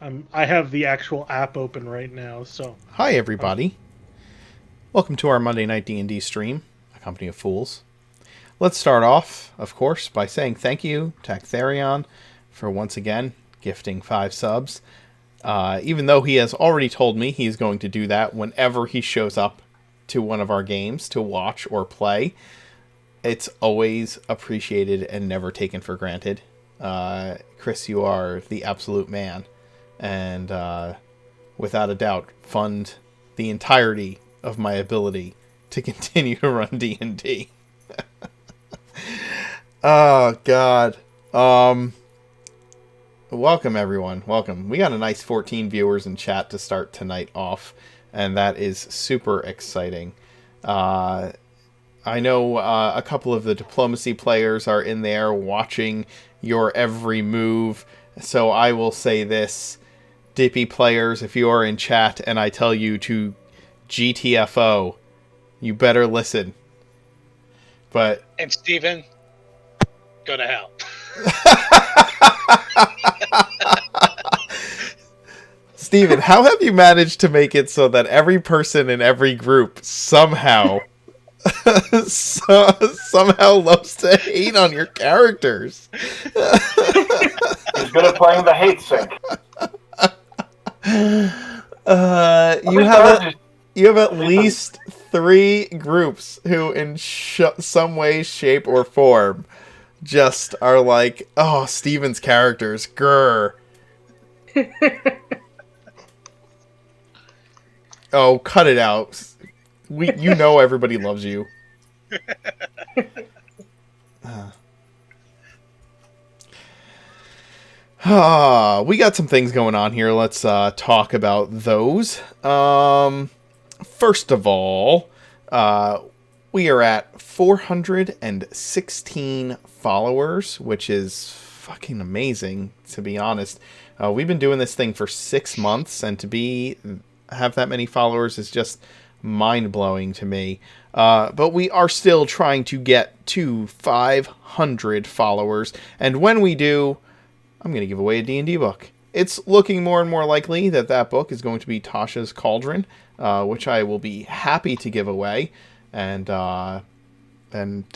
I have the actual app open right now, so Hi, um, everybody. Welcome to our Monday Night D&D stream, A Company of Fools. Let's start off, of course, by saying thank you to Actherion for once again gifting 5 subs. Even though he has already told me he's going to do that whenever he shows up to one of our games to watch or play, it's always appreciated and never taken for granted. Chris, you are the absolute man. And without a doubt, fund the entirety of my ability to continue to run D&D. Oh God. Welcome everyone. Welcome. We got a nice 14 viewers in chat to start tonight off, and that is super exciting. I know a couple of the diplomacy players are in there watching your every move, so I will say this. Dippy players, if you are in chat and I tell you to GTFO, you better listen. But And Steven, go to hell. Steven, how have you managed to make it so that every person in every group somehow somehow loves to hate on your characters? He's good at playing the hate sync. You have at least 3 groups who in some way, shape, or form just are like, oh, Steven's characters, grr. Oh, cut it out. You know everybody loves you. We got some things going on here. Let's talk about those. First of all, we are at 416 followers, which is fucking amazing, to be honest. We've been doing this thing for 6 months, and to have that many followers is just mind-blowing to me. But we are still trying to get to 500 followers, and when we do, I'm going to give away a D&D book. It's looking more and more likely that that book is going to be Tasha's Cauldron, which I will be happy to give away, and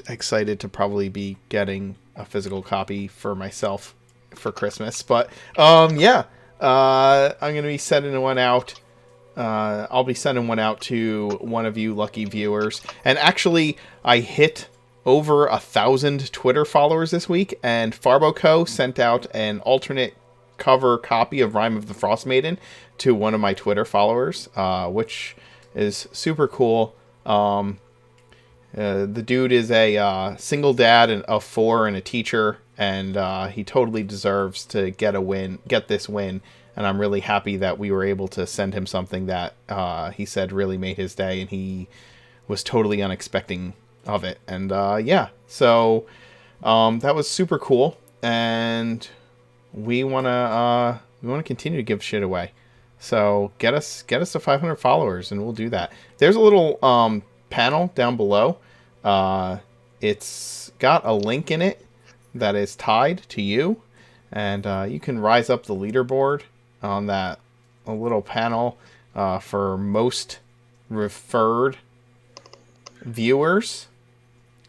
excited to probably be getting a physical copy for myself for Christmas. But yeah, I'm going to be sending one out. I'll be sending one out to one of you lucky viewers. And actually, I hit over 1,000 Twitter followers this week, and Farboco sent out an alternate cover copy of Rime of the Frost Maiden to one of my Twitter followers, which is super cool. The dude is a single dad of 4 and a teacher, and he totally deserves to get this win. And I'm really happy that we were able to send him something that he said really made his day, and he was totally unexpecting of it. And yeah, so that was super cool, and we wanna continue to give shit away. So get us to 500 followers, and we'll do that. There's a little panel down below. It's got a link in it that is tied to you, and you can rise up the leaderboard on that little panel for most referred viewers.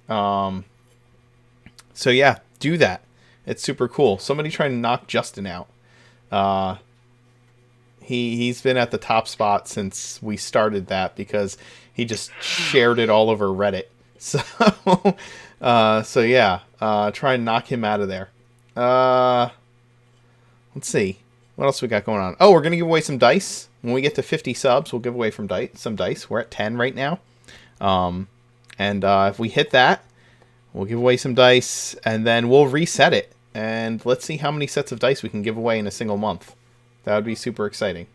So yeah, do that. It's super cool. Somebody try to knock Justin out. He's been at the top spot since we started that because he just shared it all over Reddit. So so yeah, try and knock him out of there. Let's see. What else we got going on? Oh, we're going to give away some dice. When we get to 50 subs, we'll give away some dice. We're at 10 right now. And if we hit that, we'll give away some dice, and then we'll reset it. And let's see how many sets of dice we can give away in a single month. That would be super exciting.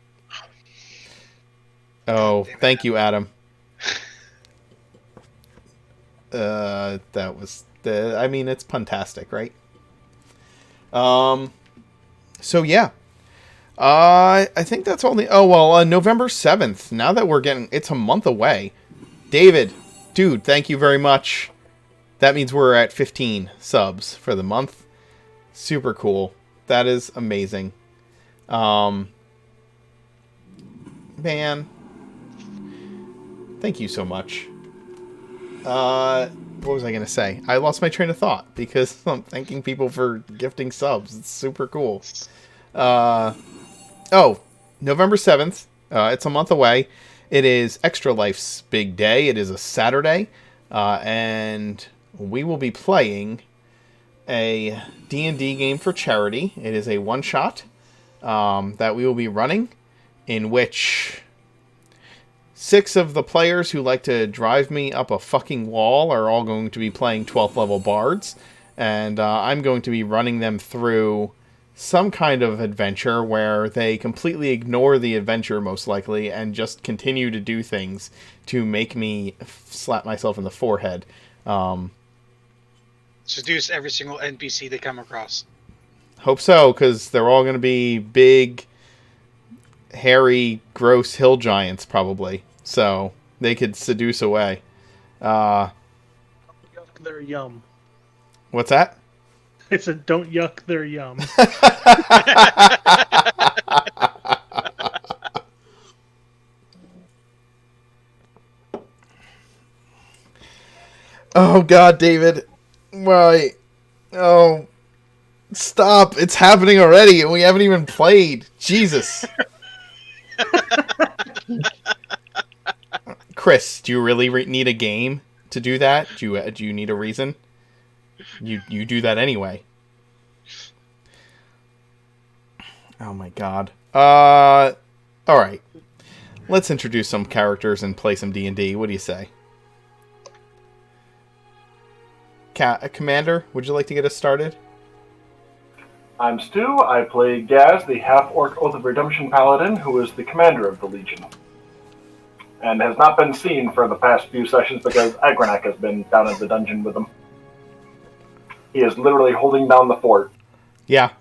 Oh, thank you, Adam. That was I mean, it's puntastic, right? So yeah. I think that's all November 7th. Now that it's a month away. David, dude, thank you very much. That means we're at 15 subs for the month. Super cool. That is amazing. Man, thank you so much. What was I going to say? I lost my train of thought because I'm thanking people for gifting subs. It's super cool. November 7th. It's a month away. It is Extra Life's big day. It is a Saturday. And we will be playing a D&D game for charity. It is a one-shot that we will be running, in which 6 of the players who like to drive me up a fucking wall are all going to be playing 12th level bards, and I'm going to be running them through some kind of adventure where they completely ignore the adventure, most likely, and just continue to do things to make me slap myself in the forehead. Seduce every single NPC they come across. Hope so, because they're all going to be big, hairy, gross hill giants, probably. So they could seduce away. Yuck their yum. What's that? I said, don't yuck their yum. Oh, God, David. Why? Oh, stop. It's happening already, and we haven't even played. Jesus. Chris, do you really need a game to do that? Do you need a reason? You do that anyway. Oh my god. Alright. Let's introduce some characters and play some D&D. What do you say? Commander, would you like to get us started? I'm Stu. I play Gaz, the half-orc Oath of Redemption paladin, who is the commander of the Legion. And has not been seen for the past few sessions because Agranak has been down in the dungeon with him. He is literally holding down the fort. Yeah.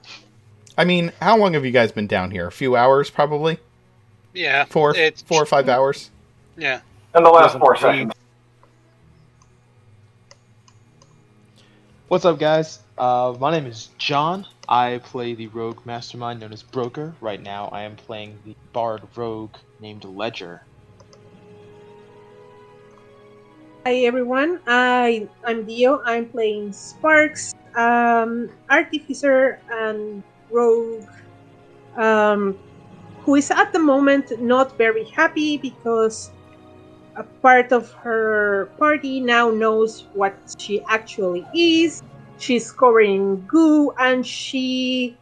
I mean, how long have you guys been down here? A few hours, probably? Yeah. 4 or 5 hours? Yeah. In the last 4 sessions. What's up, guys? My name is John. I play the rogue mastermind known as Broker. Right now, I am playing the bard rogue named Ledger. Hi everyone, I'm Dio. I'm playing Sparks, Artificer and Rogue, who is at the moment not very happy because a part of her party now knows what she actually is. She's covered in goo and she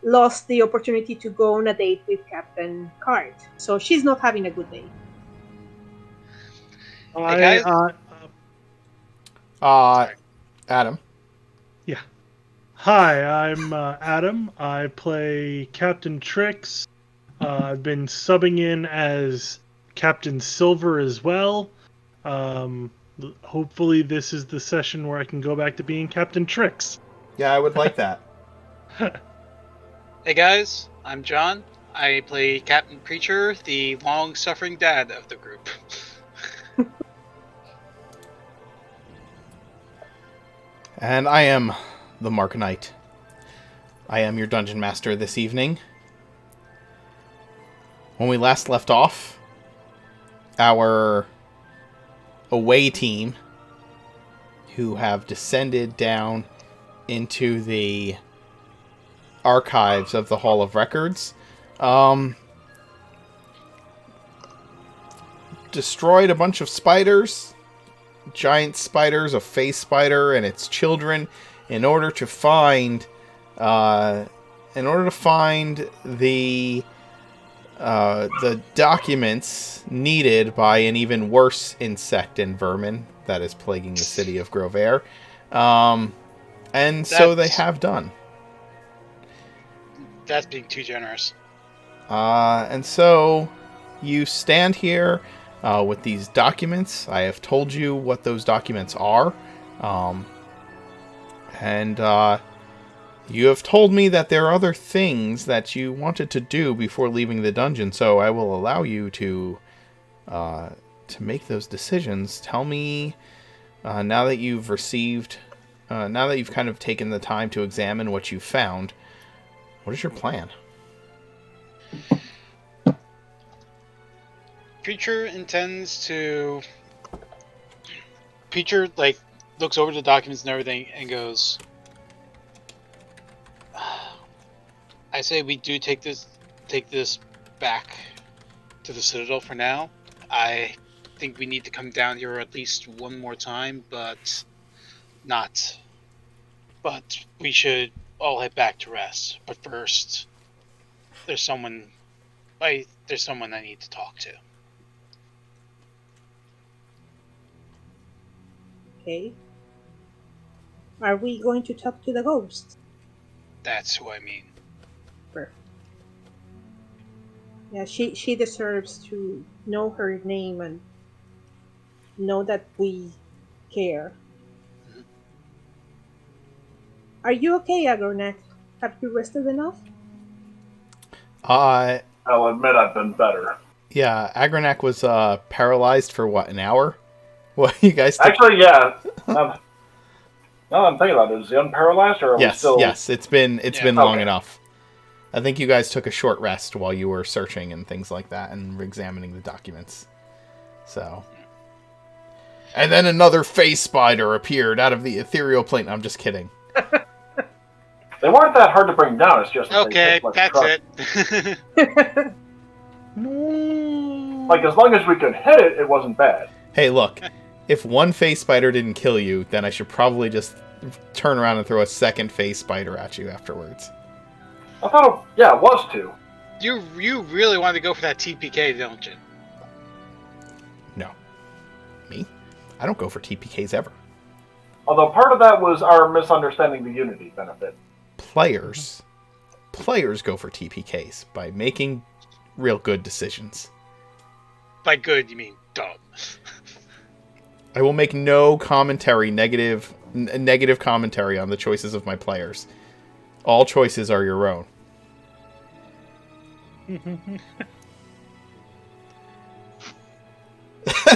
lost the opportunity to go on a date with Captain Card. So she's not having a good day. Hey, guys. Adam. Yeah. Hi, I'm Adam. I play Captain Trix. I've been subbing in as Captain Silver as well. Hopefully this is the session where I can go back to being Captain Trix. Yeah, I would like that. Hey guys, I'm John. I play Captain Preacher, the long-suffering dad of the group. And I am the Mark Knight. I am your dungeon master this evening. When we last left off, our away team, who have descended down into the archives of the Hall of Records, destroyed a bunch of spiders, giant spiders, a face spider and its children, in order to find the documents needed by an even worse insect and vermin that is plaguing the city of Grovair. So they have done. That's being too generous. And so you stand here with these documents. I have told you what those documents are. And you have told me that there are other things that you wanted to do before leaving the dungeon, so I will allow you to make those decisions. Tell me, now that you've kind of taken the time to examine what you found, what is your plan? Preacher intends to. Preacher looks over the documents and everything and goes. I say we do take this back to the Citadel for now. I think we need to come down here at least one more time, but we should all head back to rest. But first, there's someone I need to talk to. Okay. Are we going to talk to the ghost? That's who I mean. Perfect. Yeah, she deserves to know her name and know that we care. Mhm. Are you okay, Agronak? Have you rested enough? I'll admit I've been better. Yeah, Agronak was paralyzed for what, an hour? What, you guys took... Actually, yeah. Now I'm thinking about it. Is he unparalyzed or are we still... Yes, it's been long Okay. enough. I think you guys took a short rest while you were searching and things like that and examining the documents. So... And then another face spider appeared out of the ethereal plane. I'm just kidding. They weren't that hard to bring down. It's just that Okay, they that's truck. it. No. Like, as long as we could hit it, it wasn't bad. Hey, look. If one face spider didn't kill you, then I should probably just turn around and throw a second face spider at you afterwards. I thought, it was two. You really wanted to go for that TPK, don't you? No. Me? I don't go for TPKs ever. Although part of that was our misunderstanding the Unity benefit. Players go for TPKs by making real good decisions. By good, you mean dumb. I will make no commentary, negative commentary on the choices of my players. All choices are your own.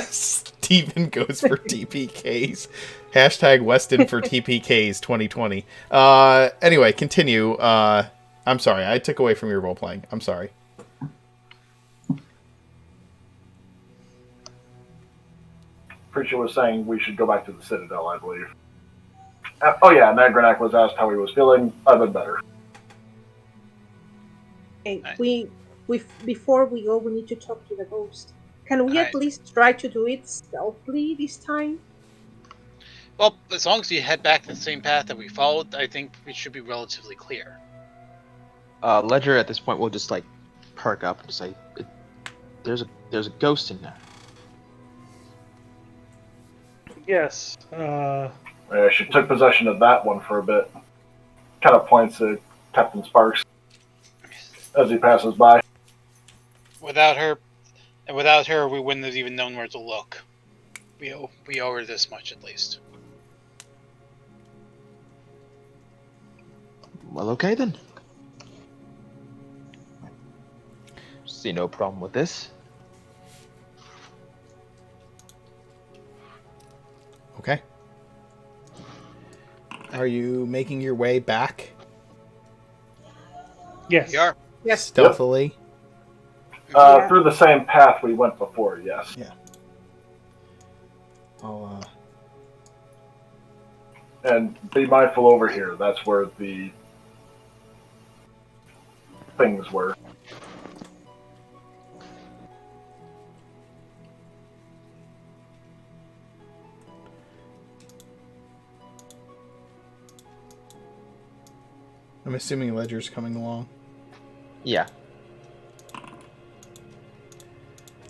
Steven goes for TPKs. Hashtag Weston for TPKs 2020. Anyway, continue. I'm sorry, I took away from your role playing. I'm sorry. Preacher was saying we should go back to the Citadel, I believe. And Agronak was asked how he was feeling. I've been better. Okay, Right. we before we go, we need to talk to the ghost. Can we Right. at least try to do it stealthily this time? Well, as long as we head back the same path that we followed, I think we should be relatively clear. Ledger at this point will just perk up and say, "There's a ghost in there." Yes. She took possession of that one for a bit. Kind of points at Captain Sparks as he passes by. Without her, we wouldn't have even known where to look. We owe her this much at least. Well, okay then. See no problem with this. Okay. Are you making your way back Yes. We are. Yes. stealthily? Yeah. Through the same path we went before, yes. I'll, And be mindful over here. That's where the things were. I'm assuming Ledger's coming along. Yeah.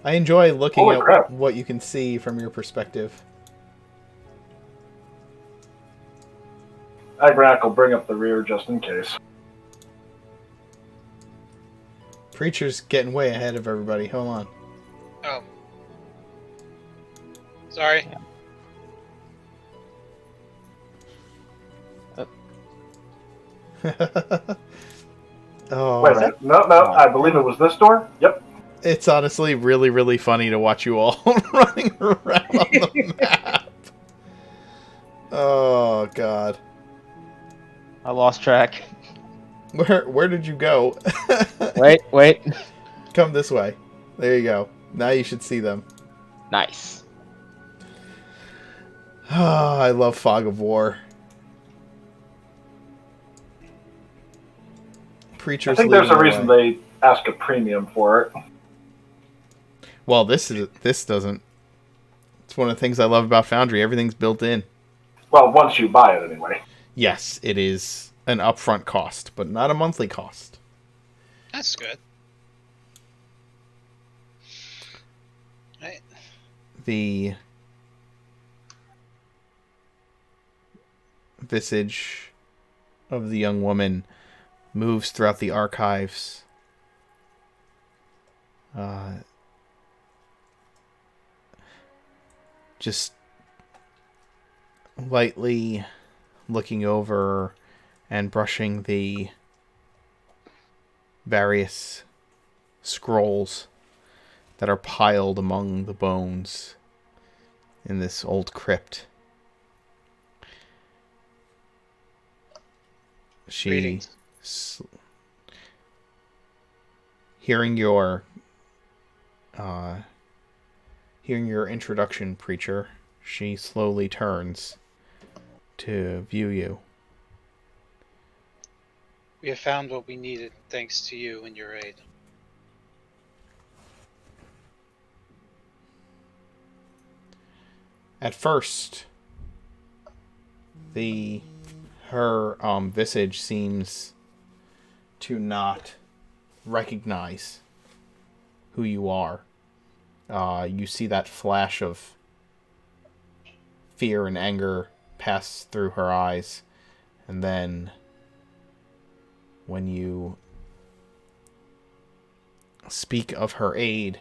I enjoy looking Holy at crap. what you can see from your perspective. Agronak will bring up the rear just in case. Preacher's getting way ahead of everybody. Hold on. Oh. Sorry. Oh, Wait a minute. No, I believe it was this door. Yep. it's honestly really, really funny to watch you all running around on the map. Oh God, I lost track. where did you go? Wait. Come this way. There you go. Now you should see them. Nice. Ah, I love Fog of War. I think there's a reason they ask a premium for it. Well, this doesn't. It's one of the things I love about Foundry. Everything's built in. Well, once you buy it, anyway. Yes, it is an upfront cost, but not a monthly cost. That's good. Right. The visage of the young woman moves throughout the archives. Just lightly looking over and brushing the various scrolls that are piled among the bones in this old crypt. She, hearing your introduction, preacher, she slowly turns to view you. We have found what we needed thanks to you and your aid. At first, her visage seems to not recognize who you are. You see that flash of fear and anger pass through her eyes, and then when you speak of her aid,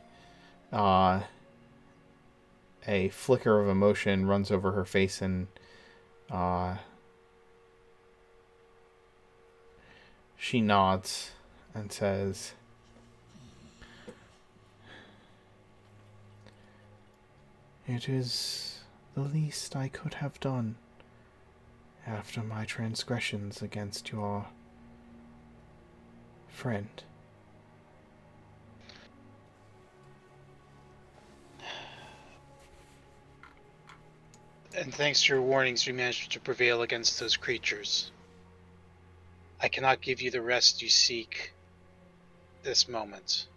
a flicker of emotion runs over her face, and she nods and says, "It is the least I could have done after my transgressions against your friend." And thanks to your warnings, we managed to prevail against those creatures. I cannot give you the rest you seek this moment,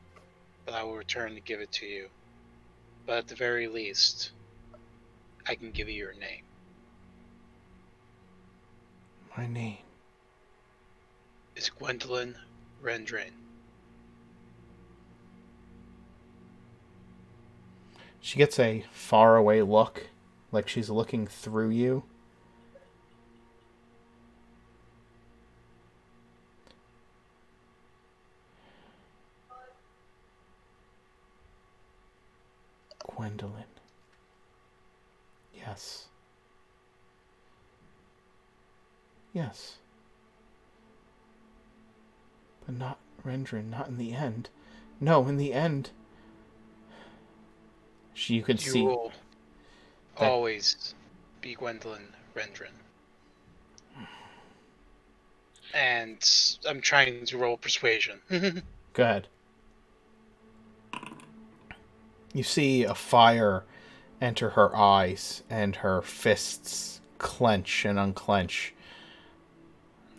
but I will return to give it to you. But at the very least, I can give you your name. My name Is Gwendolyn Rendrain. She gets a faraway look, like she's looking through you. Gwendolyn. Yes. Yes. But not Rendrin, not in the end. No, in the end. You could see. You will always be Gwendolyn Rendrin. And I'm trying to roll persuasion. Go ahead. You see a fire enter her eyes, and her fists clench and unclench.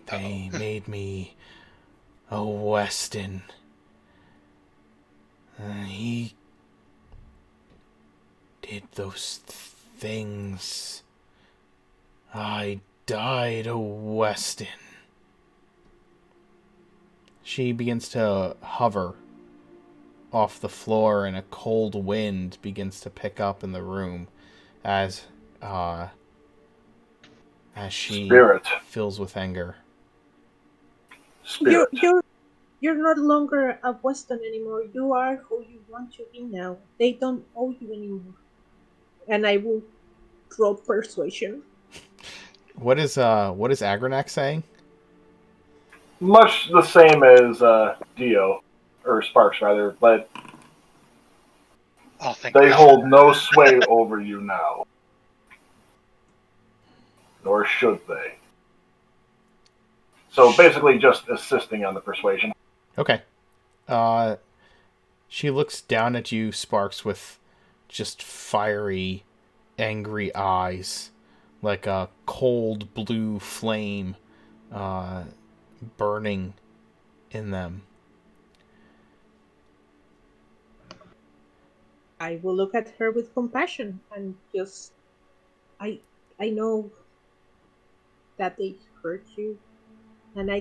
They made me a Weston. He did those things. I died a Weston. She begins to hover off the floor, and a cold wind begins to pick up in the room as she Spirit. fills with anger. Spirit. You're no longer a Weston anymore. You are who you want to be now. They don't owe you anymore. And I will roll persuasion. What is Agranak saying? Much the same as Dio, or Sparks rather, but thank they God. hold no sway over you now. Nor should they. So basically just assisting on the persuasion. Okay. She looks down at you, Sparks, with just fiery, angry eyes, like a cold blue flame burning in them. I will look at her with compassion and just I know that they hurt you, and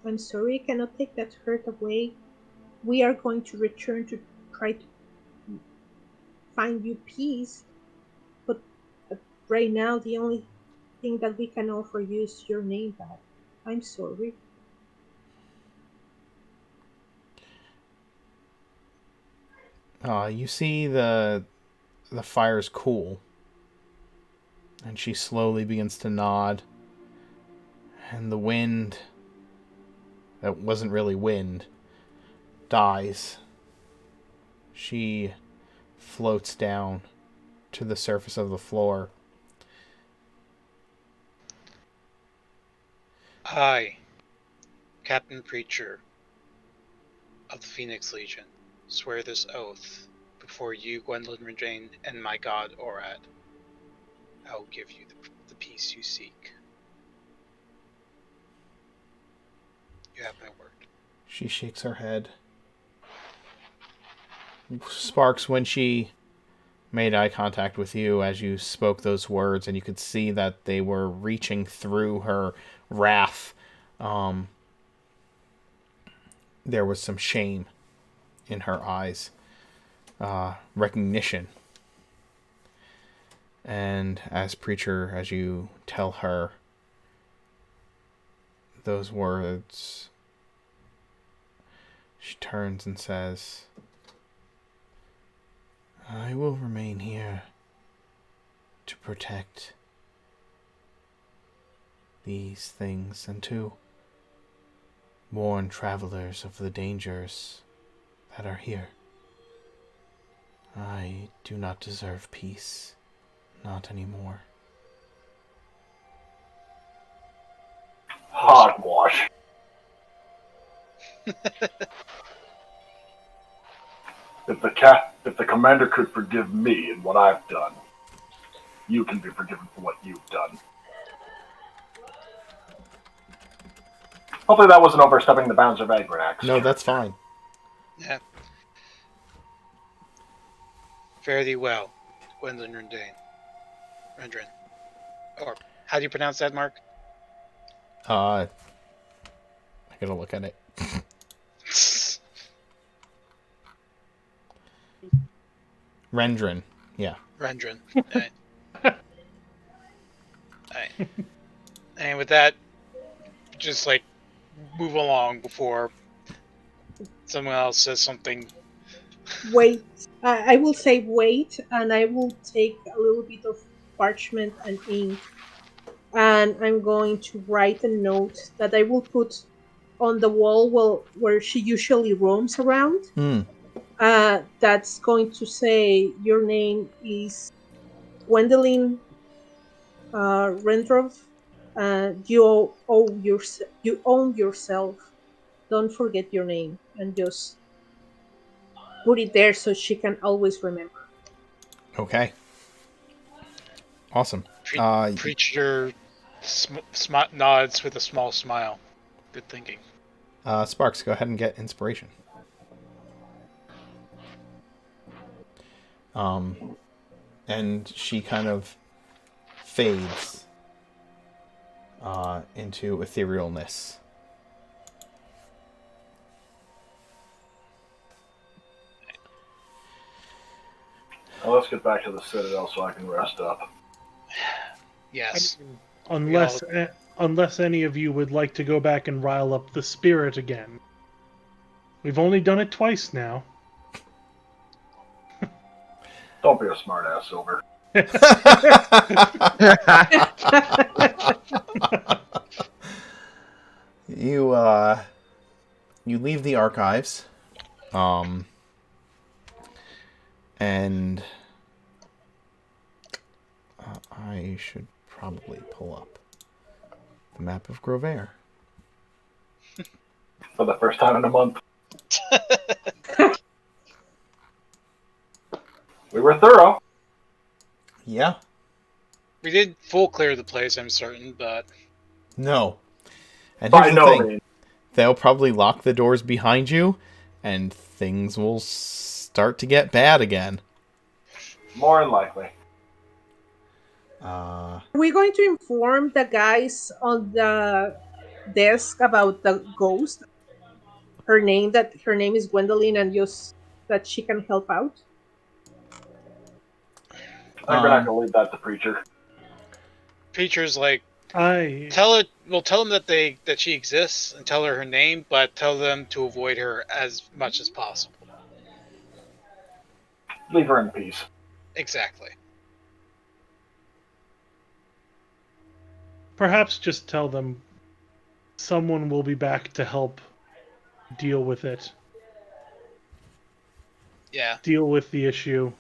I'm sorry I cannot take that hurt away. We are going to return to try to find you peace, but right now the only thing that we can offer you is your name back. I'm sorry. You see the fire's cool, and she slowly begins to nod, and the wind that wasn't really wind dies. She floats down to the surface of the floor. I, Captain Preacher of the Phoenix Legion, swear this oath before you, Gwendolyn Renjane, and my god, Orad. I will give you the peace you seek. You have my word. She shakes her head. Sparks, when she made eye contact with you as you spoke those words, and you could see that they were reaching through her wrath, there was some shame in her eyes, recognition. And as Preacher, as you tell her those words, she turns and says, I will remain here to protect these things and to warn travelers of the dangers that are here. I do not deserve peace, not anymore. Hogwash. If the commander could forgive me and what I've done, you can be forgiven for what you've done. Hopefully that wasn't overstepping the bounds of Agrax. No, that's fine. Yeah. Fare thee well, Gwendolyn Renjane. Rendrin. Or, how do you pronounce that, Mark? I gotta look at it. Rendrin, yeah. Rendrin. Alright. Alright. And with that, just like move along before someone else says something. Wait. I will say wait, and I will take a little bit of parchment and ink, and I'm going to write a note that I will put on the wall where she usually roams around. That's going to say your name is Gwendolyn Rendrov. You own yourself. Don't forget your name, and just put it there so she can always remember. Okay. Awesome. Preacher nods with a small smile. Good thinking. Sparks, go ahead and get inspiration. And she kind of fades into etherealness. Now let's get back to the Citadel so I can rest up. Yes. Unless any of you would like to go back and rile up the spirit again. We've only done it twice now. Don't be a smartass, Silver. You leave the archives, and I should probably pull up the map of Grovair. For the first time in a month. We were thorough. Yeah. We did full clear the place, I'm certain, but No. And By here's the no thing. means. They'll probably lock the doors behind you, and things will start to get bad again. More than likely. Are we going to inform the guys on the desk about the ghost? Her name is Gwendolyn, and just that she can help out. I think we're not going to leave that to Preacher. Preacher's like, I tell them that she exists and tell her name, but tell them to avoid her as much as possible. Leave her in peace. Exactly. perhaps just tell them someone will be back to help deal with it. Yeah. Deal with the issue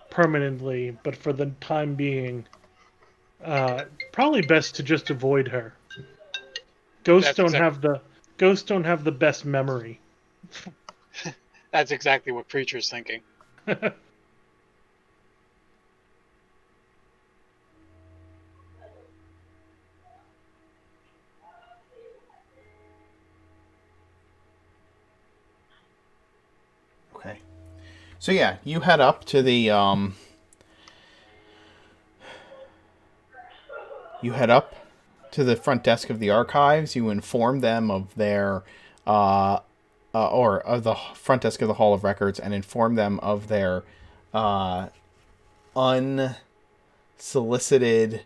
permanently, but for the time being, probably best to just avoid her. Ghosts don't have the best memory. That's exactly what Preacher's thinking. Okay. So yeah, you head up to the front desk of the archives. You inform them of their or of the front desk of the Hall of Records, and inform them of their unsolicited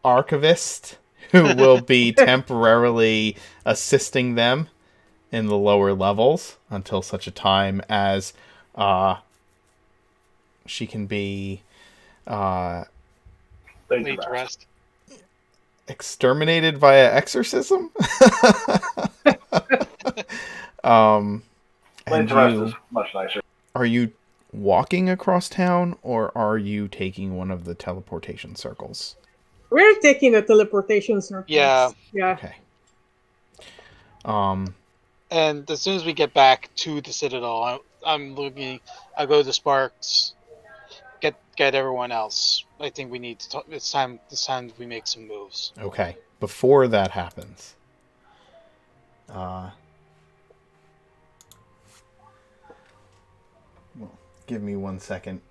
archivist who will be temporarily assisting them in the lower levels until such a time as she can be Laid to rest. exterminated via exorcism. Laid And to rest you, is much nicer. are you walking across town, or are you taking one of the teleportation circles? We're taking the teleportation circles. Yeah. Yeah. Okay. And as soon as we get back to the Citadel, I'm looking. I'll go to Sparks. Get everyone else. I think we need to talk. It's time we make some moves. Okay. Before that happens, well, give me 1 second.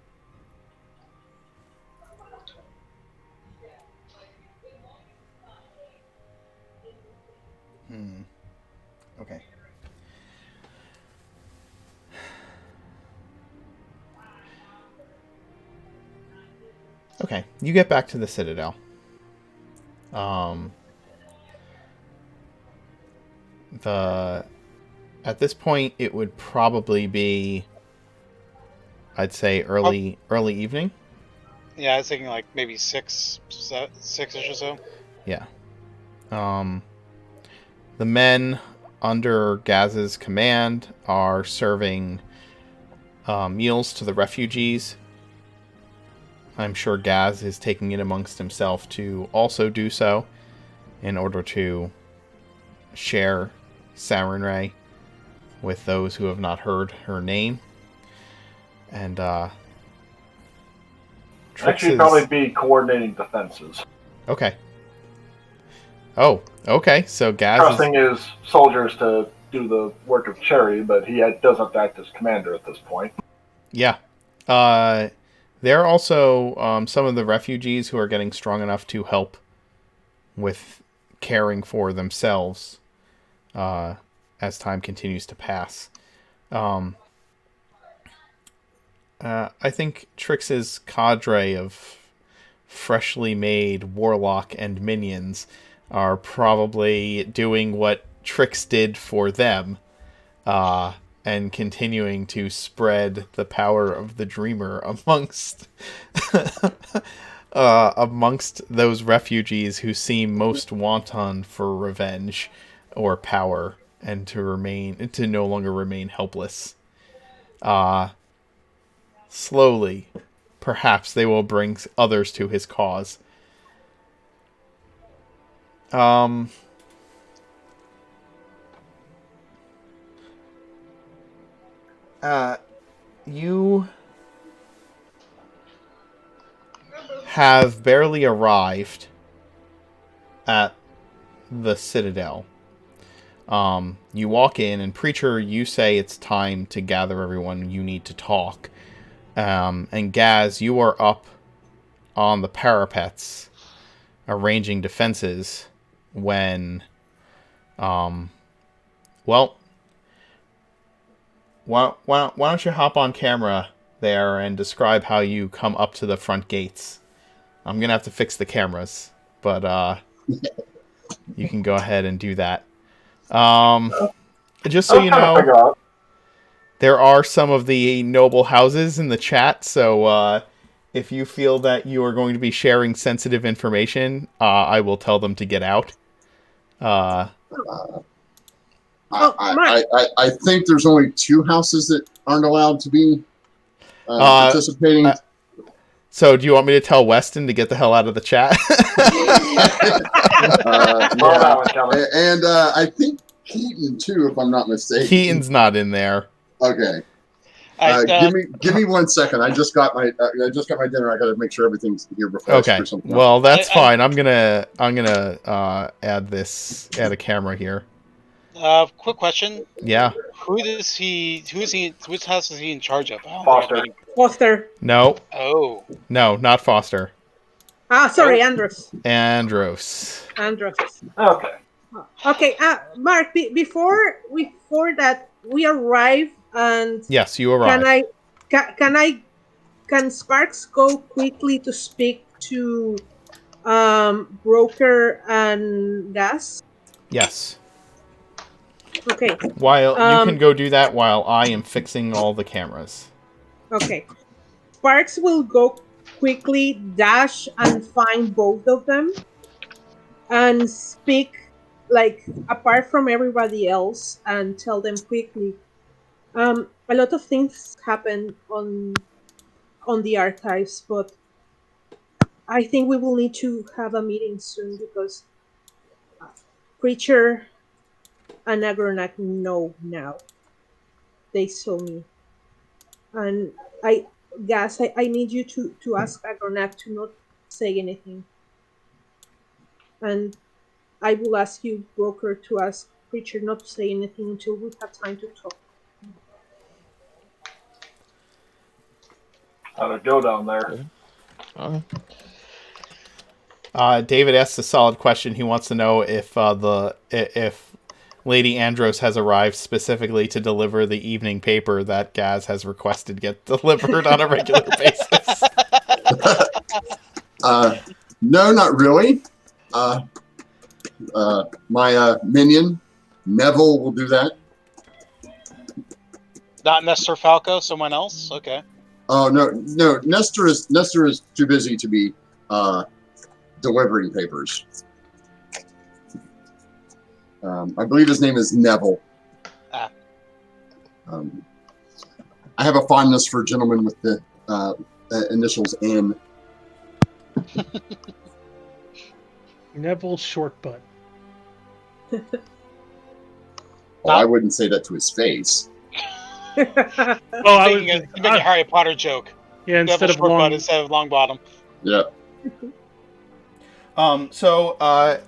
Okay. Okay, you get back to the Citadel. At this point, it would probably be, I'd say, early evening. Yeah, I was thinking like maybe 6-ish or so. Yeah. The men under Gaz's command are serving meals to the refugees. I'm sure Gaz is taking it amongst himself to also do so in order to share Sarenrae with those who have not heard her name. And Actually, probably be coordinating defenses. Okay. Oh, okay. So Gaz Trusting his soldiers to do the work of charity, but he doesn't act as commander at this point. Yeah. There are also some of the refugees who are getting strong enough to help with caring for themselves as time continues to pass. I think Trix's cadre of freshly made warlock and minions are probably doing what Trix did for them, and continuing to spread the power of the Dreamer amongst amongst those refugees who seem most wanton for revenge or power, and to no longer remain helpless. Slowly, perhaps they will bring others to his cause. You have barely arrived at the Citadel. You walk in, and Preacher, you say it's time to gather everyone. You need to talk. And Gaz, you are up on the parapets, arranging defenses when, well, why don't you hop on camera there and describe how you come up to the front gates? I'm gonna have to fix the cameras, but you can go ahead and do that. Just so you know, there are some of the noble houses in the chat, so if you feel that you are going to be sharing sensitive information, I will tell them to get out. Mark. I think there's only 2 houses that aren't allowed to be participating. So do you want me to tell Weston to get the hell out of the chat? And I think Keaton too, if I'm not mistaken. Keaton's not in there. Okay. Give me 1 second. I just got my dinner. I got to make sure everything's here before. Okay. Well, that's fine. I'm gonna add a camera here. Quick question. Yeah. Which house is he in charge of? Foster. No. Oh. No, not Foster. Sorry, Andros. Andros. Okay. Okay, Mark. Before that, we arrive, and yes, you arrive. Can Sparks go quickly to speak to Broker and Gas? Yes. Okay. While you can go do that while I am fixing all the cameras. Okay. Sparks will go quickly dash and find both of them and speak apart from everybody else and tell them quickly. A lot of things happen on the archives, but I think we will need to have a meeting soon because Preacher and Agronak know now. They saw me. And I need you to ask Agronak to not say anything. And I will ask you, Broker, to ask Preacher not to say anything until we have time to talk. How'd it go down there? Okay. David asks a solid question. He wants to know if Lady Andros has arrived specifically to deliver the evening paper that Gaz has requested get delivered on a regular basis. No, not really. My minion, Neville, will do that. Not Nestor Falco, someone else? Okay. Oh, no. Nestor is too busy to be delivering papers. I believe his name is Neville. I have a fondness for gentlemen with the initials N. Neville Shortbutt. Well, I wouldn't say that to his face. Well, I was making a Harry Potter joke. Yeah, instead of long instead of long bottom. Yeah. So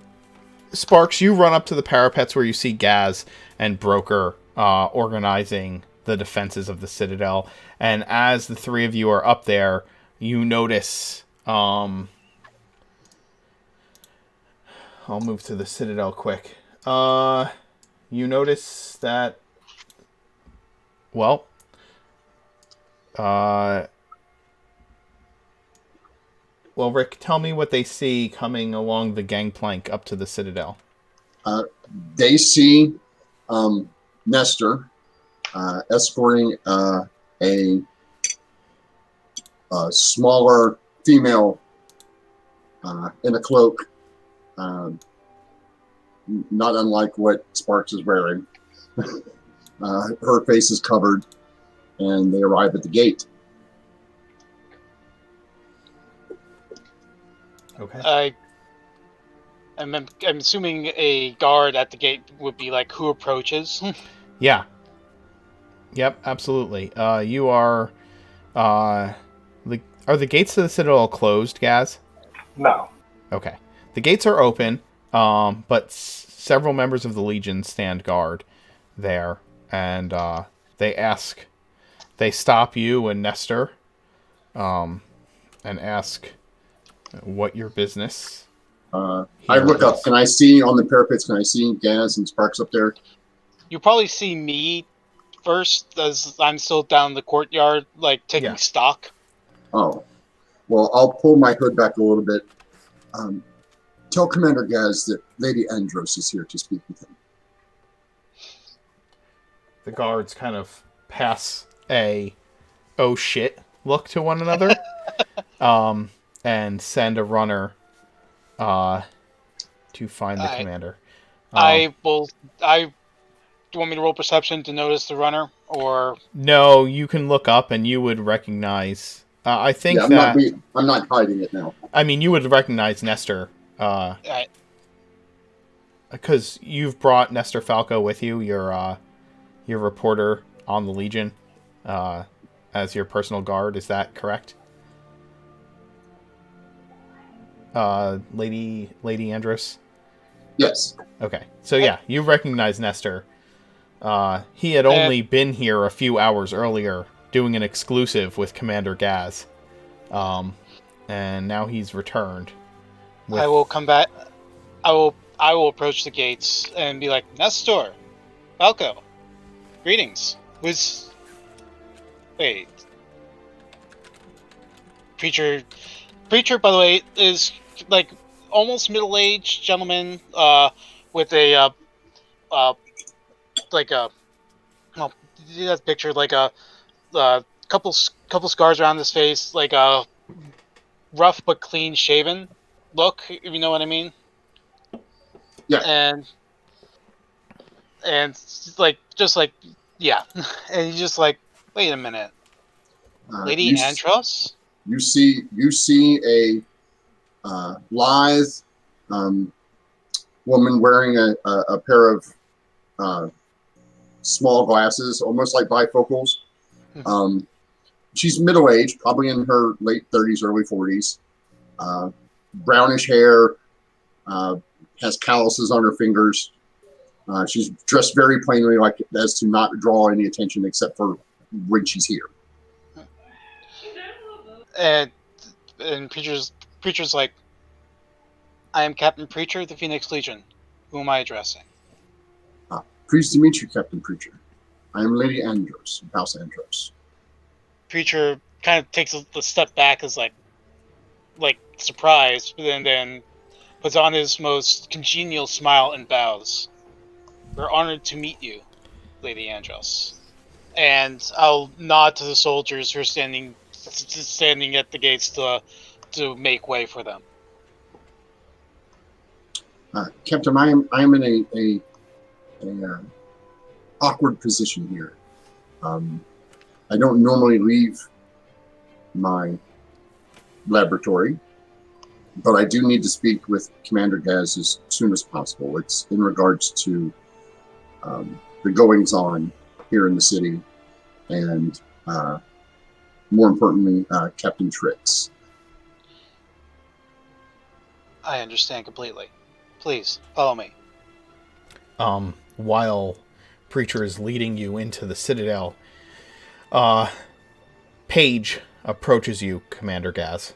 Sparks, you run up to the parapets where you see Gaz and Broker organizing the defenses of the Citadel, and as the three of you are up there, you notice. I'll move to the Citadel quick. You notice that. Well. Well, Rick, tell me what they see coming along the gangplank up to the Citadel. They see Nestor escorting a smaller female in a cloak, not unlike what Sparks is wearing. Her face is covered, and they arrive at the gate. Okay. I'm assuming a guard at the gate would be like, who approaches? Yeah. Yep, absolutely. You are Are the gates to the Citadel closed, Gaz? No. Okay. The gates are open, but several members of the Legion stand guard there, and they stop you and Nestor, and ask what your business. I look up. Can I see on the parapets? Can I see Gaz and Sparks up there? You probably see me first, as I'm still down the courtyard, like taking stock. Oh, well, I'll pull my hood back a little bit. Tell Commander Gaz that Lady Andros is here to speak with him. The guards kind of pass a "oh shit" look to one another, and send a runner to find the commander. Do you want me to roll perception to notice the runner, or no? You can look up and you would recognize. I think I'm not hiding it now. I mean, you would recognize Nestor, because you've brought Nestor Falco with you, your reporter on the Legion, as your personal guard. Is that correct? Lady Andros? Yes. Okay. So yeah, you recognize Nestor. He had only been here a few hours earlier doing an exclusive with Commander Gaz. And now he's returned. I will come back. I will approach the gates and be like, Nestor, Falco, greetings. Wait. Preacher, by the way, is like almost middle-aged gentleman, with a like a, well, that picture, like a couple scars around his face, like a rough but clean shaven look, if you know what I mean. Yeah. And just like yeah, and he's just like, wait a minute, Lady Andros. You see a lithe woman wearing a pair of small glasses, almost like bifocals. She's middle-aged, probably in her late 30s, early 40s. Brownish hair, has calluses on her fingers. She's dressed very plainly, like as to not draw any attention except for when she's here. And Preacher's like, I am Captain Preacher of the Phoenix Legion. Who am I addressing? Pleased to meet you, Captain Preacher. I am Lady Andros, House Andros. Preacher kind of takes a step back, as like surprised, but then puts on his most congenial smile and bows. We're honored to meet you, Lady Andros. And I'll nod to the soldiers who are standing at the gates to make way for them. Captain, I am in a awkward position here. I don't normally leave my laboratory, but I do need to speak with Commander Gaz as soon as possible. It's in regards to the goings-on here in the city, and more importantly, Captain Trix. I understand completely. Please, follow me. While Preacher is leading you into the Citadel, Paige approaches you, Commander Gaz.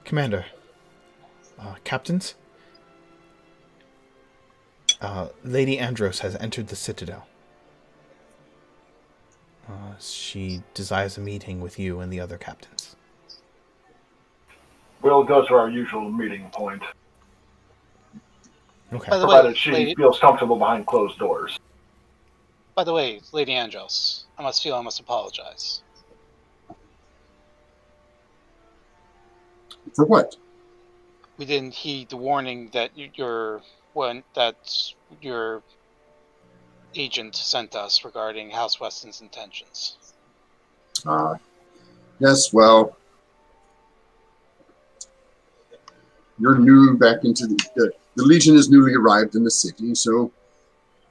Commander, captains, Lady Andros has entered the Citadel. She desires a meeting with you and the other captains. We'll go to our usual meeting point. Okay. Provided she feels comfortable behind closed doors. By the way, Lady Andros, I must apologize. For what? We didn't heed the warning that your agent sent us regarding House Weston's intentions. Yes, well, you're new back into the Legion is newly arrived in the city, so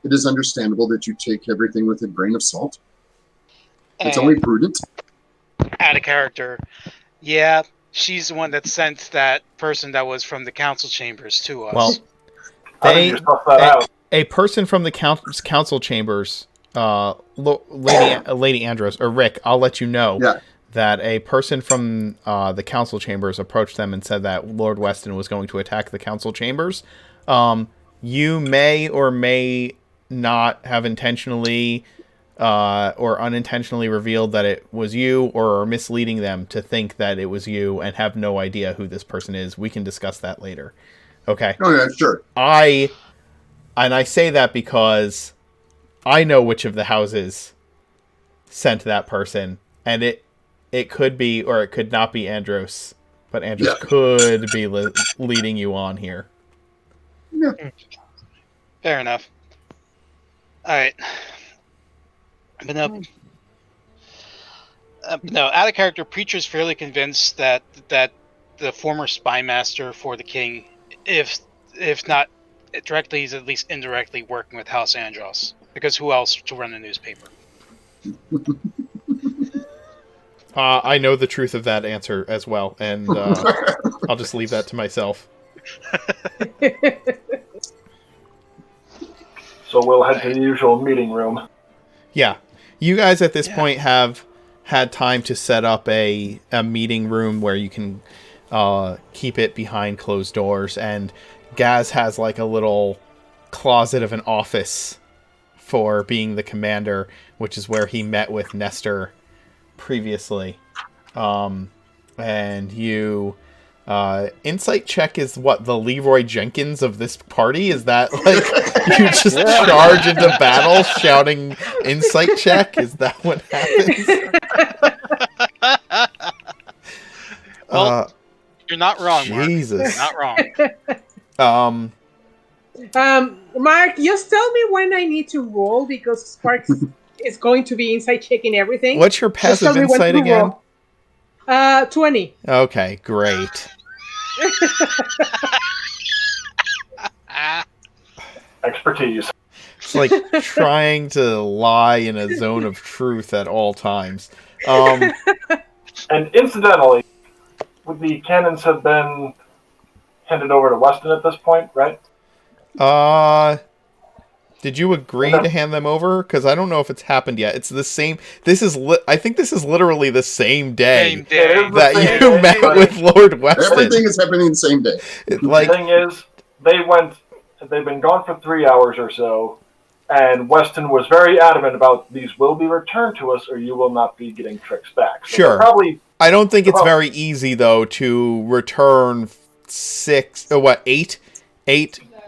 it is understandable that you take everything with a grain of salt. It's only prudent. out of character. Yeah, she's the one that sent that person that was from the council chambers to us. Well, How did you suss that out? a person from the council chambers, Lady Andros, or Rick, I'll let you know that a person from the council chambers approached them and said that Lord Weston was going to attack the council chambers. You may or may not have intentionally or unintentionally revealed that it was you, or are misleading them to think that it was you and have no idea who this person is. We can discuss that later. Okay. Oh yeah, sure. I say that because I know which of the houses sent that person, and it could be or it could not be Andros, but Andros could be leading you on here. Yeah. Fair enough. All right. But no, out of character, Preacher's fairly convinced that the former spy master for the king, if not directly, he's at least indirectly working with House Andros. Because who else to run a newspaper? I know the truth of that answer as well, and I'll just leave that to myself. So we'll head to the usual meeting room. Yeah. You guys at this point have had time to set up a meeting room where you can keep it behind closed doors, and Gaz has like a little closet of an office for being the commander, which is where he met with Nestor previously. And you insight check is what, the Leroy Jenkins of this party? Is that like you just charge into battle shouting insight check? Is that what happens? Well, you're not wrong, Jesus. Mark. You're not wrong. Mark, just tell me when I need to roll, because Sparks is going to be insight checking everything. What's your Just tell passive me when insight to again? roll. 20. Okay, great. Expertise. It's like trying to lie in a zone of truth at all times. And incidentally, the cannons have been handed over to Weston at this point, right? Did you agree to hand them over? Because I don't know if it's happened yet. It's the same. This is. I think this is literally the same day, Same day. that you met with Lord Weston. Everything is happening the same day. Like, The thing is, they've been gone for 3 hours or so, and Weston was very adamant about these will be returned to us, or you will not be getting tricks back. So Sure. Probably. I don't think it's very easy though to return eight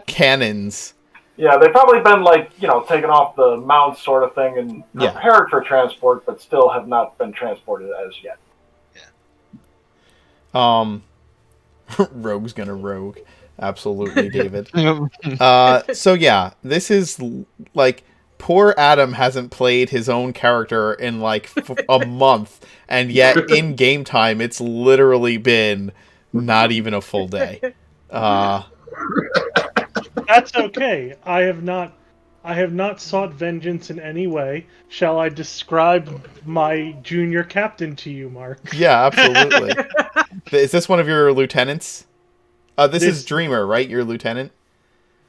cannons. Yeah, they've probably been taken off the mount sort of thing and prepared for transport, but still have not been transported as yet. Rogue's gonna rogue. Absolutely, David. So yeah, this is like poor Adam hasn't played his own character in like a month, and yet in game time, it's literally been not even a full day. That's okay. I have not sought vengeance in any way. Shall I describe my junior captain to you, Mark? Yeah, absolutely. Is this one of your lieutenants? This is Dreamer, right? Your lieutenant?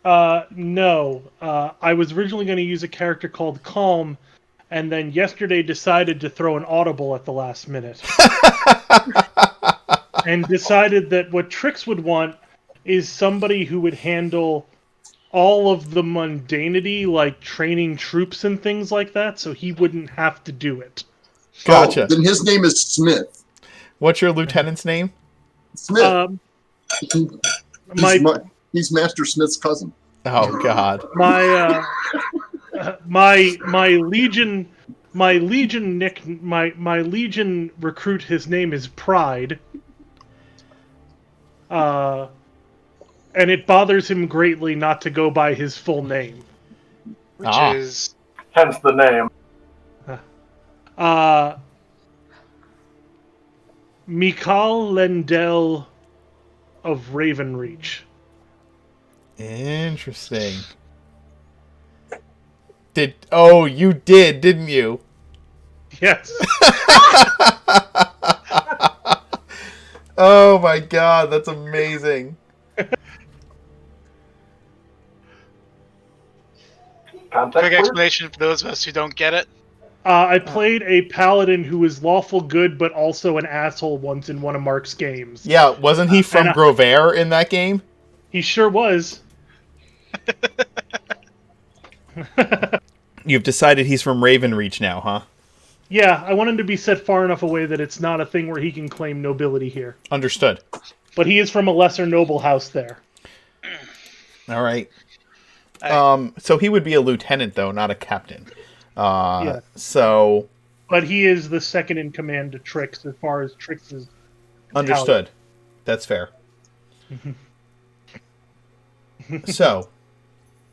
No. I was originally going to use a character called Calm, and then yesterday decided to throw an audible at the last minute. And decided that what Trix would want is somebody who would handle all of the mundanity, like training troops and things like that, so he wouldn't have to do it. Gotcha. Oh, then his name is Smith. What's your lieutenant's name? Smith. He's Master Smith's cousin. Oh God. My legion recruit, his name is Pride. And it bothers him greatly not to go by his full name. Which is... Hence the name. Mikal Lendell of Ravenreach. Interesting. You did, didn't you? Yes. Oh my god, that's amazing. Context, Quick please? explanation for those of us who don't get it. I played a paladin who was lawful good, but also an asshole once in one of Mark's games. Yeah, wasn't he from And Grovair in that game? He sure was. You've decided he's from Ravenreach now, huh? Yeah, I want him to be set far enough away that it's not a thing where he can claim nobility here. Understood. But he is from a lesser noble house there. All right. So he would be a lieutenant, though, not a captain. Yeah. So... But he is the second in command to Trix as far as Trix is... Understood. That's fair. So,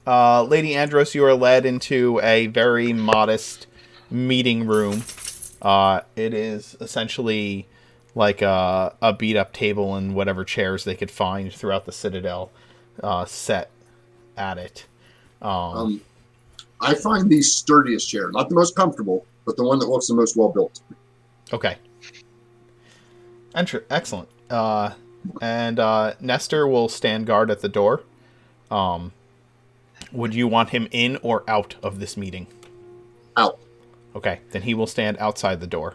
Lady Andros, you are led into a very modest meeting room. It is essentially like a beat-up table and whatever chairs they could find throughout the Citadel set at it. I find the sturdiest chair, not the most comfortable, but the one that looks the most well-built. Okay. Excellent. And Nestor will stand guard at the door. Would you want him in or out of this meeting? Out. Okay, then he will stand outside the door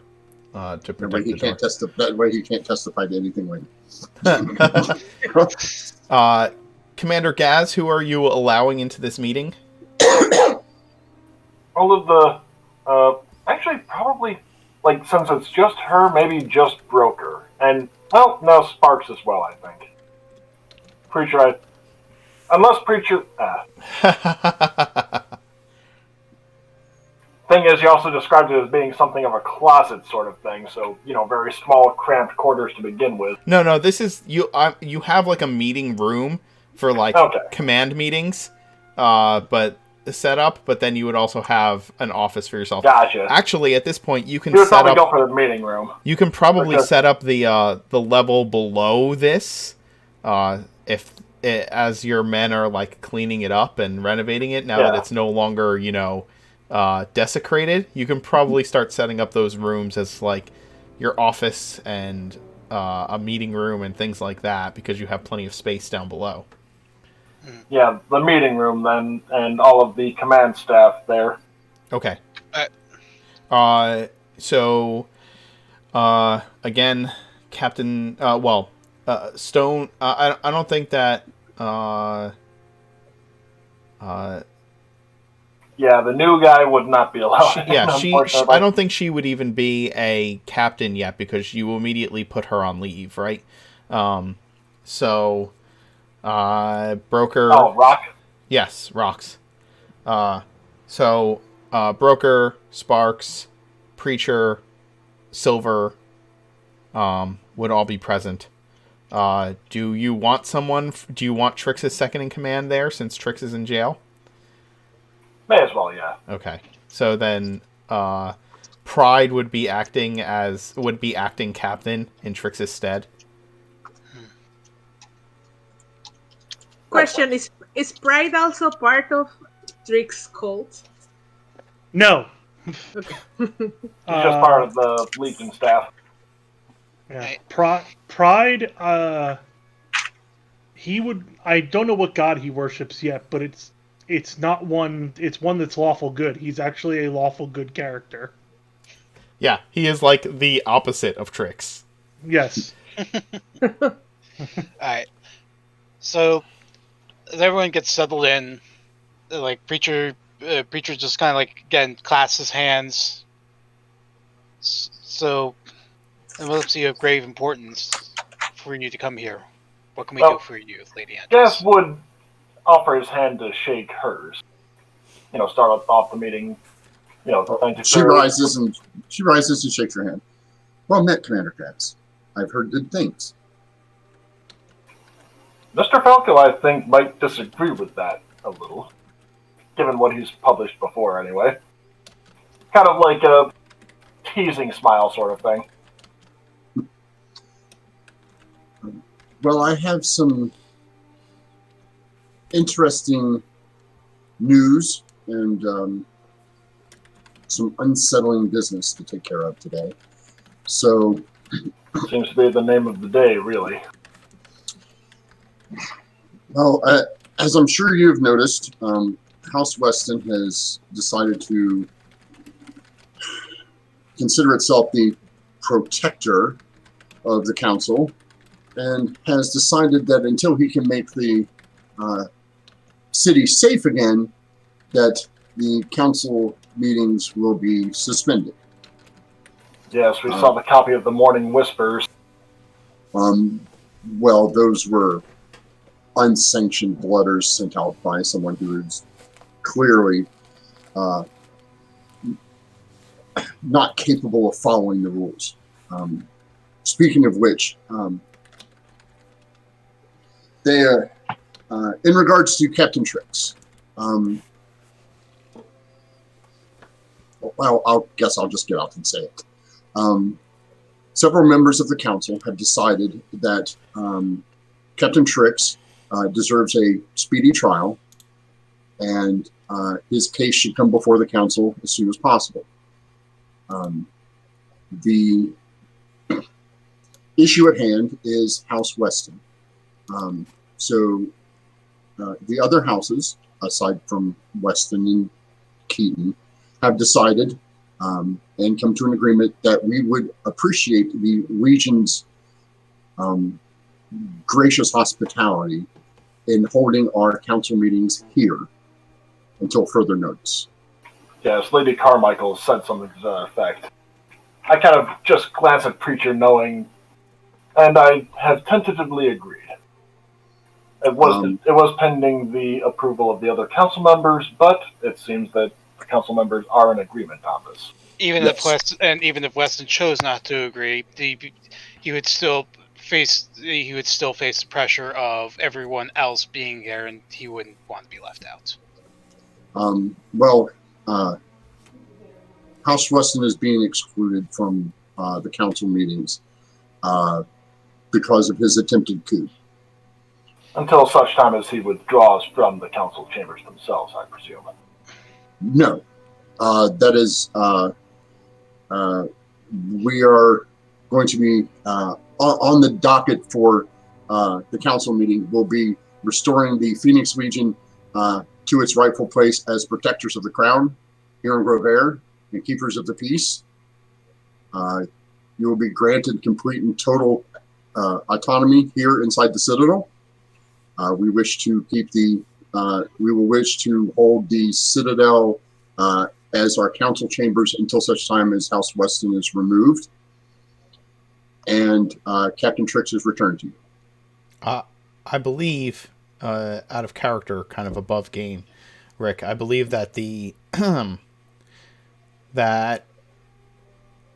to That protect way he the door. can't that way he can't testify to anything later. Commander Gaz, who are you allowing into this meeting? All of the, actually, probably, like, since it's just her, maybe just Broker. And, well, no, Sparks as well, I think. Preacher, unless Preacher, thing is, he also described it as being something of a closet sort of thing, so, very small, cramped quarters to begin with. No, this is, you have, like, a meeting room for, like, Okay. command meetings, but set up, but then you would also have an office for yourself. Gotcha. Actually, at this point, you can You would set probably up... go for the meeting room. You can probably Okay. set up the level below this, as your men are like cleaning it up and renovating it. Now that Yeah. it's no longer desecrated, you can probably start setting up those rooms as like your office and a meeting room and things like that because you have plenty of space down below. Yeah, the meeting room then, and all of the command staff there. Okay. So, again, Captain, Stone, I don't think that, Yeah, the new guy would not be allowed. I don't think she would even be a captain yet because you immediately put her on leave, right? Broker. Oh, Rock? Yes, Rocks. Broker, Sparks, Preacher, Silver, would all be present. Do you want do you want Trix's second in command there since Trix is in jail? May as well, yeah. Okay. So then, Pride would be acting captain in Trix's stead. Question is Pride also part of Trix cult? No. He's just part of the Legion staff. Yeah. Pride, he would... I don't know what god he worships yet, but it's not one... It's one that's lawful good. He's actually a lawful good character. Yeah, he is like the opposite of Trix. Yes. Alright. So, as everyone gets settled in, like, Preacher just kind of, like, again, clasps his hands. So, unless you have grave importance for you to come here, what can we do for you, Lady Andros? Gas would offer his hand to shake hers. Start off the meeting. Thank you, She sir. rises and shakes her hand. Well met, Commander Katz. I've heard good things. Mr. Falco, I think, might disagree with that a little, given what he's published before, anyway. Kind of like a teasing smile sort of thing. Well, I have some interesting news and some unsettling business to take care of today. So Seems to be the name of the day, really. Well, as I'm sure you've noticed, House Weston has decided to consider itself the protector of the council, and has decided that until he can make the city safe again, that the council meetings will be suspended. Yes, we saw the copy of the Morning Whispers. Well, those were unsanctioned letters sent out by someone who is clearly not capable of following the rules. Speaking of which, they in regards to Captain Trix, well, I guess I'll just get out and say it. Several members of the council have decided that Captain Trix deserves a speedy trial, and his case should come before the council as soon as possible. The issue at hand is House Weston. So the other houses, aside from Weston and Keaton, have decided and come to an agreement that we would appreciate the Legion's gracious hospitality in holding our council meetings here until further notice. Yes, Lady Carmichael said something to that effect. I kind of just glanced at Preacher knowing, and I have tentatively agreed. It was pending the approval of the other council members, but it seems that the council members are in agreement on this. Even if Weston chose not to agree, he would still face the pressure of everyone else being there, and he wouldn't want to be left out. House Weston is being excluded from the council meetings because of his attempted coup. Until such time as he withdraws from the council chambers themselves, I presume. No. That is, we are going to be on the docket for the council meeting. We'll be restoring the Phoenix Legion to its rightful place as protectors of the crown here in Grover and keepers of the peace. You will be granted complete and total autonomy here inside the Citadel. We wish to keep we will wish to hold the Citadel as our council chambers until such time as House Weston is removed and Captain Trix is returned to you. I believe, out of character, kind of above game, Rick, I believe that that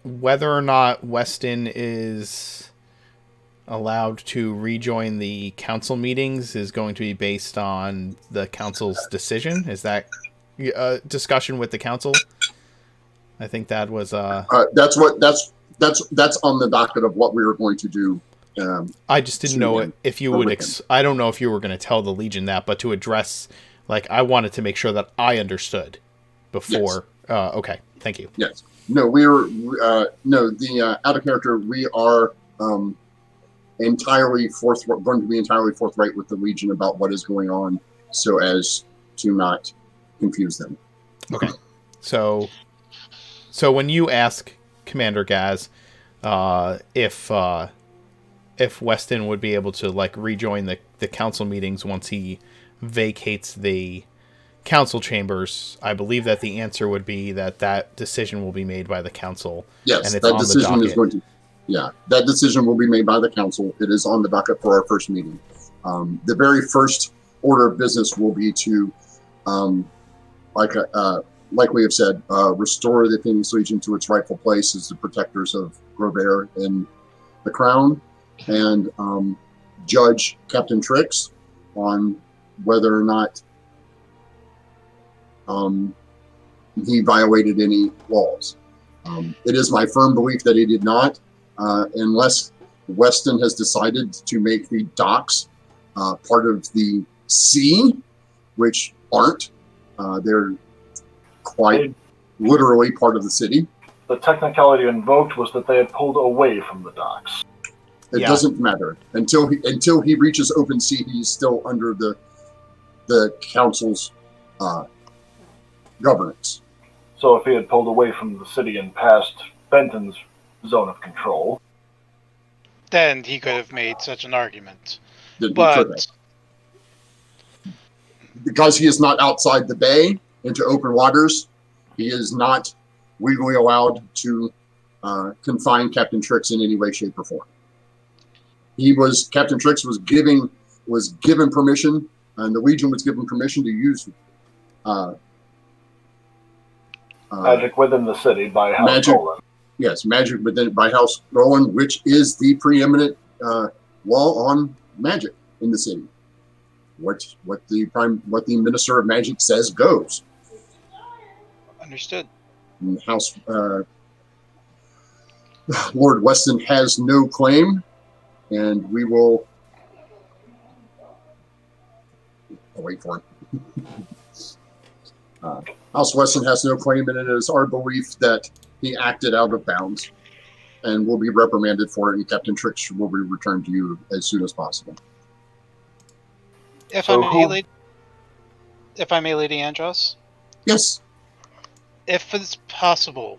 whether or not Weston is allowed to rejoin the council meetings is going to be based on the council's decision. Is that a discussion with the council? I think that was that's on the docket of what we were going to do. I just didn't know if you would I don't know if you were going to tell the Legion that, but to address, I wanted to make sure that I understood before. Yes. Okay, thank you. Yes. No, out of character, we are going to be entirely forthright with the Legion about what is going on, so as to not confuse them. Okay. So when you ask Commander Gaz if Weston would be able to rejoin the council meetings once he vacates the council chambers, I believe that the answer would be that decision will be made by the council. Yes, and it's that on decision the is going to. Yeah, that decision will be made by the council. It is on the docket for our first meeting. The very first order of business will be to, like we have said, restore the Phoenix Legion to its rightful place as the protectors of Grover and the Crown, and judge Captain Trix on whether or not he violated any laws. It is my firm belief that he did not, unless Weston has decided to make the docks part of the sea, which aren't. They're quite literally part of the city. The technicality invoked was that they had pulled away from the docks. It Yeah. doesn't matter until he reaches open sea. He's still under the council's governance. So if he had pulled away from the city and past Benton's zone of control, Then he could have made such an argument. Then he could have. But Because he is not outside the bay into open waters, he is not legally allowed to confine Captain Trix in any way, shape, or form. Captain Trix was given permission, and the Legion was given permission to use magic within the city by House Magic. Nolan. Yes, magic within by House Rowan, which is the preeminent law on magic in the city. What the Minister of Magic says goes. understood. And House Lord Weston has no claim, and we will I'll wait for him. House Weston has no claim, and it is our belief that he acted out of bounds and will be reprimanded for it, and Captain Trix will be returned to you as soon as possible. If So I may, Lady Andros, Yes. if it's possible,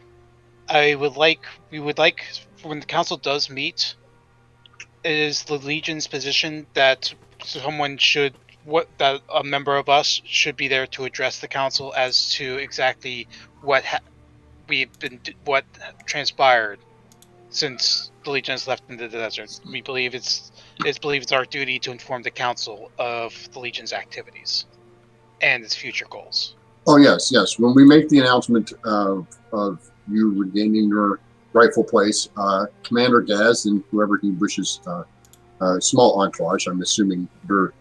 we would like when the council does meet, it is the Legion's position that that a member of us should be there to address the council as to exactly what transpired since the Legion has left into the desert. We believe it's our duty to inform the council of the Legion's activities and its future goals. Oh, yes. When we make the announcement of you regaining your rightful place, Commander Gaz and whoever he wishes, small entourage, I'm assuming your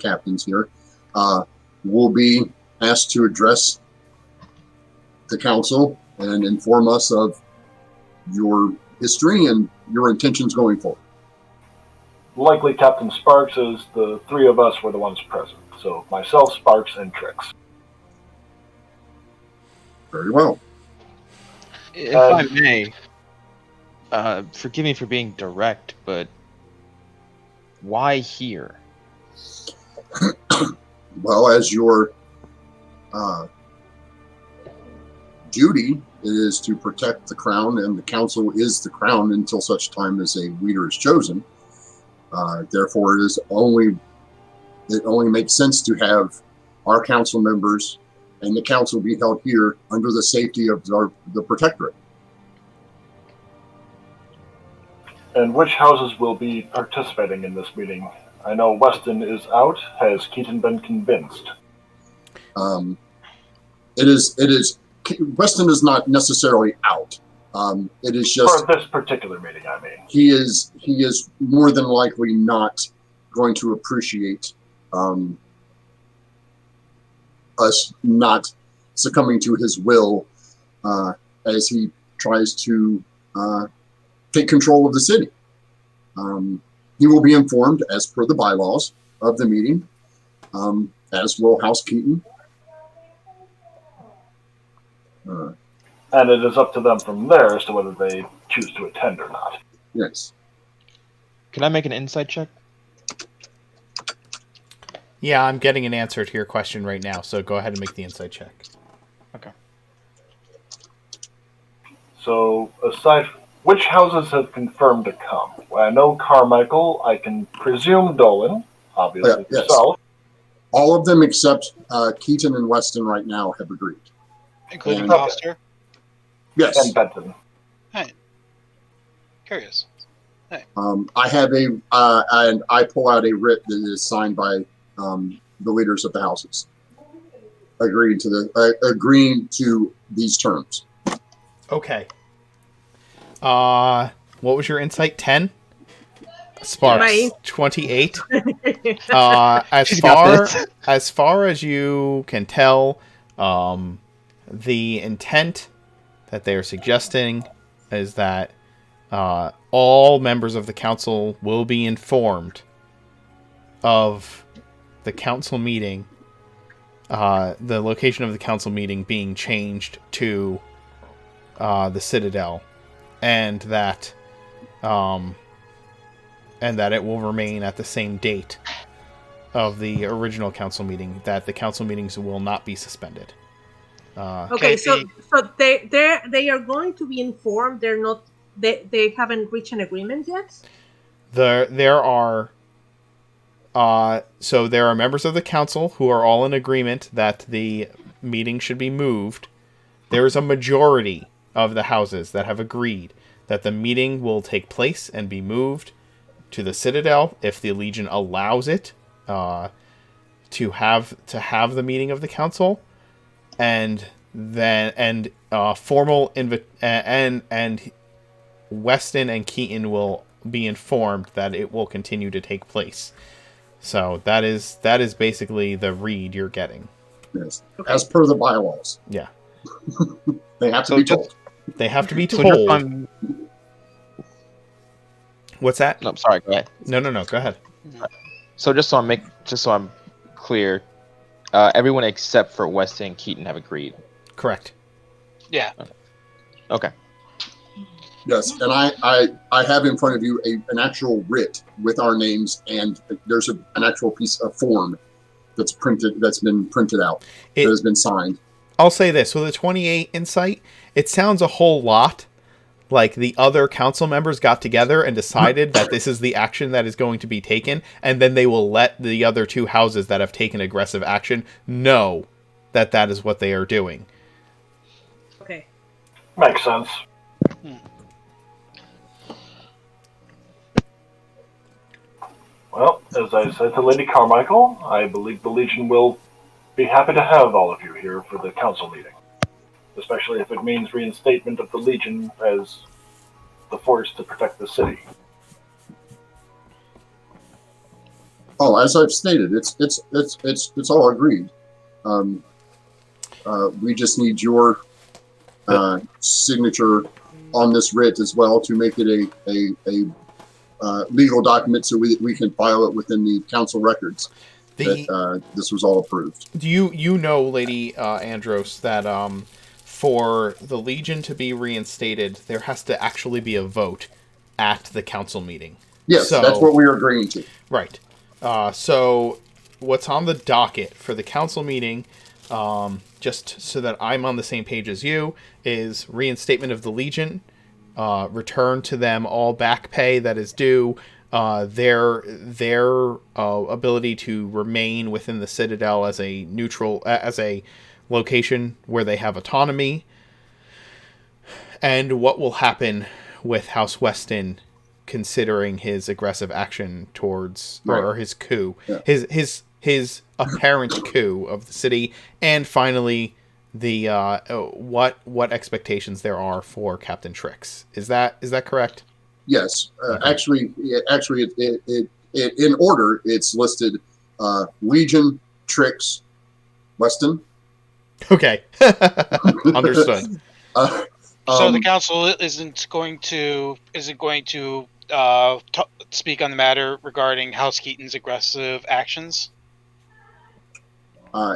captains here, will be asked to address the council and inform us of your history and your intentions going forward. Likely Captain Sparks, as the three of us were the ones present. So myself, Sparks, and Trix. Very well. If I may, forgive me for being direct, but why here? Well, as your duty is to protect the crown, and the council is the crown until such time as a leader is chosen. Therefore, it only makes sense to have our council members and the council be held here under the safety of the protectorate. And which houses will be participating in this meeting? I know Weston is out. Has Keaton been convinced? It is. Weston is not necessarily out. It is just For this particular meeting, I mean. he is more than likely not going to appreciate us not succumbing to his will as he tries to take control of the city. He will be informed, as per the bylaws of the meeting, as will House Keaton. And it is up to them from there as to whether they choose to attend or not. Yes. Can I make an insight check? Yeah, I'm getting an answer to your question right now, so go ahead and make the insight check. Okay. So, aside, which houses have confirmed to come? Well, I know Carmichael. I can presume Dolan, obviously Yes. yourself. All of them except Keaton and Weston right now have agreed. Including And- Foster. Yes. And Benton. Curious. I have and I pull out a writ that is signed by the leaders of the houses, agreeing to these terms. Okay. What was your insight? 10? Sparks. Mine. 28. She's got this. As far as you can tell, the intent that they are suggesting is that all members of the council will be informed of the council meeting, the location of the council meeting being changed to the Citadel, and that it will remain at the same date of the original council meeting. That the council meetings will not be suspended. Okay, so they are going to be informed. They're not. They haven't reached an agreement yet. There are members of the council who are all in agreement that the meeting should be moved. There is a majority of the houses that have agreed that the meeting will take place and be moved to the Citadel if the Legion allows it to have the meeting of the council, and Weston and Keaton will be informed that it will continue to take place. So that is basically the read you're getting. Yes. Okay. As per the bylaws. Yeah. They have to be told. They have to be told. What's that? No, sorry, go ahead. No, go ahead. So just so I'm clear, everyone except for Weston and Keaton have agreed. Correct. Yeah. Okay. Yes, and I have in front of you an actual writ with our names, and there's an actual piece of form that's been printed out, that has been signed. I'll say this, with a 28 insight, it sounds a whole lot like the other council members got together and decided that this is the action that is going to be taken, and then they will let the other two houses that have taken aggressive action know that that is what they are doing. Okay. Makes sense. Well, as I said to Lady Carmichael, I believe the Legion will be happy to have all of you here for the council meeting, especially if it means reinstatement of the Legion as the force to protect the city. Oh, as I've stated, it's all agreed. We just need your signature on this writ as well to make it a legal document, so we can file it within the council records. This was all approved. Do you know, Lady Andros, that for the Legion to be reinstated, there has to actually be a vote at the council meeting? Yes, that's what we are agreeing to. Right. So what's on the docket for the council meeting, just so that I'm on the same page as you, is reinstatement of the Legion, return to them all back pay that is due, their ability to remain within the Citadel as a neutral, as a location where they have autonomy, and what will happen with House Weston considering his aggressive action towards, or his coup, his apparent coup of the city, and finally the what expectations there are for Captain Trix. Is that correct? Yes, actually, it in order it's listed: Legion, Trix, Weston. Okay, understood. So the council isn't going to speak on the matter regarding House Keaton's aggressive actions?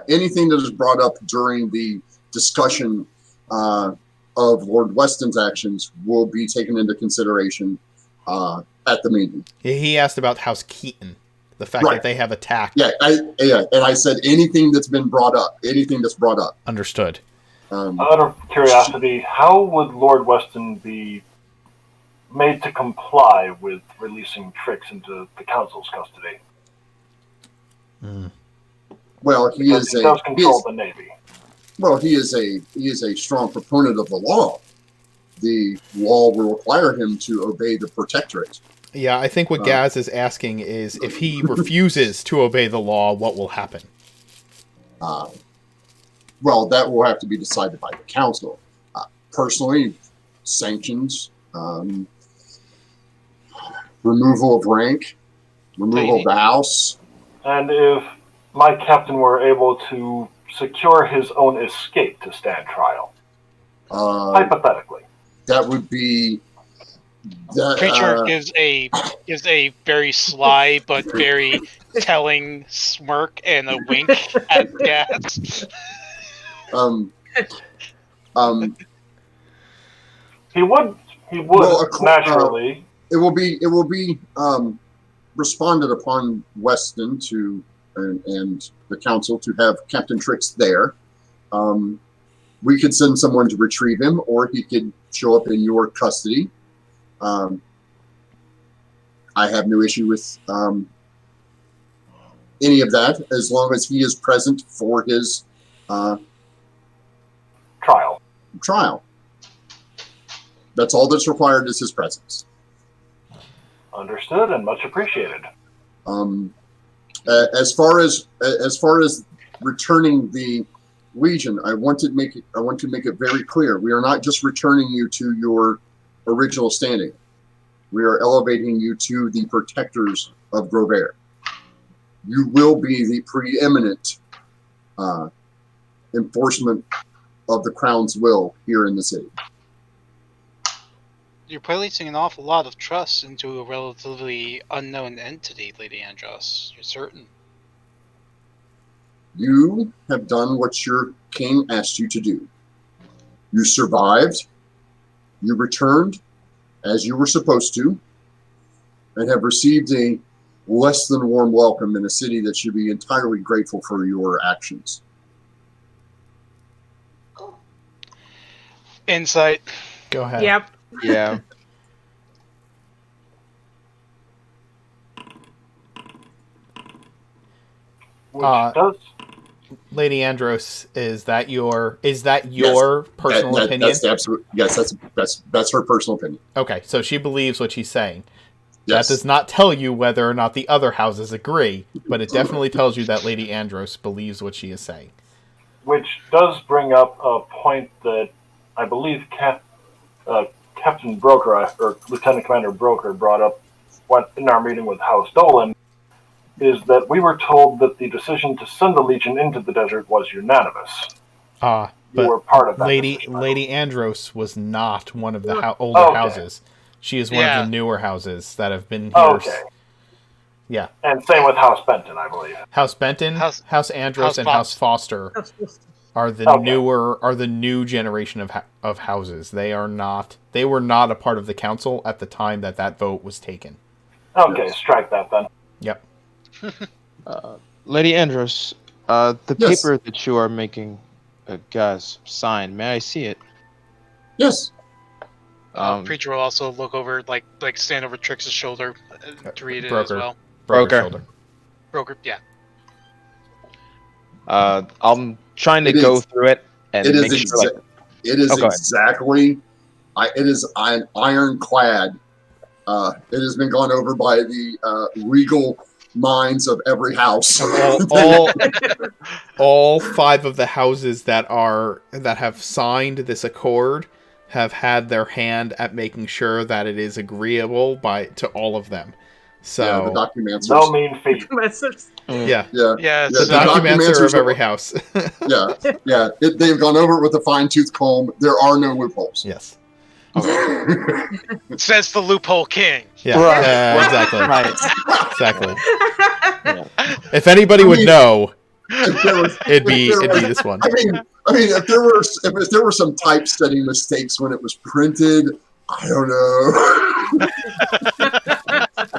Anything that is brought up during the discussion of Lord Weston's actions will be taken into consideration at the meeting. He asked about House Keaton, the fact that they have attacked. Yeah, and I said anything that's been brought up. Anything that's brought up. Understood. Out of curiosity, how would Lord Weston be made to comply with releasing Trix into the council's custody? Well, he does control the Navy. Well, he is a strong proponent of the law. The law will require him to obey the protectorate. Yeah, I think what Gaz is asking is if he refuses to obey the law, what will happen? Well, that will have to be decided by the council. Personally, sanctions, removal of rank, removal of the house. And if my captain were able to secure his own escape to stand trial, hypothetically, that would be. Creature gives a very sly but very telling smirk and a wink at Gaz. He would Well, naturally. It will be responded upon Weston and the council to have Captain Trix there. We could send someone to retrieve him, or he could show up in your custody. I have no issue with any of that, as long as he is present for his trial. That's all that's required is his presence. Understood and much appreciated. As far as returning the Legion, I want to make it very clear. We are not just returning you to your original standing. We are elevating you to the protectors of Grover. You will be the preeminent enforcement of the Crown's will here in the city. You're placing an awful lot of trust into a relatively unknown entity, Lady Andros. You're certain? You have done what your king asked you to do. You survived. You returned as you were supposed to, and have received a less than warm welcome in a city that should be entirely grateful for your actions. Insight. Go ahead. Yep. Yeah. Which does. Lady Andros, is that your personal opinion? That's the absolute. Yes, that's her personal opinion. Okay, so she believes what she's saying. Yes. That does not tell you whether or not the other houses agree, but it definitely tells you that Lady Andros believes what she is saying. Which does bring up a point that I believe Captain Broker, or Lieutenant Commander Broker, brought up in our meeting with House Dolan, is that we were told that the decision to send the Legion into the desert was unanimous. But You were part of that Lady Andros was not one of the older houses. She is one of the newer houses that have been here. Okay. Yeah. And same with House Benton, I believe. House Benton, House Andros, and House Foster are the new generation of houses. They were not a part of the council at the time that vote was taken. Okay, strike that then. Yep. Lady Andros, the Yes. paper that you are making guys sign, may I see it? Yes. Preacher will also look over, like stand over Trix's shoulder to read it as well. Broker. Shoulder. Broker, yeah. I'm trying to go through it and make sure. It is exactly. It is an ironclad. It has been gone over by the regal minds of every house. all 5 of the houses that have signed this accord have had their hand at making sure that it is agreeable to all of them. So the documents. No mean feat. Yeah. The documents of every house. They've gone over it with a fine-tooth comb. There are no loopholes. Yes. Says the loophole king. Yeah. Right. Exactly. Right. Exactly. Yeah. If anybody would know, it'd be this one. I mean, if there were some typesetting mistakes when it was printed, I don't know.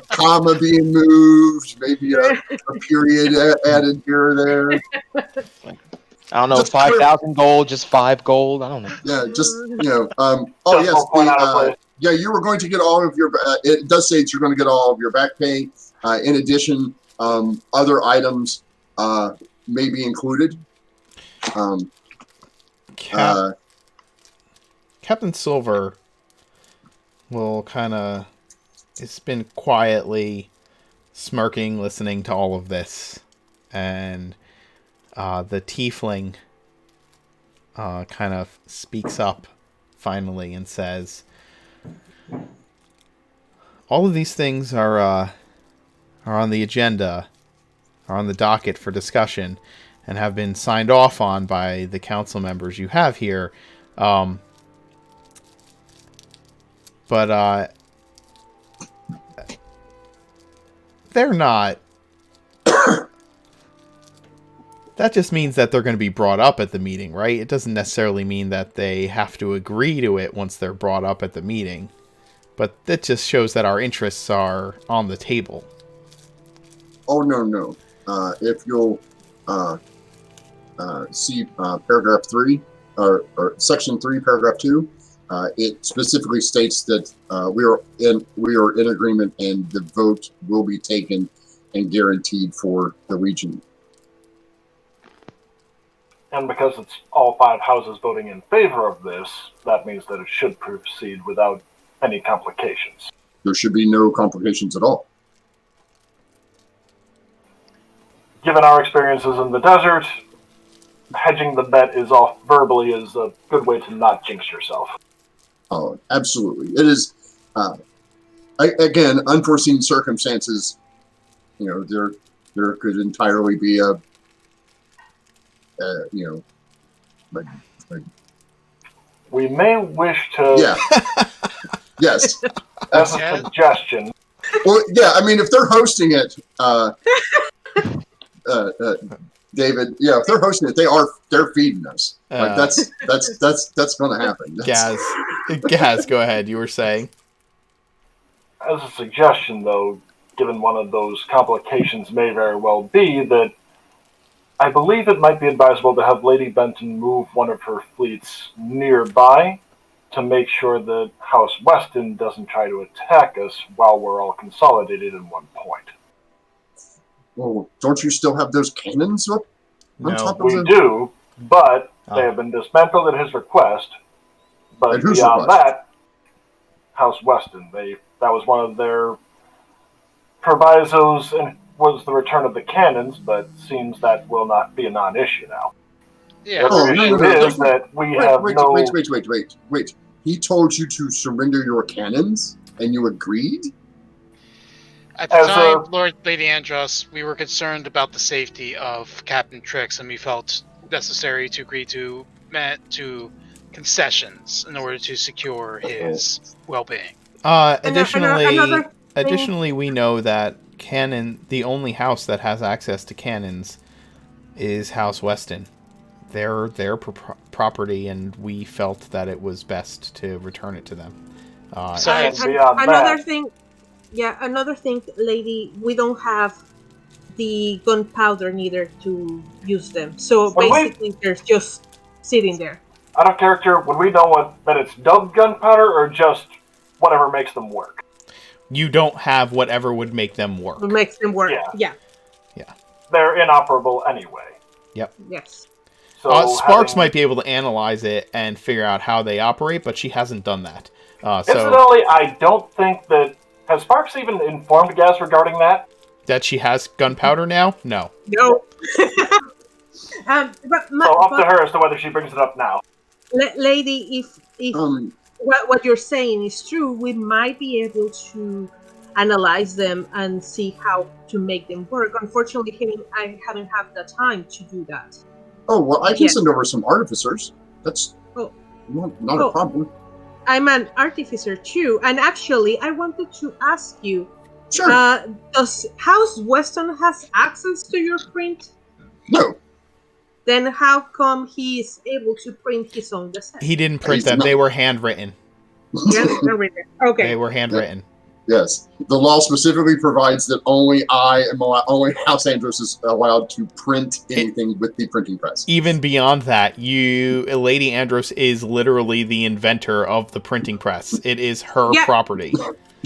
Comma being moved, maybe a period added here or there. I don't know, 5,000 gold, just 5 gold. I don't know. Yeah, just you were going to get all of your. It does say that you're going to get all of your back pay. In addition, other items may be included. Captain Silver will kind of. It's been quietly smirking, listening to all of this, and the tiefling kind of speaks up finally and says, all of these things are on the agenda, are on the docket for discussion, and have been signed off on by the council members you have here. But they're not that just means that they're going to be brought up at the meeting, right? It doesn't necessarily mean that they have to agree to it once they're brought up at the meeting. But that just shows that our interests are on the table. Oh, no. If you'll see paragraph 3, or section 3, paragraph 2, it specifically states that we are in agreement, and the vote will be taken and guaranteed for the region. And because it's all 5 houses voting in favor of this, that means that it should proceed without any complications. There should be no complications at all. Given our experiences in the desert, hedging the bet is off verbally is a good way to not jinx yourself. Oh, absolutely. It is, again, unforeseen circumstances. There could entirely be We may wish to, yeah. Yes. as a suggestion, Well, yeah, I mean, if they're hosting it, David, yeah, if they're hosting it, they're feeding us. Like that's going to happen. Gaz, go ahead. You were saying. as a suggestion, though, given one of those complications may very well be that I believe it might be advisable to have Lady Benton move one of her fleets nearby to make sure that House Weston doesn't try to attack us while we're all consolidated in one point. Well, don't you still have those cannons up on No. top of We them? do, but Oh. they have been dismantled at his request. But At whose beyond request? that, House Weston, that was one of their provisos, and was the return of the cannons, but seems that will not be a non-issue now. Yeah. Oh, The no, issue no, no, is no. that we have no... Wait. He told you to surrender your cannons, and you agreed? At the As time, a- Lord Lady Andros, we were concerned about the safety of Captain Trix, and we felt necessary to agree to concessions in order to secure his well-being. Additionally, we know that the only house that has access to cannons is House Weston. They're their property, and we felt that it was best to return it to them. So- And beyond another that- thing, lady, we don't have the gunpowder neither to use them. So When we- basically, they're just sitting there. Out of character, would we know that it's dubbed gunpowder or just whatever makes them work? You don't have whatever would make them work. It makes them work. Yeah. Yeah. They're inoperable anyway. Yes. So Sparks having- might be able to analyze it and figure out how they operate, but she hasn't done that. So Incidentally, I don't think that... Has Sparks even informed Gaz regarding that? that she has gunpowder now? No. No. So up to her as to whether she brings it up now. Lady, if what you're saying is true, we might be able to analyze them and see how to make them work. Unfortunately, I haven't had the time to do that. Oh, well, I can Yeah. send over some artificers. That's Oh. not a Oh. problem. I'm an artificer too, and actually, I wanted to ask you: Sure. does House Weston has access to your print? No. Then how come he is able to print his own design? He didn't print He's them. not- They were handwritten. Yes, no reason. Okay. They were handwritten. Yes. The law specifically provides that only House Andros is allowed to print anything with the printing press. Even beyond that, Lady Andros is literally the inventor of the printing press. It is her Yeah. property.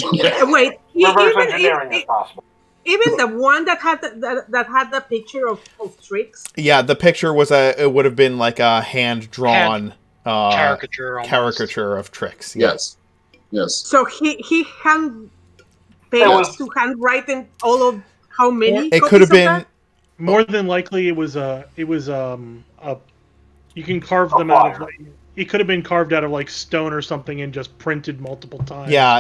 Wait, Reverse engineering is possible. even the one that had that had the picture of Trix. Yeah, the picture it would have been like a hand-drawn Caricature. Almost. caricature of Trix. Yeah. Yes. So he hand It was- pages to handwriting all of how many? It copies could have of been. that? More than likely, it was you can carve A them out of flyer. it could have been carved out of like stone or something and just printed multiple times. Yeah,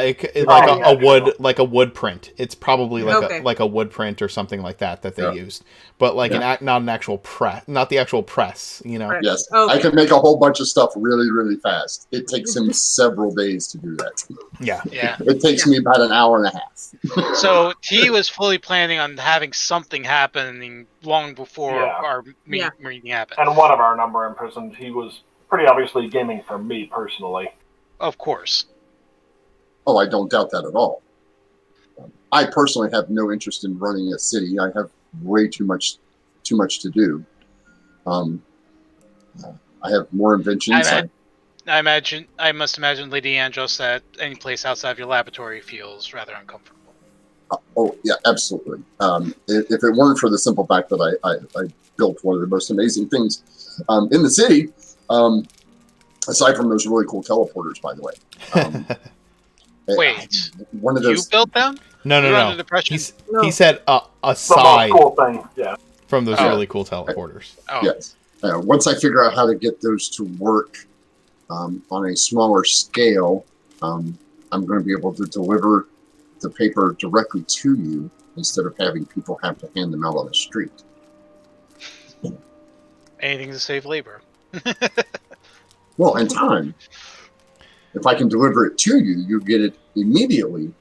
like a wood print. It's probably Okay. like a wood print or something like that they Yeah. used, but like Yeah. not an actual press, not the actual press. You know. Right. Yes, Okay. I can make a whole bunch of stuff really, really fast. It takes him several days to do that. Yeah. Yeah. It takes me about an hour and a half. So T was fully planning on having something happening long before Yeah. our Yeah. meeting happened. And one of our number imprisoned, he was pretty obviously gaming for me personally. Of course. Oh, I don't doubt that at all. I personally have no interest in running a city. I have way too much to do. I have more inventions. I must imagine, Lady Andros, that any place outside of your laboratory feels rather uncomfortable. Oh, yeah, absolutely. If it weren't for the simple fact that I built one of the most amazing things in the city, aside from those really cool teleporters, by the way. Wait, one of you those. built them? No, You're no, under no. the impression- No. He said The aside most cool thing, yeah. from those Oh. really cool teleporters. Oh, Yes. Once I figure out how to get those to work on a smaller scale, I'm going to be able to deliver the paper directly to you instead of having people have to hand them out on the street. anything to save labor. Well, and time. If I can deliver it to you, you get it immediately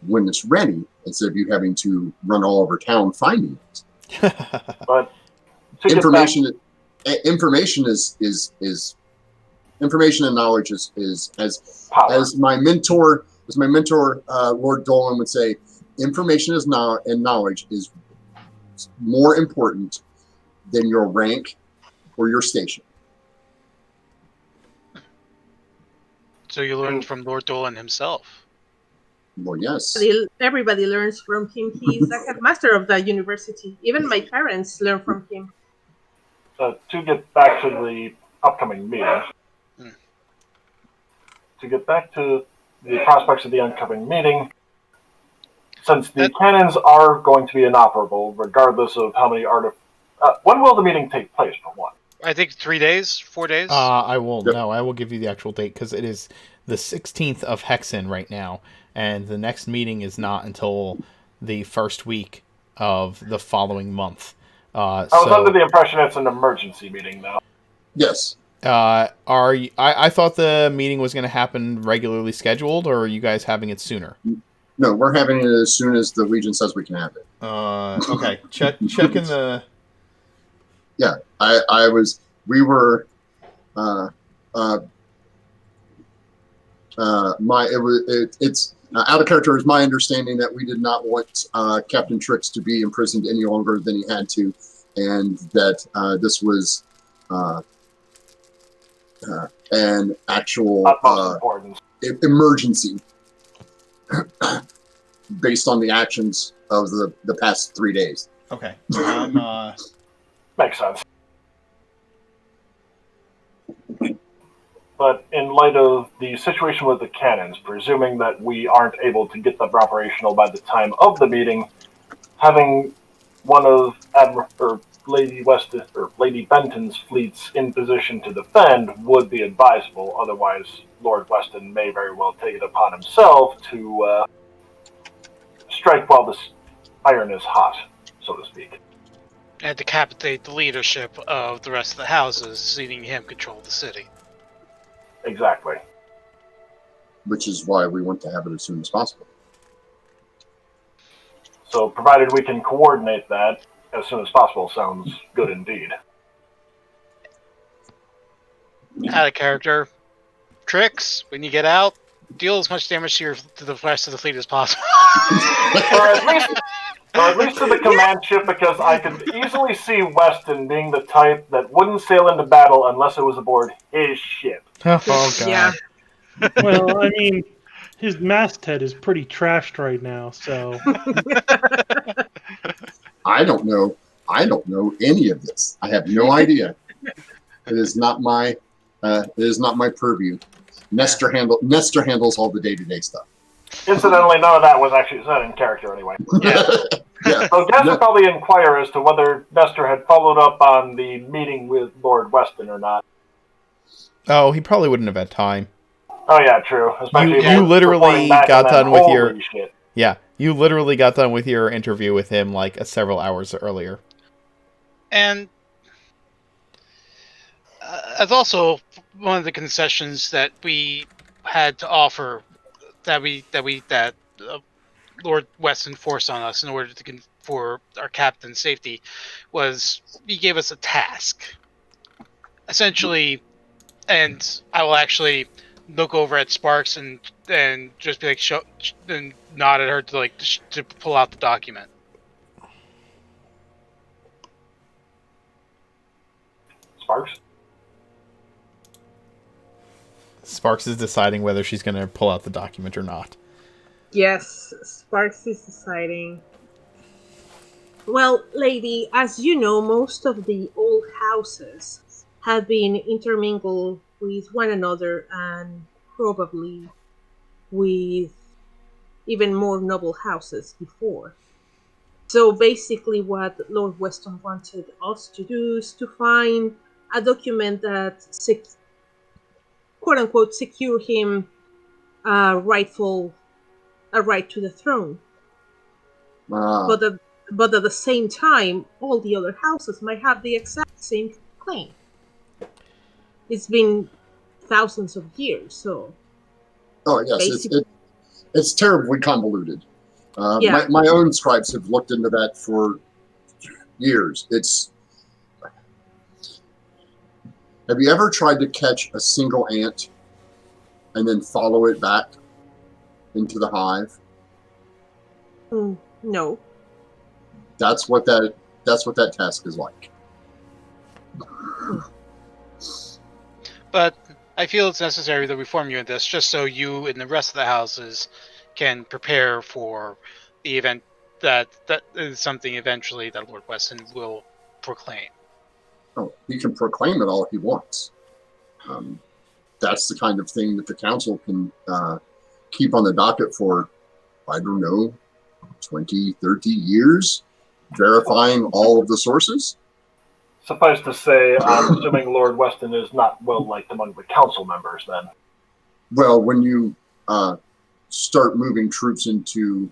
when it's ready, instead of you having to run all over town finding it. But to get Information and knowledge is back power. as my mentor Lord Dolan would say, information and knowledge is more important than your rank or your station. So you learned from Lord Dolan himself. Well, yes. Everybody learns from him. He's the headmaster of the university. Even my parents learn from him. To get back to the upcoming meeting. To get back to the prospects of the upcoming meeting, since the cannons are going to be inoperable, regardless of how many when will the meeting take place, for one? I think 3 days, 4 days. I will Yep. no. I will give you the actual date because it is the 16th of Hexen right now, and the next meeting is not until the first week of the following month. I was under the impression it's an emergency meeting, though. Yes. Are you, I thought the meeting was going to happen regularly scheduled, or are you guys having it sooner? No, we're having it as soon as the Legion says we can have it. Okay. Checking the. Yeah, it's out of character. Is my understanding that we did not want Captain Trix to be imprisoned any longer than he had to, and that this was an actual Utmost importance. emergency based on the actions of the past 3 days. Okay. Makes sense. But in light of the situation with the cannons, presuming that we aren't able to get them operational by the time of the meeting, having one of Lady Benton's fleets in position to defend would be advisable. Otherwise, Lord Weston may very well take it upon himself to strike while the iron is hot, so to speak. And decapitate the leadership of the rest of the houses, letting him control the city. Exactly. Which is why we want to have it as soon as possible. So, provided we can coordinate that as soon as possible, sounds good indeed. Out of character. Tricks, when you get out, deal as much damage to the rest of the fleet as possible. Or at least to the command ship, because I could easily see Weston being the type that wouldn't sail into battle unless it was aboard his ship. Oh god. Yeah. Well, I mean, his masthead is pretty trashed right now, so I don't know any of this. I have no idea. It is not my purview. Nestor handles all the day-to-day stuff. Incidentally, none of that was actually said in character anyway. Yeah. Yeah. So Gas would probably inquire as to whether Nestor had followed up on the meeting with Lord Weston or not. Oh, he probably wouldn't have had time. Oh yeah, true. Especially if You it's literally reporting back got and then, done with your holy shit. Yeah, you literally got done with your interview with him like several hours earlier. And as also one of the concessions that we had to offer, that Lord Weston forced on us in order for our captain's safety, was he gave us a task, essentially. And I will actually look over at Sparks and just be like, and nod at her to pull out the document. Sparks? Sparks is deciding whether she's going to pull out the document or not. Yes, Sparks is deciding. Well, lady, as you know, most of the old houses have been intermingled with one another and probably with even more noble houses before. So basically, what Lord Weston wanted us to do is to find a document that, quote unquote, secure him a right to the throne. Ah, But at the same time, all the other houses might have the exact same claim. It's been thousands of years, so oh yes, basically, it's terribly convoluted. yeah. My own scribes have looked into that for years. Have you ever tried to catch a single ant and then follow it back into the hive? No. That's what that task is like. But I feel it's necessary that we form you in this, just so you and the rest of the houses can prepare for the event that is something eventually that Lord Weston will proclaim. Oh, he can proclaim it all he wants. That's the kind of thing that the council can keep on the docket for, I don't know, 20, 30 years, verifying all of the sources. Suffice to say, I'm assuming Lord Weston is not well liked among the council members then. Well, when you start moving troops into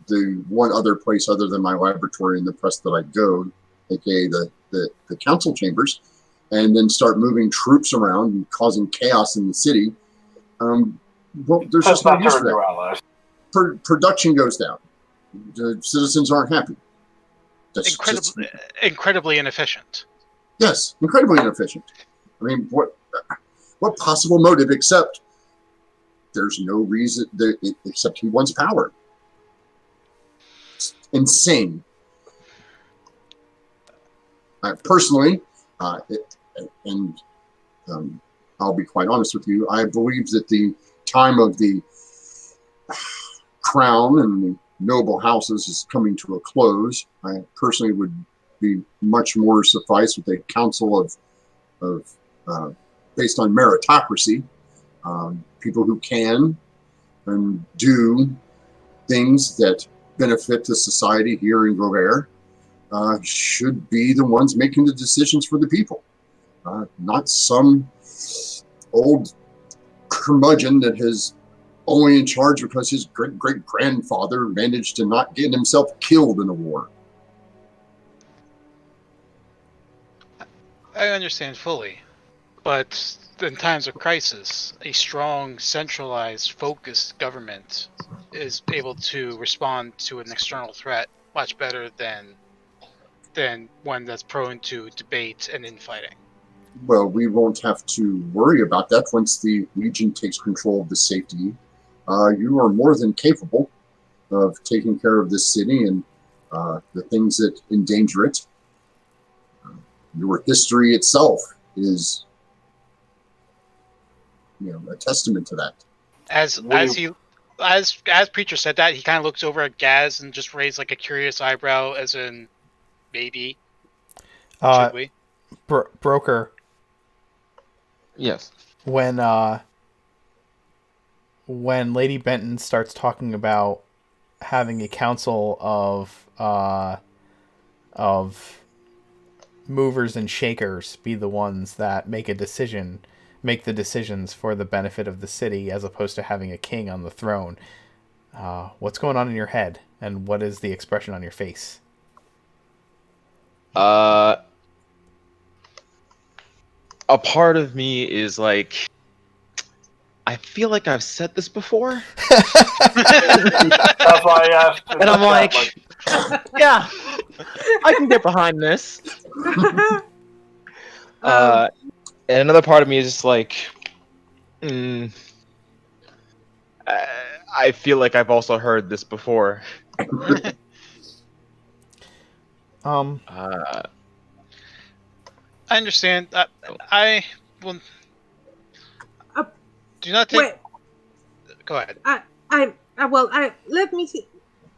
the one other place other than my laboratory and the press that I go, aka the council chambers, and then start moving troops around and causing chaos in the city, well, there's That's just no not use for turning that. your allies. Production goes down. The citizens aren't happy. That's Incredibly inefficient. Yes, incredibly inefficient. I mean, what possible motive except there's no reason except he wants power. It's insane. Personally, and I'll be quite honest with you, I believe that the time of the crown and the noble houses is coming to a close. I personally would be much more suffice with a council of based on meritocracy, people who can and do things that benefit the society here in Grover should be the ones making the decisions for the people, not some old curmudgeon that is only in charge because his great-great-grandfather managed to not get himself killed in a war. I understand fully, but in times of crisis, a strong, centralized, focused government is able to respond to an external threat much better than one that's prone to debate and infighting. Well, we won't have to worry about that once the Legion takes control of the safety. You are more than capable of taking care of this city and the things that endanger it. Your history itself is, a testament to that. As Preacher said that, he kind of looks over at Gaz and just raised like a curious eyebrow, as in, maybe. Should we? Broker. Yes. When Lady Benton starts talking about having a council of movers and shakers be the ones that make a decision make the decisions for the benefit of the city as opposed to having a king on the throne. What's going on in your head, and what is the expression on your face? A part of me is like, I feel like I've said this before. That's why I asked. And I'm like, yeah, I can get behind this. And another part of me is just like, I feel like I've also heard this before. I understand. I will. Do not take. Wait, Go ahead. let me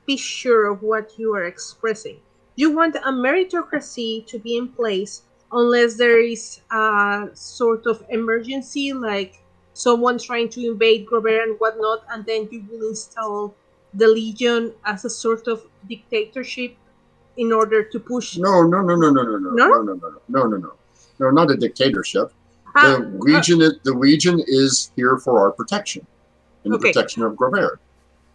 be sure of what you are expressing. You want a meritocracy to be in place unless there is a sort of emergency, like someone trying to invade Grover and whatnot, and then you will install the Legion as a sort of dictatorship in order to push. No, not a dictatorship. The Legion is here for our protection, and the protection of Grover.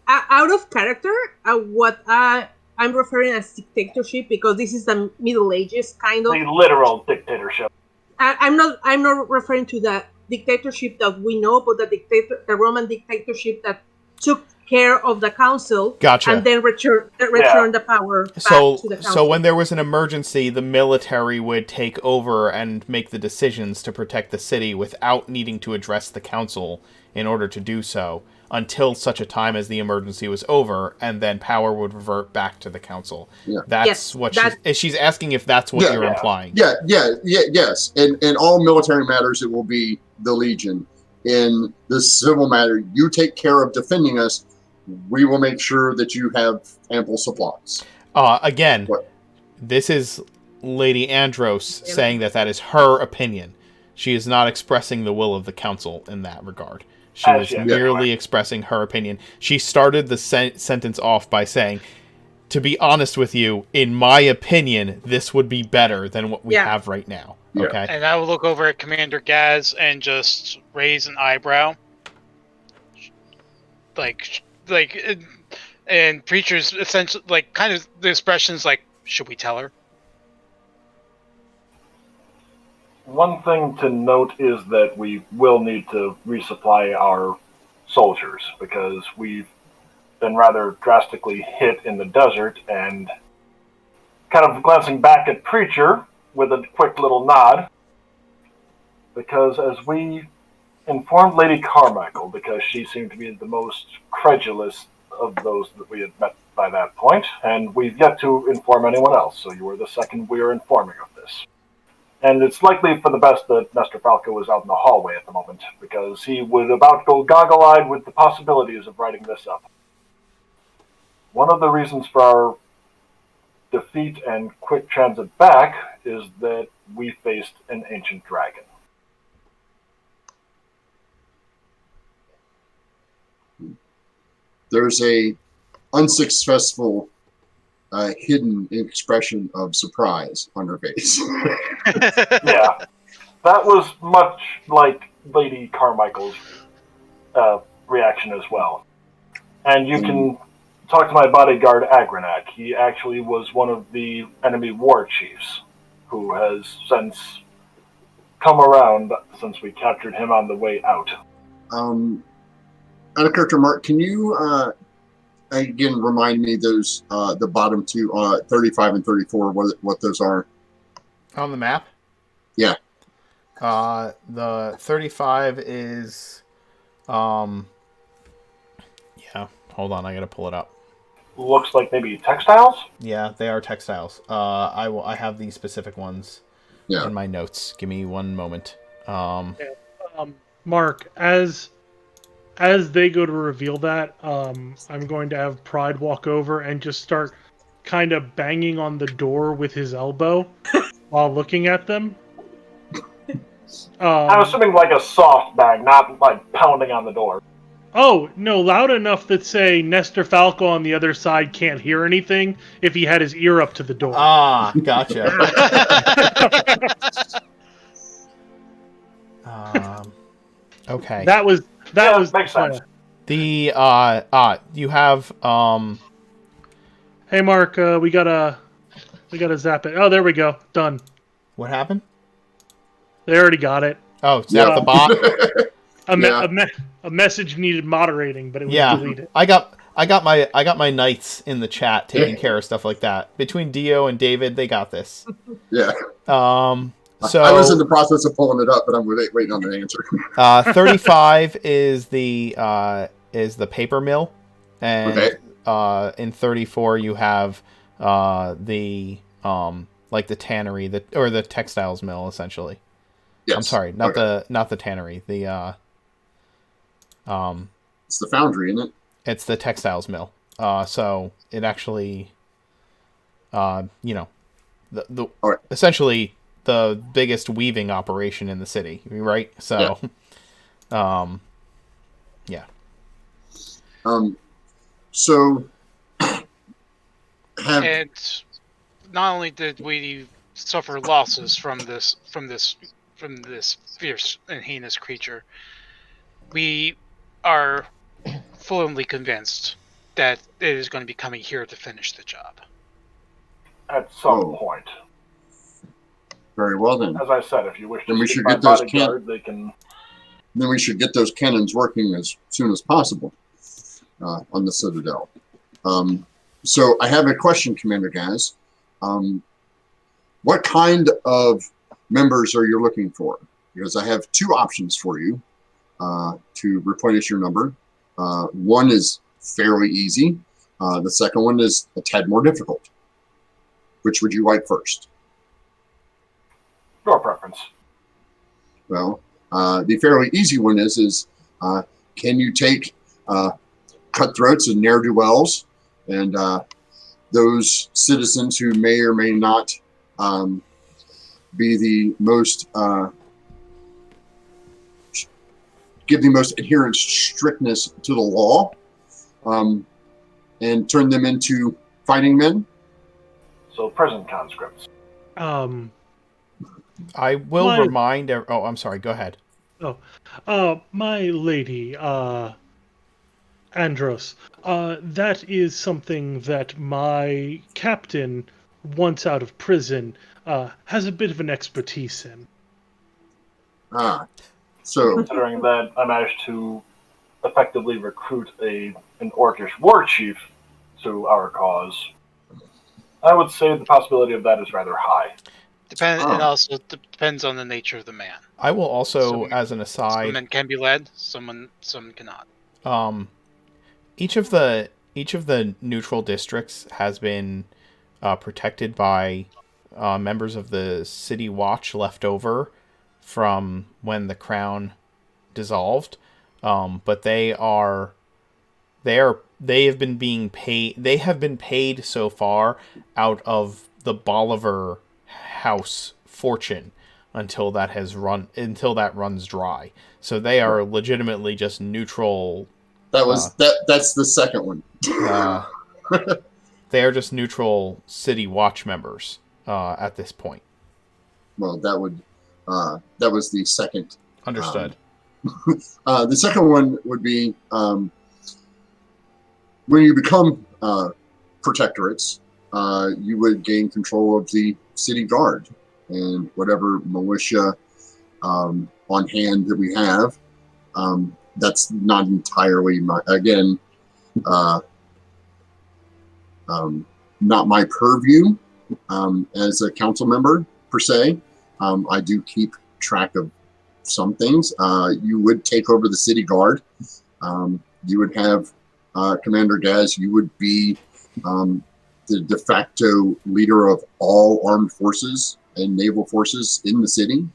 Out of character, what I'm referring as dictatorship, because this is the Middle Ages kind of. The literal dictatorship. I'm not referring to the dictatorship that we know, but the Roman dictatorship that took care of the council. Gotcha. And then return the power back to the council. So when there was an emergency, the military would take over and make the decisions to protect the city without needing to address the council in order to do so, until such a time as the emergency was over, and then power would revert back to the council. Yeah. That's she's asking if that's what you're implying. Yes. In all military matters, it will be the Legion. In the civil matter, you take care of defending us. We will make sure that you have ample supplies. Again, this is Lady Andros saying that is her opinion. She is not expressing the will of the council in that regard. She was merely expressing her opinion. She started the sentence off by saying, to be honest with you, in my opinion, this would be better than what we have right now. Yeah. Okay. And I will look over at Commander Gaz and just raise an eyebrow. And Preacher's essentially, like, kind of the expressions like, should we tell her? One thing to note is that we will need to resupply our soldiers because we've been rather drastically hit in the desert, and kind of glancing back at Preacher with a quick little nod, because as we informed Lady Carmichael, because she seemed to be the most credulous of those that we had met by that point, and we've yet to inform anyone else, so you were the second we are informing of this. And it's likely for the best that Nestor Falco is out in the hallway at the moment, because he would about go goggle-eyed with the possibilities of writing this up. One of the reasons for our defeat and quick transit back is that we faced an ancient dragon. There's a unsuccessful hidden expression of surprise on her face. Yeah, that was much like Lady Carmichael's reaction as well. And you can talk to my bodyguard Agranak. He actually was one of the enemy war chiefs who has since come around since we captured him on the way out. Out of character, Mark, can you again remind me those the bottom two, 35 and 34, what those are? On the map? Yeah. The 35 is hold on, I gotta pull it up. Looks like maybe textiles? Yeah, they are textiles. I have these specific ones in my notes. Give me one moment. Mark, as they go to reveal that, I'm going to have Pride walk over and just start kind of banging on the door with his elbow while looking at them. I'm assuming like a soft bang, not like pounding on the door. Oh, no, loud enough that, say, Nestor Falco on the other side can't hear anything if he had his ear up to the door. Ah, gotcha. Okay. That was makes sense. The you have Hey Mark, we gotta zap it. Oh, there we go. Done. what happened? They already got it. Oh, zap the bot. A message needed moderating, but it was Yeah, deleted. I got my knights in the chat taking care of stuff like that. Between Dio and David, they got this. Yeah. So I was in the process of pulling it up, but I'm waiting on the answer. 35 is the paper mill, and Okay. in 34 you have the like the tannery or the textiles mill essentially. Yes. I'm sorry, not the tannery. It's the foundry, isn't it? It's the textiles mill. So it actually, the right. essentially the biggest weaving operation in the city, right? So, yeah. So, And not only did we suffer losses from this fierce and heinous creature, we are firmly convinced that it is going to be coming here to finish the job. At some point. Very well then. As I said, if you wish to Then we speak should my get those bodyguard, they can. Then we should get those cannons working as soon as possible on the Citadel. So I have a question, Commander Gaz. What kind of members are you looking for? Because I have two options for you to replenish your number. One is fairly easy. The second one is a tad more difficult. Which would you like first? Your preference. Well, the fairly easy one is can you take cutthroats and ne'er-do-wells and those citizens who may or may not be the most give the most adherent strictness to the law and turn them into fighting men? So prison conscripts. I will remind. Oh, I'm sorry. Go ahead. My lady, Andros, that is something that my captain, once out of prison, has a bit of an expertise in. So considering that I managed to effectively recruit an orcish war chief to our cause, I would say the possibility of that is rather high. It also depends on the nature of the man. I will also, as an aside, some men can be led, some cannot. Each of the neutral districts has been protected by members of the City Watch left over from when the Crown dissolved, but they have been paid so far out of the Bolivar house fortune until that runs dry. So they are legitimately just neutral. That's the second one. They are just neutral City Watch members at this point. Well, that was the second. Understood. The second one would be when you become protectorates, you would gain control of the city guard and whatever militia on hand that we have. That's not entirely not my purview as a council member per se. I do keep track of some things. You would take over the city guard. You would have Commander Gaz. You would be the de facto leader of all armed forces and naval forces in the city.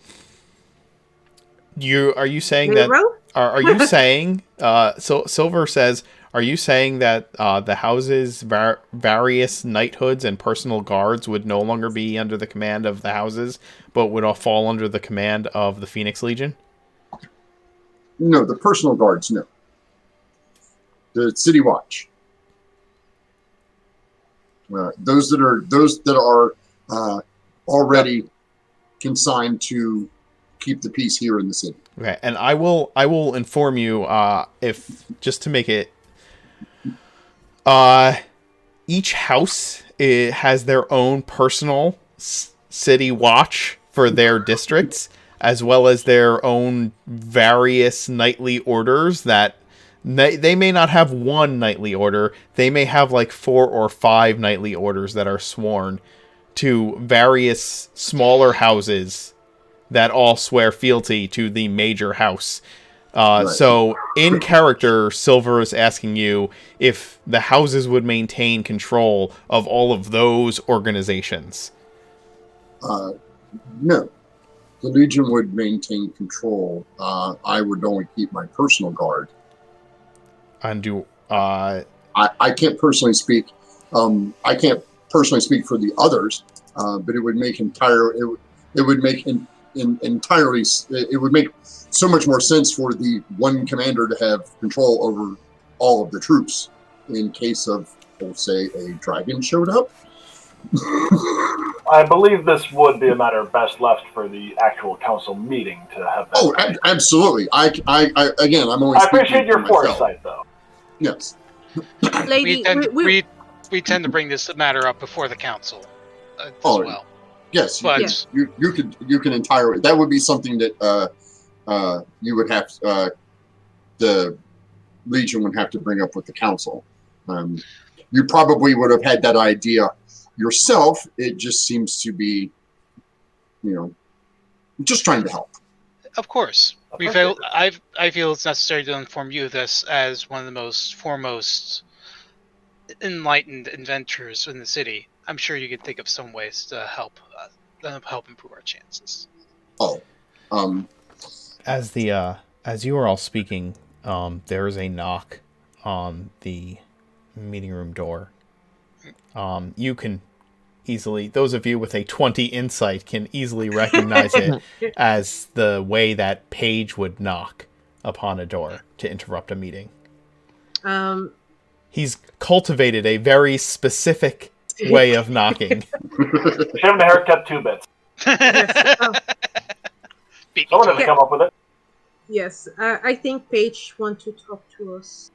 Are you saying that? Are you saying? So Silver says, are you saying that the houses' various knighthoods and personal guards would no longer be under the command of the houses, but would all fall under the command of the Phoenix Legion? No, the personal guards, no. The City Watch. Those that are already consigned to keep the peace here in the city. Okay, and I will inform you if just to make it each house has their own personal city watch for their districts, as well as their own various nightly orders that they may not have one nightly order. They may have like 4 or 5 nightly orders that are sworn to various smaller houses that all swear fealty to the major house. Right. So, in character, Silver is asking you if the houses would maintain control of all of those organizations. No. The Legion would maintain control. I would only keep my personal guard. And do I can't personally speak. I can't personally speak for the others, but it would make entirely. It would make so much more sense for the one commander to have control over all of the troops in case of, we'll say, a dragon showed up. I believe this would be a matter best left for the actual council meeting to have that. Oh, absolutely. I again, I'm only. I appreciate your speaking for myself. foresight, though. Yes. Lady, We tend to bring this matter up before the council as Oh, well. Yes, But you can entirely. That would be something that you would have the Legion would have to bring up with the council. You probably would have had that idea yourself. It just seems to be, just trying to help. of course, I feel it's necessary to inform you of this as one of the most foremost enlightened inventors in the city. I'm sure you could think of some ways to help improve our chances. Oh, as you are all speaking, there is a knock on the meeting room door. You can easily, those of you with a 20 insight can easily recognize it as the way that Paige would knock upon a door to interrupt a meeting. He's cultivated a very specific way of knocking. Should have a haircut 2 bits. Someone had to come up with it. Yes, I think Paige wants to talk to us,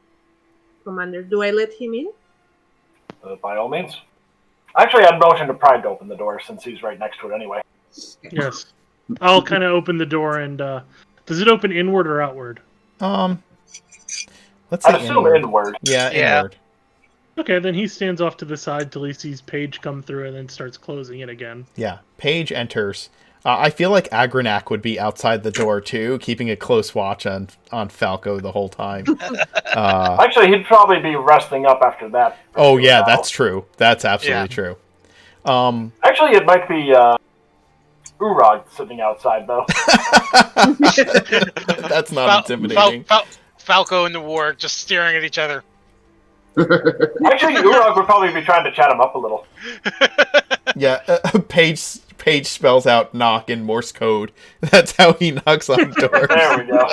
Commander. Do I let him in? By all means. Actually, I'd motion to Pride to open the door since he's right next to it anyway. Yes. I'll kind of open the door and does it open inward or outward? Let's say I'd assume inward. Yeah, Yeah. inward. Okay, then he stands off to the side till he sees Paige come through and then starts closing it again. Yeah, Paige enters. I feel like Agranac would be outside the door too, keeping a close watch on Falco the whole time. Actually, he'd probably be resting up after that. Oh yeah, that's true. That's absolutely true. Actually, it might be Urag sitting outside, though. That's not intimidating. Falco and the War just staring at each other. Actually, Urag would probably be trying to chat him up a little. Yeah, Paige spells out knock in Morse code. That's how he knocks on doors. There we go.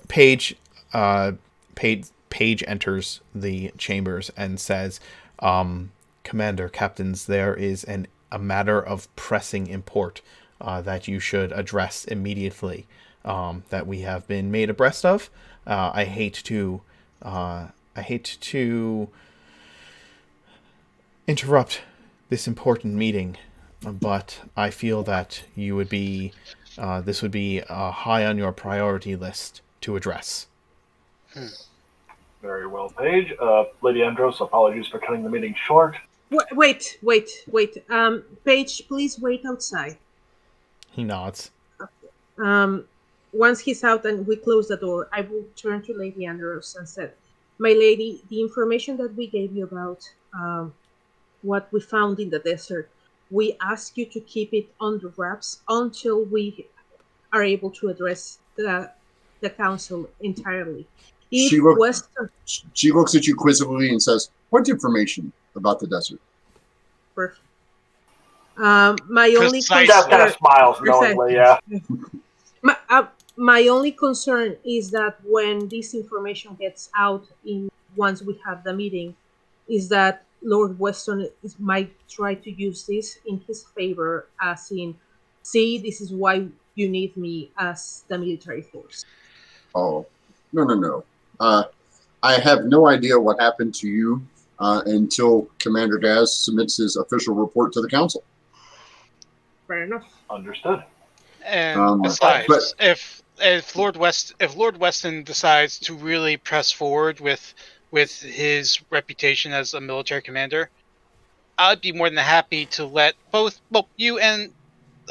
Paige enters the chambers and says, Commander, Captains, there is a matter of pressing import that you should address immediately, that we have been made abreast of. I hate to interrupt this important meeting, but I feel that you would be this would be high on your priority list to address. Very well, Paige. Lady Andros, apologies for cutting the meeting short. Wait. Paige, please wait outside. He nods. Once he's out and we close the door, I will turn to Lady Andros and said, "My lady, the information that we gave you about what we found in the desert, we ask you to keep it under wraps until we are able to address the council entirely." She looks at you quizzically and says, "What information about the desert?" Perfect. My only Precise. That kind of smiles knowingly, yeah. My only concern is that when this information gets out once we have the meeting, is that Lord Weston might try to use this in his favor, as in, see, this is why you need me as the military force. Oh, no. I have no idea what happened to you until Commander Gaz submits his official report to the council. Fair enough. Understood. And besides, but- if Lord Weston decides to really press forward with his reputation as a military commander, I'd be more than happy to let both you and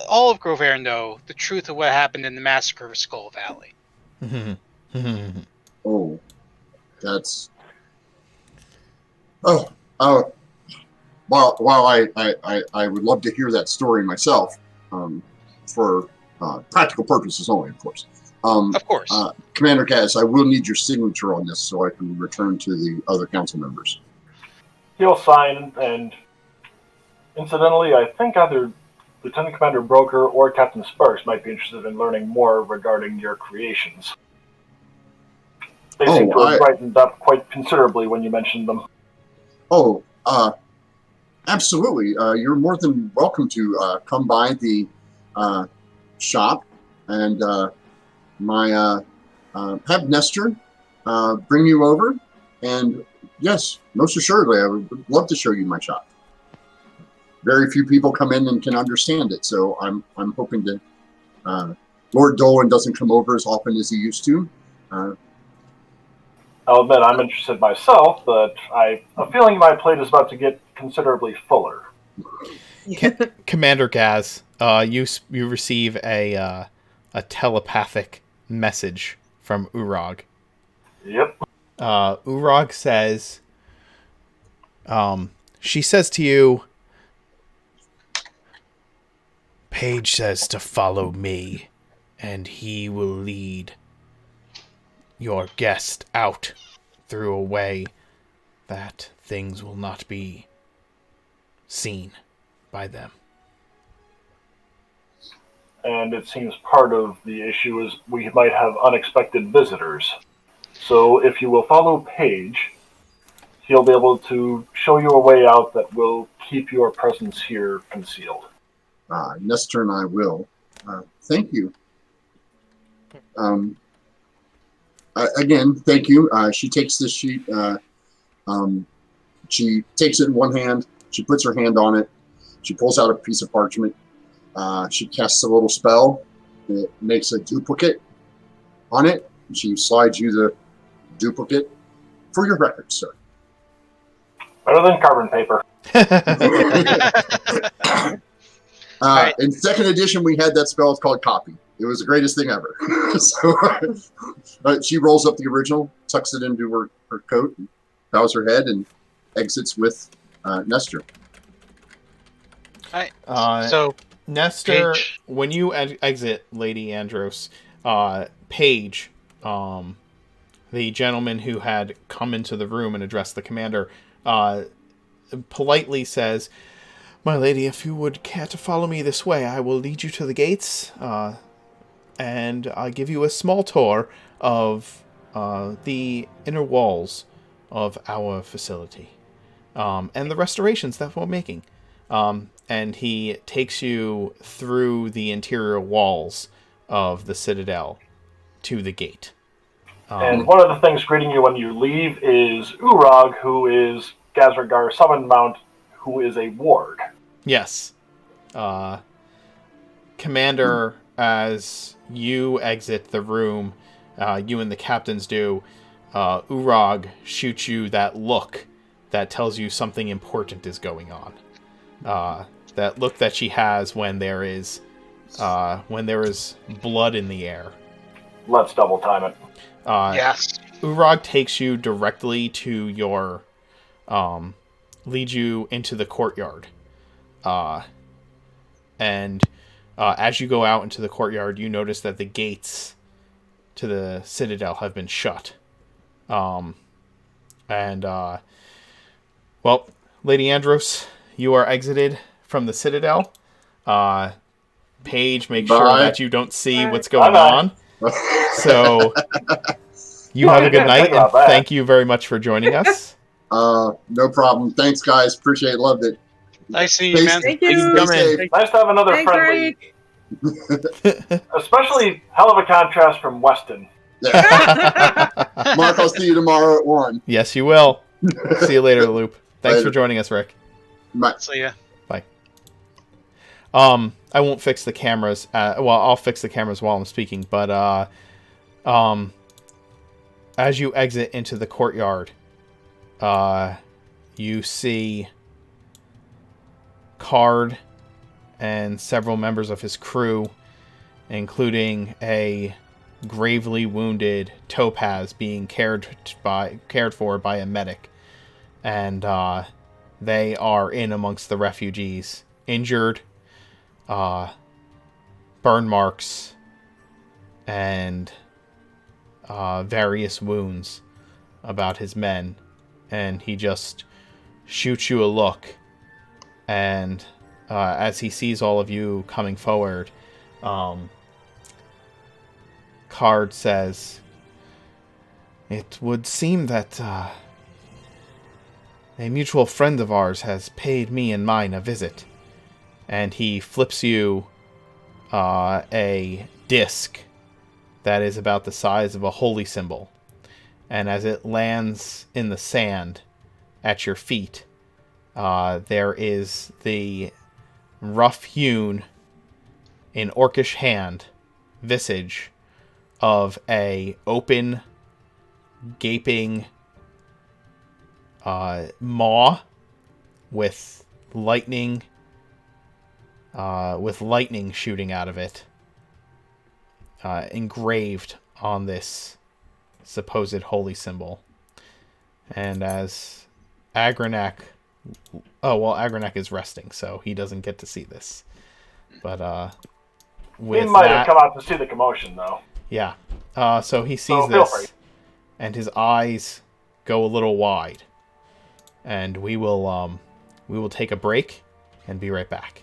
all of Grovair know the truth of what happened in the massacre of Skull Valley. Oh, that's. While I would love to hear that story myself, for practical purposes only, of course. Of course. Commander Gaz, I will need your signature on this so I can return to the other council members. He'll sign, and incidentally, I think either Lieutenant Commander Broker or Captain Sparks might be interested in learning more regarding your creations. They seem to have brightened up quite considerably when you mentioned them. Oh, absolutely. You're more than welcome to come by the shop and have Nestor bring you over. And yes, most assuredly, I would love to show you my shop. Very few people come in and can understand it, so I'm hoping that Lord Dolan doesn't come over as often as he used to. I'll admit I'm interested myself, but I have a feeling my plate is about to get considerably fuller. Commander Gaz, you receive a telepathic message from Urag. Yep. Urag says, she says to you, Paige says to follow me, and he will lead your guest out through a way that things will not be seen by them. And it seems part of the issue is we might have unexpected visitors. So if you will follow Paige, he'll be able to show you a way out that will keep your presence here concealed. Nestor and I will. Thank you. Again, thank you. She takes this sheet. She takes it in one hand. She puts her hand on it. She pulls out a piece of parchment. She casts a little spell. It makes a duplicate on it. She slides you the duplicate for your records, sir. Better than carbon paper. Right. In second edition, we had that spell. It's called copy. It was the greatest thing ever. So she rolls up the original, tucks it into her coat, bows her head, and exits with Nestor. Right. So Nestor, Paige. when you exit Lady Andros, Paige, the gentleman who had come into the room and addressed the commander, politely says, "My lady, if you would care to follow me this way, I will lead you to the gates, and I'll give you a small tour of the inner walls of our facility, and the restorations that we're making." And he takes you through the interior walls of the Citadel to the gate. And one of the things greeting you when you leave is Urag, who is Gazragar Summonmount, who is a ward. Yes. Commander, as you exit the room, you and the captains do, Urag shoots you that look that tells you something important is going on. That look that she has when there is blood in the air. Let's double time it. Yes. Urag takes you directly to your, leads you into the courtyard. And as you go out into the courtyard, you notice that the gates to the Citadel have been shut. Well, Lady Andros, you are exited from the Citadel. Paige, make sure that you don't see what's going on. So, you have a good night, and thank you very much for joining us. No problem. Thanks, guys. Appreciate it. Loved it. Nice seeing you, Stay, man. Thank Thank you for you. coming in. safe. Nice to have another Thanks, friendly, Rick. especially hell of a contrast from Weston. Yeah. Mark, I'll see you tomorrow at 1. Yes, you will. See you later, Loop. Thanks Later. for joining us, Rick. Bye. So yeah, I won't fix the cameras. Well, I'll fix the cameras while I'm speaking, but as you exit into the courtyard, you see Card and several members of his crew, including a gravely wounded Topaz, being cared for by a medic, and they are in amongst the refugees, injured, burn marks, and various wounds about his men, and he just shoots you a look, and as he sees all of you coming forward, Card says, "It would seem that a mutual friend of ours has paid me and mine a visit." And he flips you a disc that is about the size of a holy symbol. And as it lands in the sand at your feet, there is the rough-hewn, in orcish hand, visage of a open, gaping maw with lightning shooting out of it, engraved on this supposed holy symbol. And as Agranak... Oh, well, Agranak is resting, so he doesn't get to see this. But, with He might that, have come out to see the commotion, though. yeah. So he sees So feel this, free. and his eyes go a little wide. And we will take a break and be right back.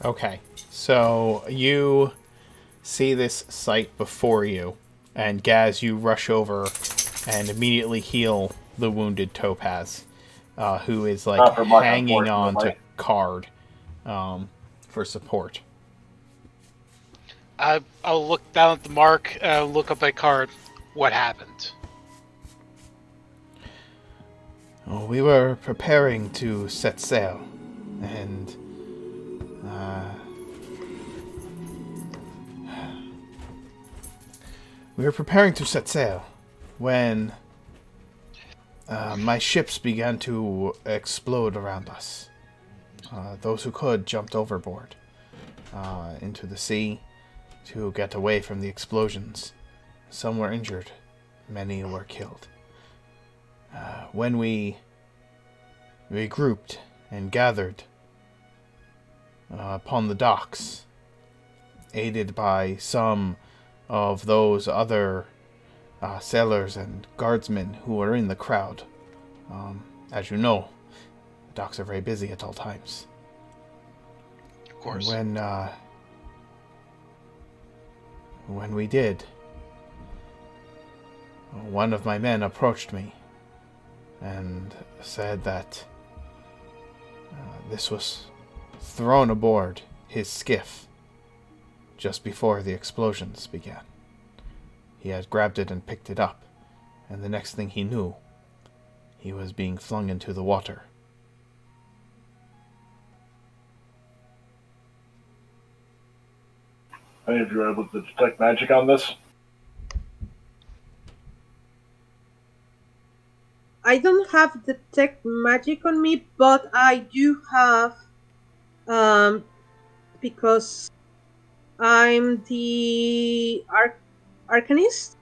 Okay, so you see this sight before you, and Gaz, you rush over and immediately heal the wounded Topaz, who is Not for much, hanging on to unfortunately. Card for support. I'll look down at the mark, look up at Card. What happened? Oh, we were preparing to set sail, and when my ships began to explode around us. Those who could jumped overboard into the sea to get away from the explosions. Some were injured, many were killed. When we regrouped and gathered upon the docks, aided by some of those other sailors and guardsmen who were in the crowd. As you know, the docks are very busy at all times. Of course. When we did, one of my men approached me and said that this was thrown aboard his skiff just before the explosions began. He had grabbed it and picked it up, and the next thing he knew, he was being flung into the water. Any of you are able to detect magic on this? I don't have detect magic on me, but I do have, because I'm the Arcanist.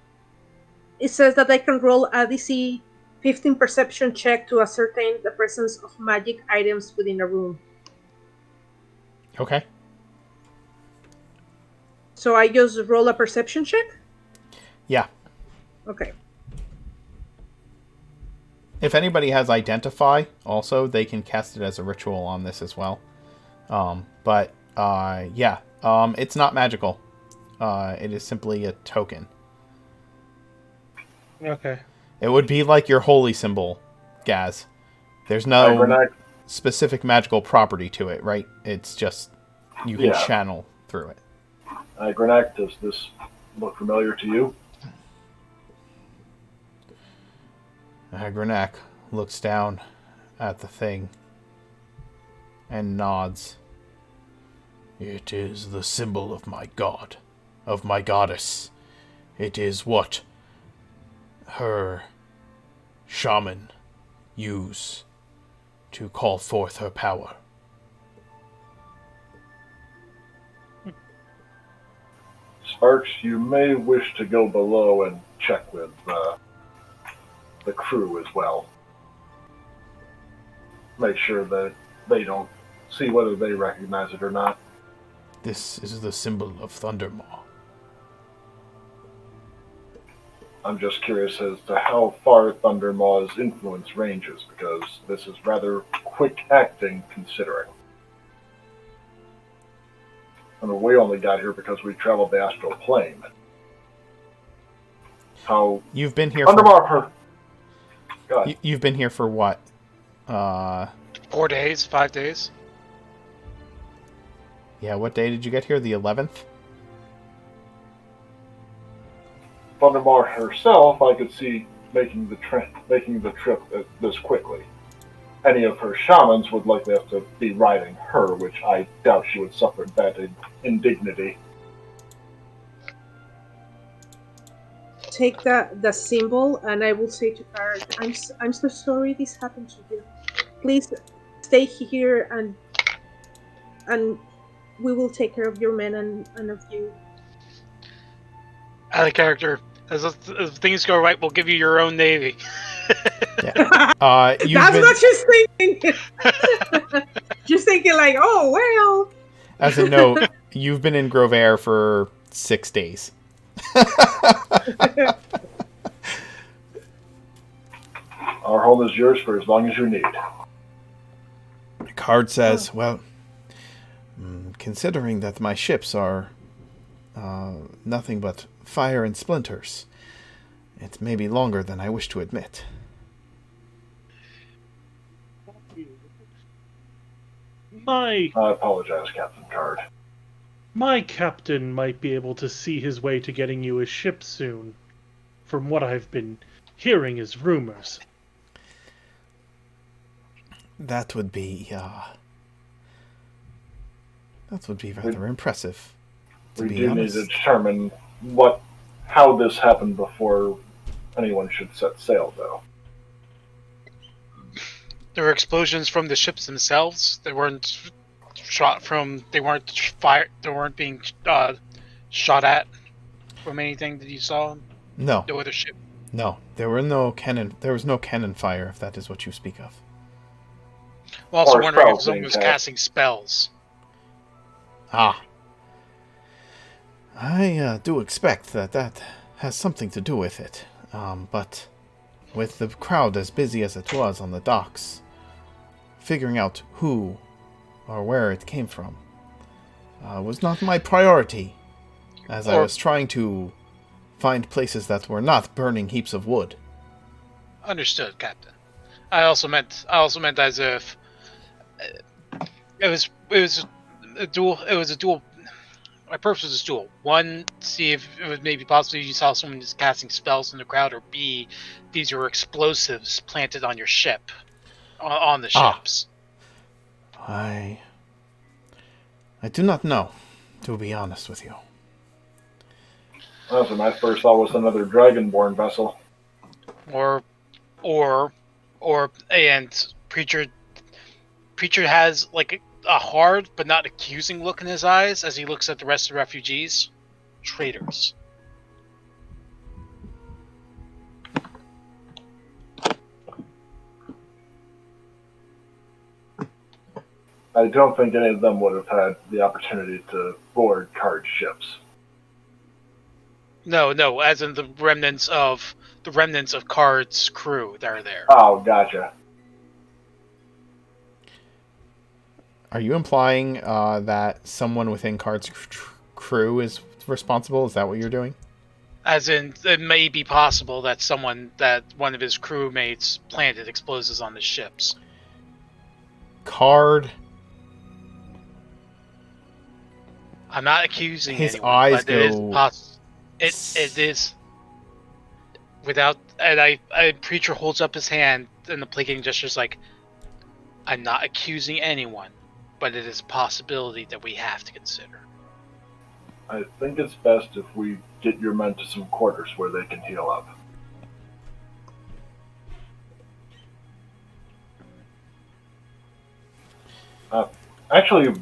It says that I can roll a DC 15 perception check to ascertain the presence of magic items within a room. Okay. So I just roll a perception check? Yeah. Okay. If anybody has Identify, also, they can cast it as a ritual on this as well. It's not magical. It is simply a token. Okay. It would be like your holy symbol, Gaz. There's no Agrenac, specific magical property to it, right? It's just you can channel through it. Agrenac, does this look familiar to you? Agrenac looks down at the thing and nods. It is the symbol of my god, of my goddess. It is what her shaman use to call forth her power. Sparks, you may wish to go below and check with the crew as well. Make sure that they don't see whether they recognize it or not. This is the symbol of Thundermaw. I'm just curious as to how far Thundermaw's influence ranges, because this is rather quick acting considering. I mean, we only got here because we traveled the astral plane. How You've been here Thundermaw Go ahead. You've been here for what? 4 days, 5 days. Yeah, what day did you get here? The 11th? Thundermaw herself, I could see making the trip this quickly. Any of her shamans would likely have to be riding her, which I doubt she would suffer that indignity. Take the symbol, and I will say to her, I'm so sorry this happened to you. Please stay here, and we will take care of your men and of you. Out of character. As things go right, we'll give you your own navy. Yeah. That's what she's thinking. She's thinking like, oh, well. As a note, you've been in Grove Air for 6 days. Our home is yours for as long as you need. Card says, well, Considering that my ships are nothing but fire and splinters, it may be longer than I wish to admit. My I apologize, Captain Card. my captain might be able to see his way to getting you a ship soon. From what I've been hearing as rumors. That would be rather impressive. We do need to determine how this happened before anyone should set sail, though. There were explosions from the ships themselves. They weren't shot from. They weren't fired. They weren't being shot at from anything that you saw. No. No other ship. No, there was no cannon fire, if that is what you speak of. I'm also Or wondering if spells someone being was cast. casting spells. Ah. I do expect that has something to do with it. But with the crowd as busy as it was on the docks, figuring out who or where it came from was not my priority, as I was trying to find places that were not burning heaps of wood. Understood, Captain. I also meant as if it was a dual. It was a dual. My purpose was a dual. One, see if it was maybe possibly you saw someone just casting spells in the crowd, or B, these were explosives planted on your ship, on the ships. I do not know, to be honest with you. Honestly, my first thought was another Dragonborn vessel. And Preacher has like a hard but not accusing look in his eyes as he looks at the rest of the refugees. Traitors. I don't think any of them would have had the opportunity to board Card ships. No, as in the remnants of Card's crew that are there. Oh, gotcha. Are you implying that someone within Card's crew is responsible? Is that what you're doing? As in, it may be possible that one of his crewmates planted explosives on the ships. Card. I'm not accusing His anyone, eyes but it go. it is without. And Preacher holds up his hand and the placating gesture is like, I'm not accusing anyone, but it is a possibility that we have to consider. I think it's best if we get your men to some quarters where they can heal up. Actually,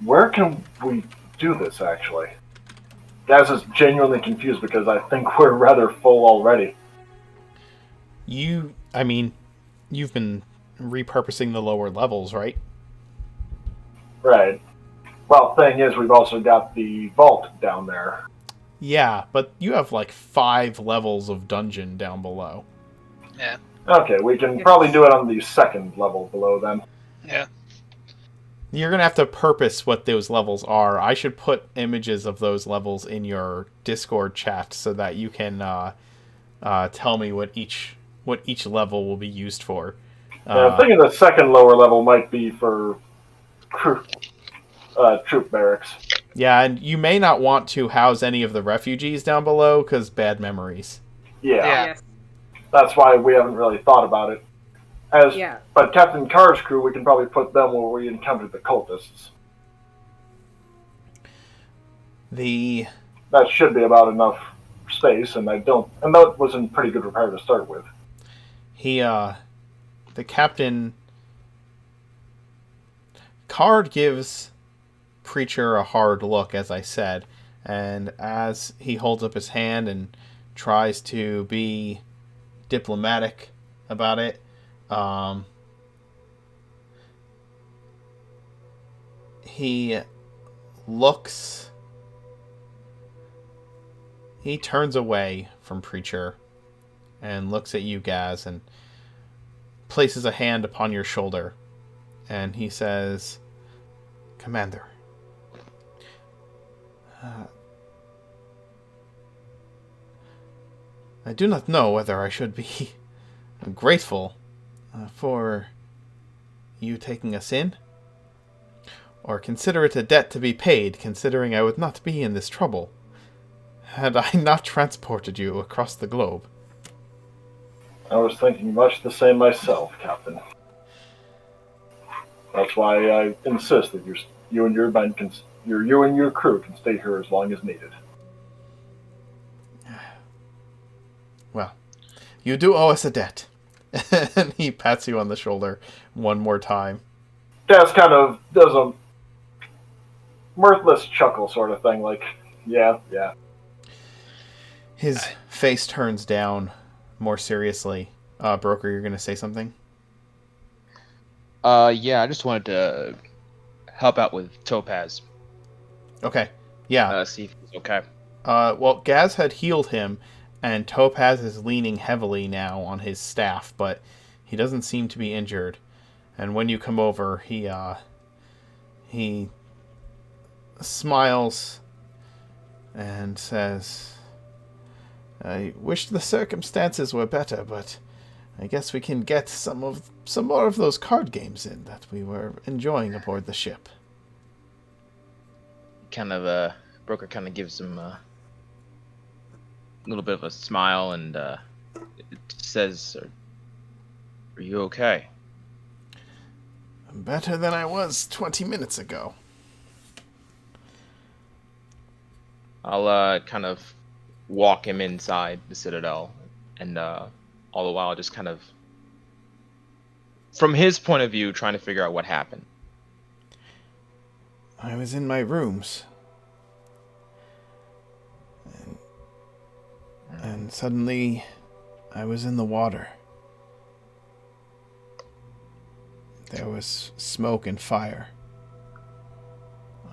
where can we do this, actually? Gaz is genuinely confused because I think we're rather full already. You've been repurposing the lower levels, right? Right. Well, thing is, we've also got the vault down there. Yeah, but you have like 5 levels of dungeon down below. Yeah. Okay, we can probably do it on the second level below then. Yeah. You're going to have to purpose what those levels are. I should put images of those levels in your Discord chat so that you can tell me what each level will be used for. I'm thinking the second lower level might be for troop barracks. Yeah, and you may not want to house any of the refugees down below because bad memories. Yeah. Yes. That's why we haven't really thought about it. Yeah. But Captain Carr's crew, we can probably put them where we encountered the cultists. That should be about enough space, and that was in pretty good repair to start with. The captain, Card gives Preacher a hard look, as I said, and as he holds up his hand and tries to be diplomatic about it, he turns away from Preacher and looks at you, Gaz, and places a hand upon your shoulder, and he says, Commander. I do not know whether I should be grateful for you taking us in, or consider it a debt to be paid, considering I would not be in this trouble had I not transported you across the globe. I was thinking much the same myself, Captain. That's why I insist that you and your men you and your crew can stay here as long as needed. Well, you do owe us a debt. And he pats you on the shoulder one more time. Daz kind of does a mirthless chuckle sort of thing, like, yeah. His face turns down more seriously. Broker, you're going to say something? Yeah, I just wanted to help out with Topaz. Okay. Yeah. See if he's okay. Well, Gaz had healed him, and Topaz is leaning heavily now on his staff, but he doesn't seem to be injured. And when you come over, he smiles and says, I wish the circumstances were better, but I guess we can get some more of those card games in that we were enjoying aboard the ship. Broker kind of gives him a little bit of a smile and it says, "Are you okay?" Better than I was 20 minutes ago. I'll kind of walk him inside the Citadel, and all the while just kind of, from his point of view, trying to figure out what happened. I was in my rooms. And suddenly, I was in the water. There was smoke and fire.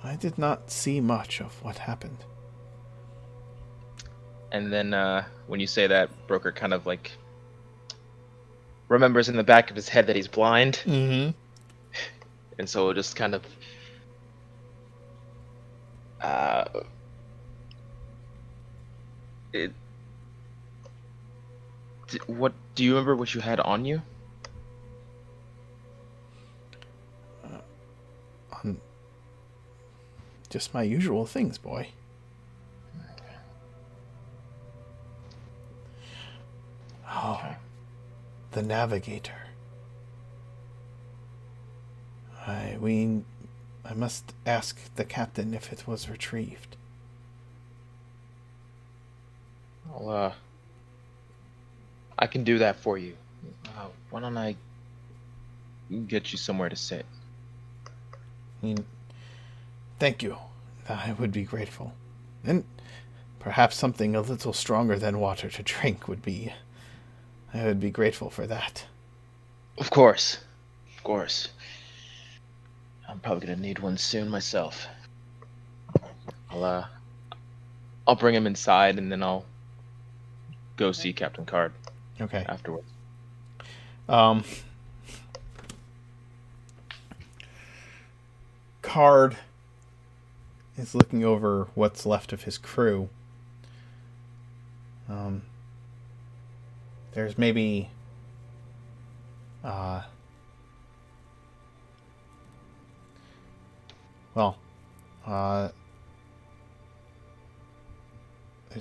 I did not see much of what happened. And then when you say that, Broker kind of like remembers in the back of his head that he's blind. Mm-hmm. And so it just kind of what do you remember what you had on you? Just my usual things, boy. Oh, the Navigator. I must ask the captain if it was retrieved. I can do that for you. Why don't I get you somewhere to sit? Thank you. I would be grateful. And perhaps something a little stronger than water to drink would be... I would be grateful for that. Of course. I'm probably gonna need one soon myself. I'll bring him inside and then I'll go see Captain Card. Okay. Afterwards. Card is looking over what's left of his crew. There's maybe there's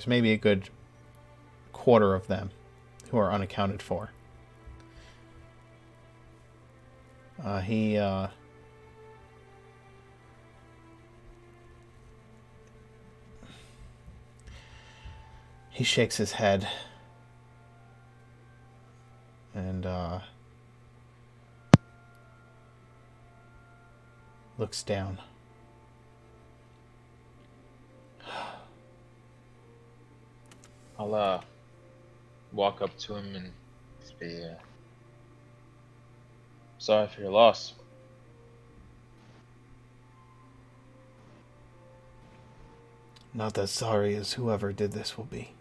maybe a good quarter of them who are unaccounted for. He shakes his head and looks down. I'll walk up to him and say, sorry for your loss. Not as sorry as whoever did this will be.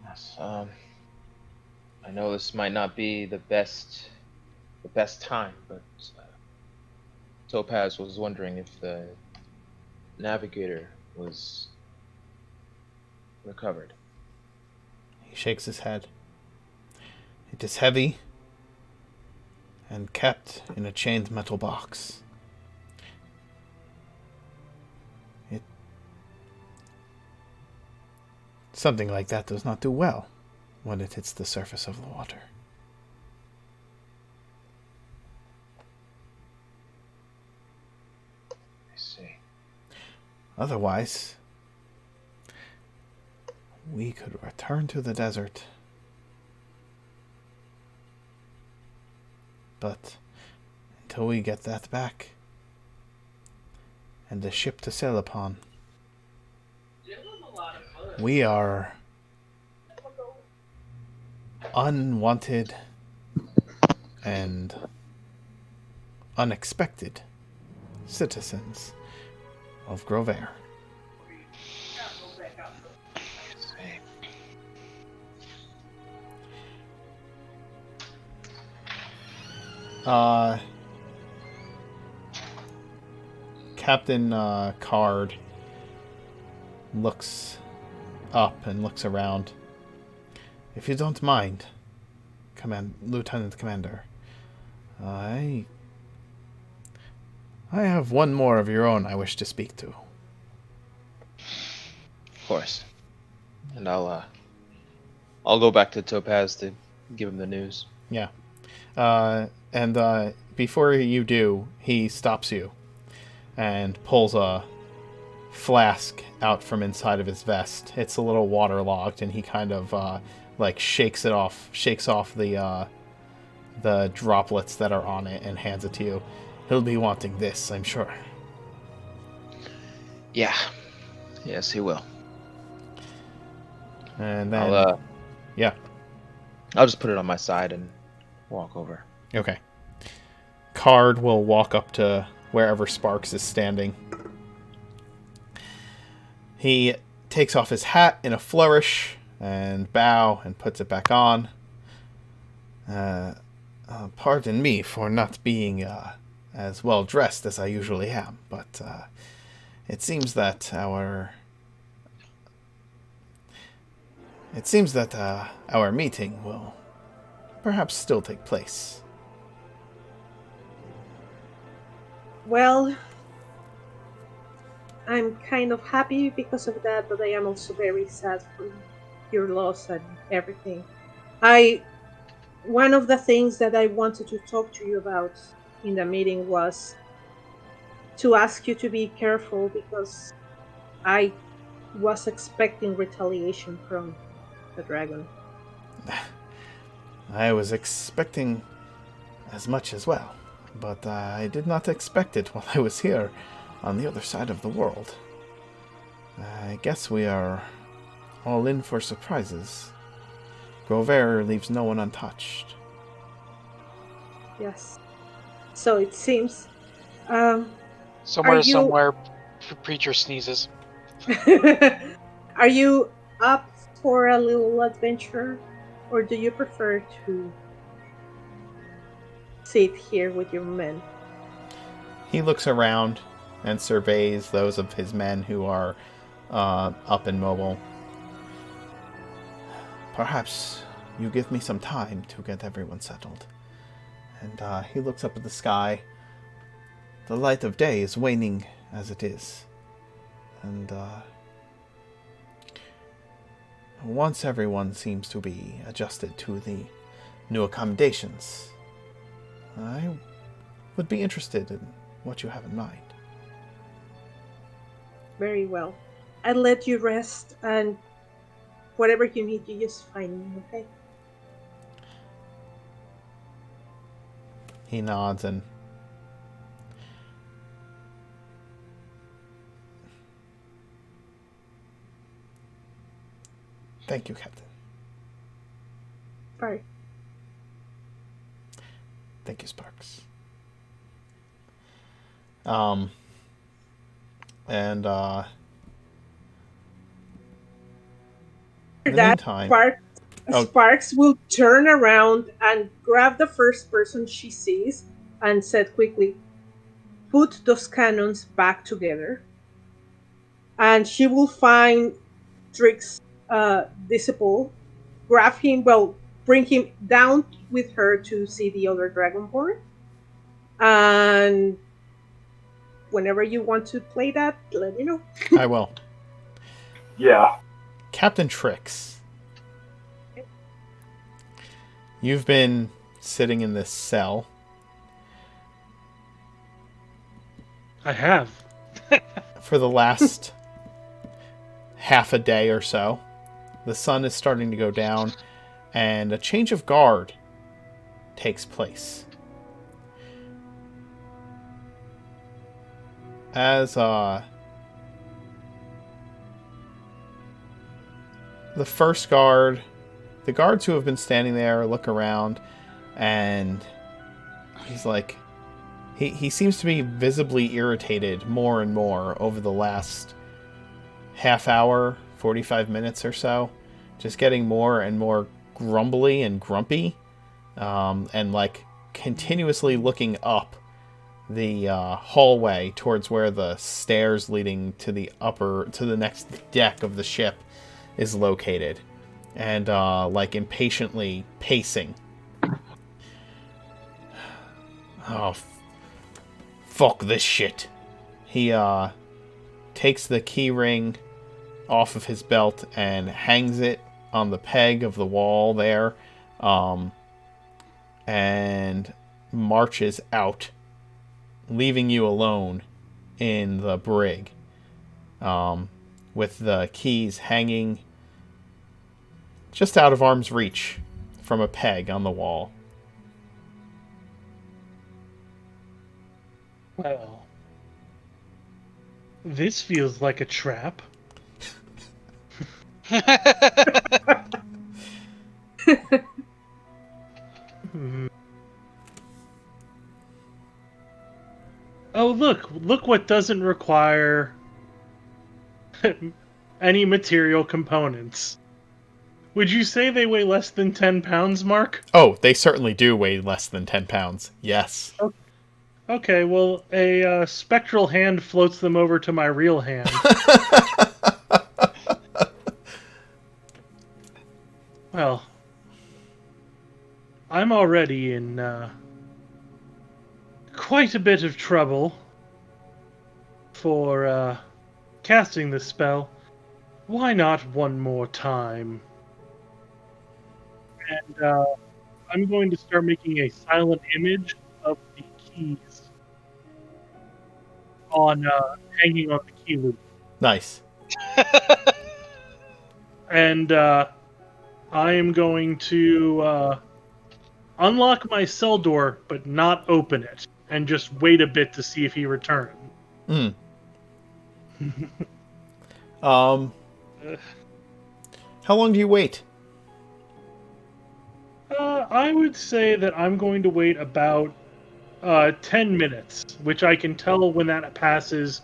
Yes. I know this might not be the best time, but Topaz was wondering if the navigator was recovered. He shakes his head. It is heavy and kept in a chained metal box. Something like that does not do well when it hits the surface of the water. I see. Otherwise, we could return to the desert. But until we get that back and the ship to sail upon, we are unwanted and unexpected citizens of Grover. Captain Card looks up and looks around. If you don't mind, Lieutenant Commander, I have one more of your own I wish to speak to. Of course. And I'll go back to Topaz to give him the news. Yeah. And before you do, he stops you and pulls a flask out from inside of his vest. It's a little waterlogged, and he kind of shakes off the droplets that are on it and hands it to you. He'll be wanting this, I'm sure. Yeah. Yes, he will. And then I'll just put it on my side and walk over. Okay. Card will walk up to wherever Sparks is standing. He takes off his hat in a flourish and bow and puts it back on. Pardon me for not being as well dressed as I usually am, but it seems that our meeting will perhaps still take place. Well, I'm kind of happy because of that, but I am also very sad for your loss and everything. One of the things that I wanted to talk to you about in the meeting was to ask you to be careful, because I was expecting retaliation from the dragon. I was expecting as much as well, but I did not expect it while I was here on the other side of the world. I guess we are all in for surprises. Grover leaves no one untouched. Yes. So it seems. Somewhere, Preacher sneezes. Are you up for a little adventure, or do you prefer to sit here with your men? He looks around and surveys those of his men who are up and mobile. Perhaps you give me some time to get everyone settled. And he looks up at the sky. The light of day is waning as it is. And once everyone seems to be adjusted to the new accommodations, I would be interested in what you have in mind. Very well. I'll let you rest, and whatever you need, you just find me, okay? He nods and thank you, Captain. Bye. Thank you, Sparks. In the That meantime, Spark Oh. Sparks will turn around and grab the first person she sees and said quickly, "Put those cannons back together." And she will find Trix Disciple, grab him, well, bring him down with her to see the other Dragonborn. And whenever you want to play that, let me know. I will. Yeah. Captain Trix. You've been sitting in this cell. I have. For the last half a day or so. The sun is starting to go down, and a change of guard takes place. As the first guard, the guards who have been standing there look around, and he's like, he seems to be visibly irritated more and more over the last half hour, 45 minutes or so, just getting more and more grumbly and grumpy, and like continuously looking up the hallway towards where the stairs leading to the next deck of the ship is located, and like impatiently pacing. Oh, fuck this shit. He takes the key ring off of his belt and hangs it on the peg of the wall there, and marches out, leaving you alone in the brig, with the keys hanging just out of arm's reach from a peg on the wall. Well, this feels like a trap. Oh, look what doesn't require any material components. Would you say they weigh less than 10 pounds, Mark? Oh, they certainly do weigh less than 10 pounds. Yes. Okay, well, a spectral hand floats them over to my real hand. Well, I'm already in quite a bit of trouble for casting this spell. Why not one more time? And I'm going to start making a silent image of the keys on hanging on the key loop. Nice. And I am going to unlock my cell door, but not open it, and just wait a bit to see if he returns. How long do you wait? I would say that I'm going to wait about 10 minutes, which I can tell when that passes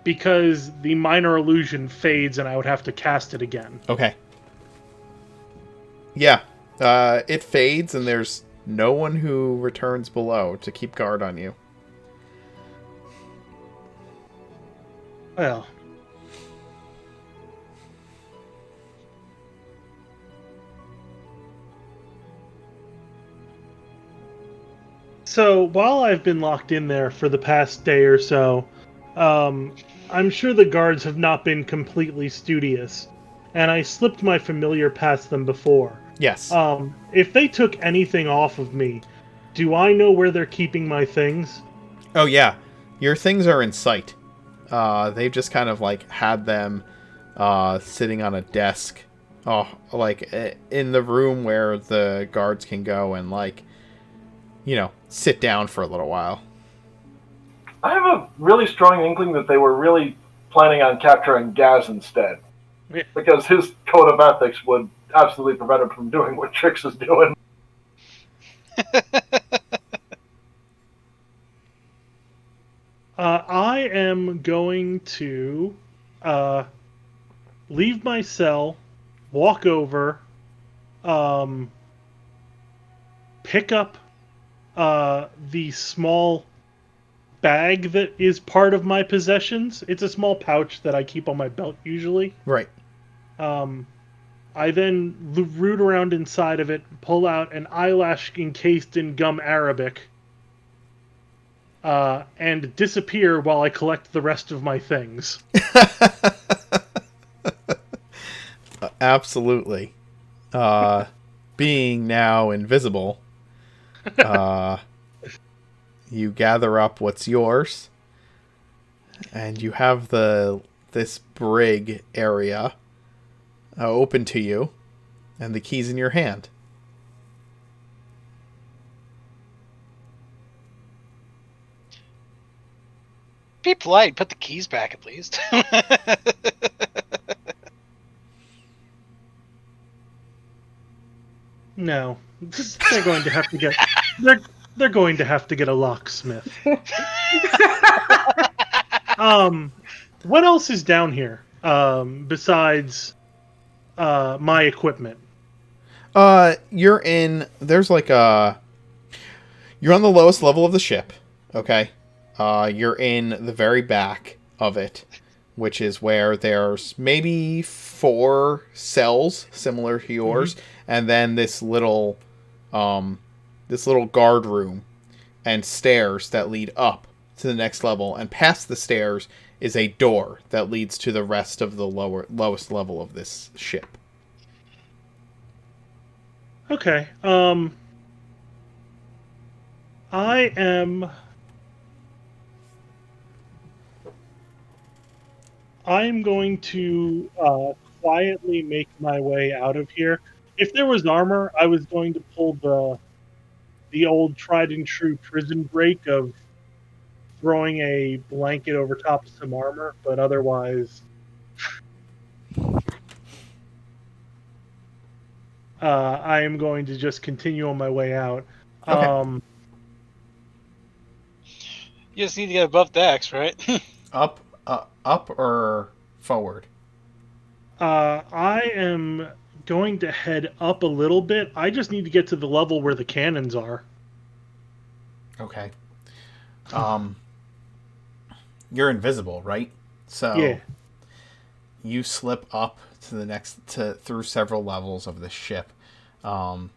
because the minor illusion fades and I would have to cast it again. Okay. Yeah. It fades and there's no one who returns below to keep guard on you. Well. So, while I've been locked in there for the past day or so, I'm sure the guards have not been completely studious, and I slipped my familiar past them before. Yes. If they took anything off of me, do I know where they're keeping my things? Oh, yeah. Your things are in sight. They've just kind of, like, had them sitting on a desk. Oh, like, in the room where the guards can go and, like, you know, sit down for a little while. I have a really strong inkling that they were really planning on capturing Gaz instead. Yeah. Because his code of ethics would absolutely prevent him from doing what Trix is doing. I am going to leave my cell, walk over, pick up the small bag that is part of my possessions. It's a small pouch that I keep on my belt usually. Right. I then root around inside of it, pull out an eyelash encased in gum arabic, and disappear while I collect the rest of my things. Absolutely. Being now invisible, you gather up what's yours, and you have this brig area open to you, and the keys in your hand. Be polite. Put the keys back at least. No, they're going to have to get they're going to have to get a locksmith. What else is down here besides my equipment? You're in. There's like a. You're on the lowest level of the ship. Okay. You're in the very back of it, which is where there's maybe 4 cells similar to yours, and then this little guard room and stairs that lead up to the next level, and past the stairs is a door that leads to the rest of the lowest level of this ship. Okay. I'm going to quietly make my way out of here. If there was armor, I was going to pull the old tried and true prison break of throwing a blanket over top of some armor, but otherwise, I am going to just continue on my way out. Okay. You just need to get above decks, right? Up or forward? I am going to head up a little bit. I just need to get to the level where the cannons are. Okay. You're invisible, right? So Yeah. you slip up to the through several levels of the ship. Finding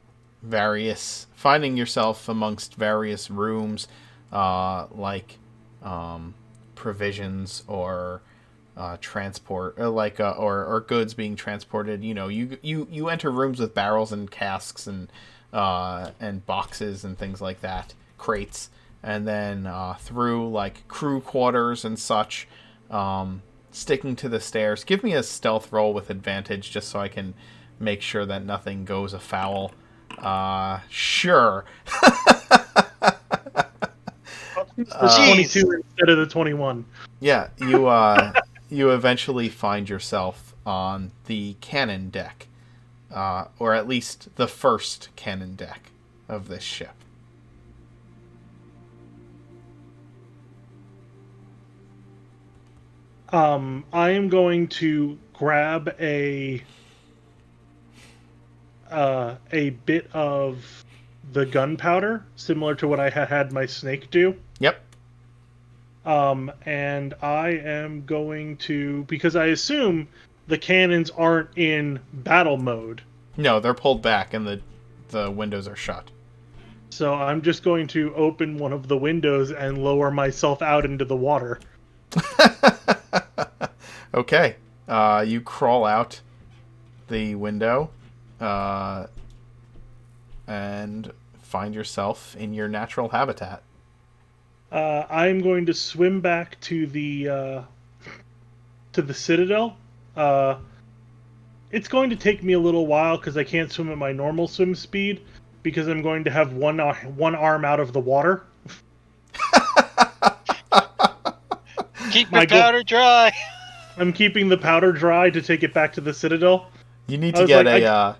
yourself amongst various rooms, like provisions or transport, or goods being transported. You know, you enter rooms with barrels and casks and boxes and things like that, crates, and then through like crew quarters and such, sticking to the stairs. Give me a stealth roll with advantage just so I can make sure that nothing goes afoul. Sure. The 22 instead of the 21. Yeah, you eventually find yourself on the cannon deck, or at least the first cannon deck of this ship. I am going to grab a bit of the gunpowder, similar to what I had my snake do. Yep. And I am going to, because I assume the cannons aren't in battle mode. No, they're pulled back and the windows are shut. So I'm just going to open one of the windows and lower myself out into the water. Okay. You crawl out the window and find yourself in your natural habitat. I'm going to swim back to the Citadel. It's going to take me a little while because I can't swim at my normal swim speed because I'm going to have one arm out of the water. Keep your powder dry. I'm keeping the powder dry to take it back to the Citadel. You need to get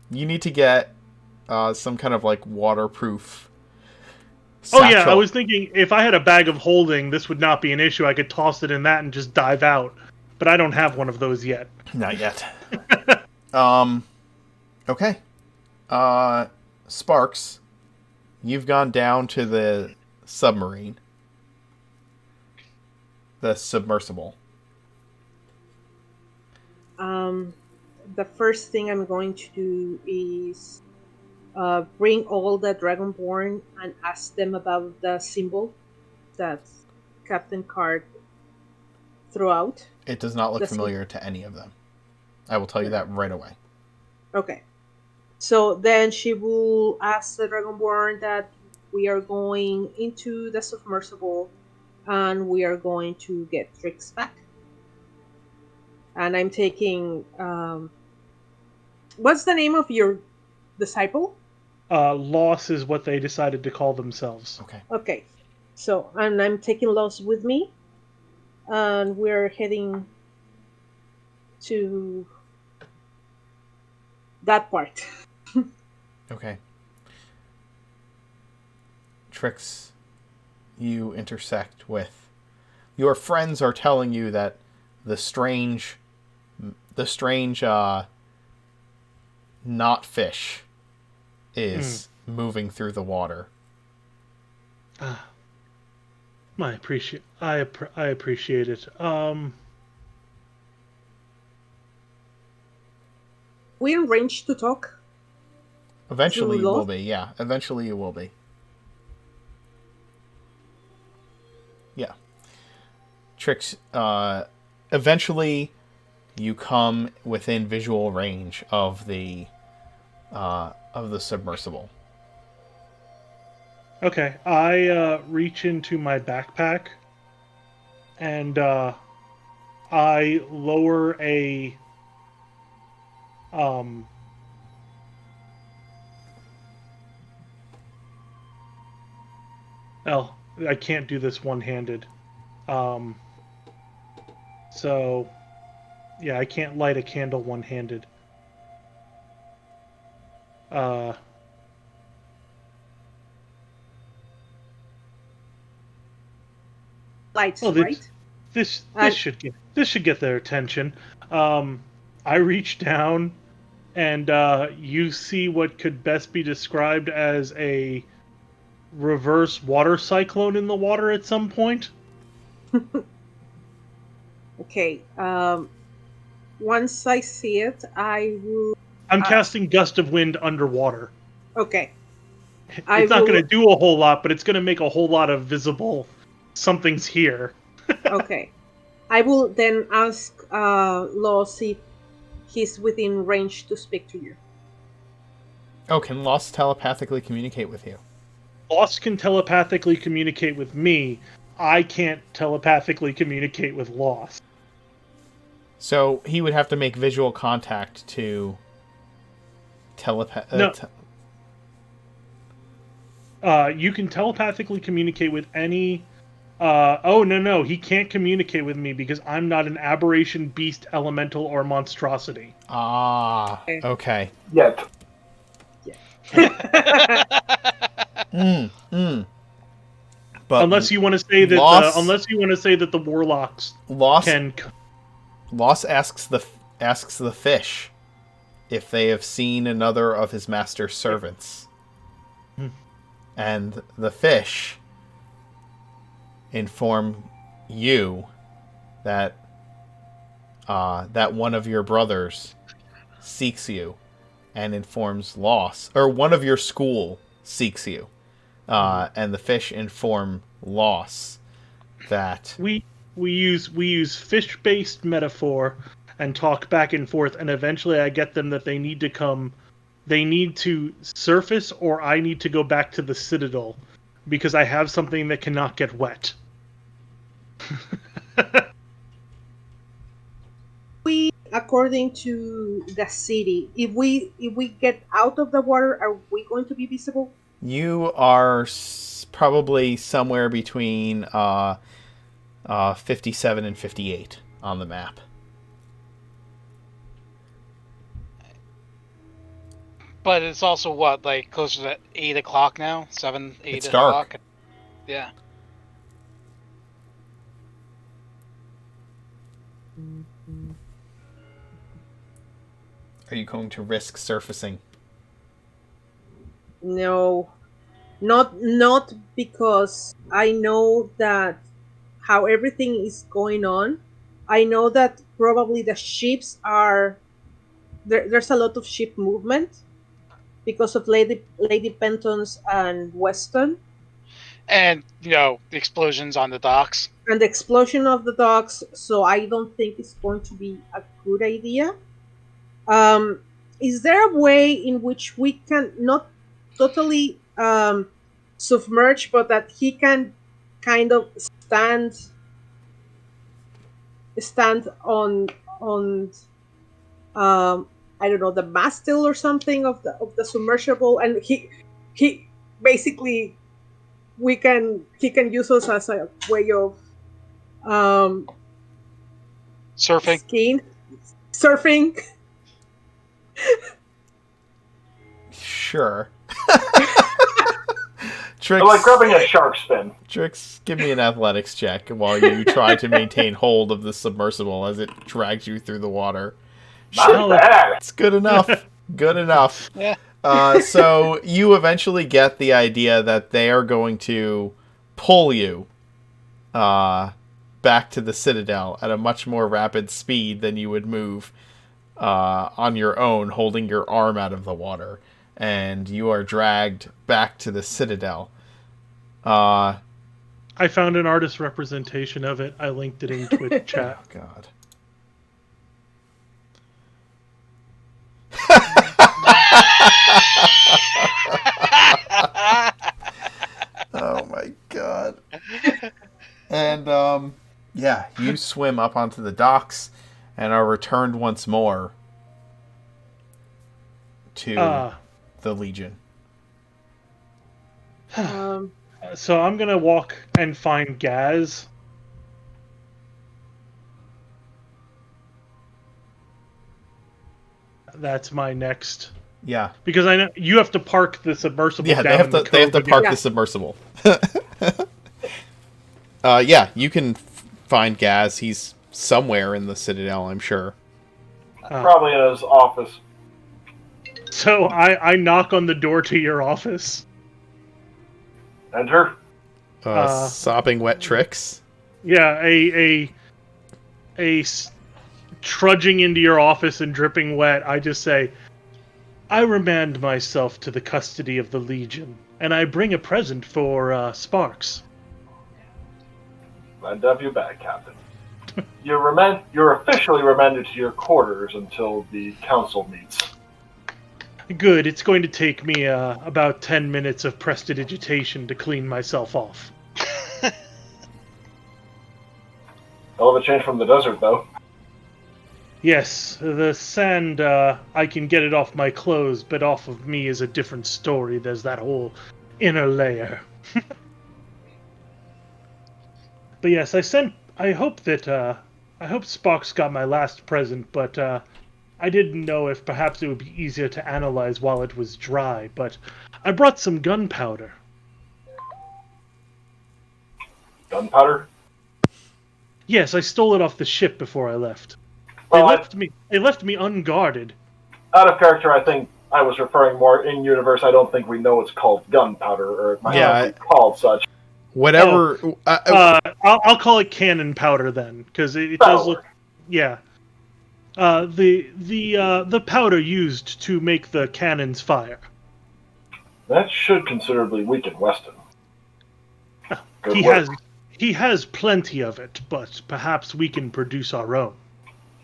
you need to get some kind of like waterproof satchel. Oh yeah, I was thinking if I had a bag of holding, this would not be an issue. I could toss it in that and just dive out. But I don't have one of those yet. Not yet. Okay. Sparks, you've gone down to the submarine. The submersible. The first thing I'm going to do is bring all the Dragonborn and ask them about the symbol that Captain Card threw out. It does not look The familiar to any of them. I will tell you that right away. Okay. So then she will ask the Dragonborn that we are going into the submersible and we are going to get Trix back. And I'm taking. What's the name of your disciple? Loss is what they decided to call themselves. Okay. Okay. So, and I'm taking Loss with me. And we're heading to that part. Okay. Trix, you intersect with. Your friends are telling you that the strange not fish is moving through the water. I appreciate it. We're in range to talk. Eventually To you will Loth? be, yeah. Eventually you will be. Yeah. Trix, eventually you come within visual range of the submersible. Okay, I reach into my backpack and I lower a well, I can't do this one-handed. So yeah, I can't light a candle one-handed. Lights, Well, right? this And- should get their attention. I reach down, and you see what could best be described as a reverse water cyclone in the water at some point. Okay. Once I see it, I will. I'm casting Gust of Wind underwater. Okay. It's not going to do a whole lot, but it's going to make a whole lot of visible something's here. Okay. I will then ask Laws if he's within range to speak to you. Oh, can Lost telepathically communicate with you? Lost can telepathically communicate with me. I can't telepathically communicate with Lost. So he would have to make visual contact to telepath. No. You can telepathically communicate with any. No, he can't communicate with me because I'm not an aberration, beast, elemental, or monstrosity. Ah, okay. Yet. But unless you want to say that the warlocks can. Loss asks the fish if they have seen another of his master's servants, and the fish inform you that that one of your brothers seeks you, and informs Loss, or one of your school seeks you, and the fish inform Loss that we use fish-based metaphor and talk back and forth, and eventually I get them that they need to surface, or I need to go back to the Citadel because I have something that cannot get wet. According to the city, if we get out of the water, are we going to be visible? you are probably somewhere between 57 and 58 on the map. But it's also what, like closer to 8 o'clock now? 7, 8 It's o'clock? dark. Yeah. Are you going to risk surfacing? No, not because I know that how everything is going on. I know that probably the ships are there's a lot of ship movement because of Lady Penton's and Weston And, the explosions on the docks. and the explosion of the docks. So I don't think it's going to be a good idea. Um, is there a way in which we can not totally submerge, but that he can kind of stand on I don't know, the mastile or something of the submersible, and he basically he can use us as a way of Surfing. skiing, surfing. Sure. I like grabbing a shark fin. Trix, give me an athletics check while you try to maintain hold of the submersible as it drags you through the water. Not bad. It's good enough. Good enough. Yeah. So you eventually get the idea that they are going to pull you back to the Citadel at a much more rapid speed than you would move on your own, holding your arm out of the water. And you are dragged back to the Citadel. I found an artist representation of it. I linked it in Twitch chat. Oh, God. Oh, my God. And, yeah, you swim up onto the docks and are returned once more to the Legion. So I'm gonna walk and find Gaz. That's my next. Yeah. Because I know you have to park the submersible. Yeah, down they have in to the they have cove to with park your- the submersible. Yeah, you can find Gaz. He's somewhere in the Citadel, I'm sure. Probably in his office. So I knock on the door to your office. Enter. Sopping wet Tricks. Yeah, trudging into your office and dripping wet. I just say, I remand myself to the custody of the Legion, and I bring a present for Sparks. Glad to have you back, Captain. You're officially remanded to your quarters until the council meets. Good. It's going to take me about 10 minutes of prestidigitation to clean myself off. Hell of a change from the desert, though. Yes, the sand, I can get it off my clothes, but off of me is a different story. There's that whole inner layer. But yes, I hope Sparks got my last present, but I didn't know if perhaps it would be easier to analyze while it was dry, but I brought some gunpowder. Gunpowder? Yes, I stole it off the ship before I left. Well, They left me unguarded. out of character, I think I was referring more in universe. I don't think we know it's called gunpowder, or it might not be called such. Whatever. I'll call it cannon powder then, because it does look. Yeah. The powder used to make the cannons fire. That should considerably weaken Weston. Good work. He has plenty of it, but perhaps we can produce our own.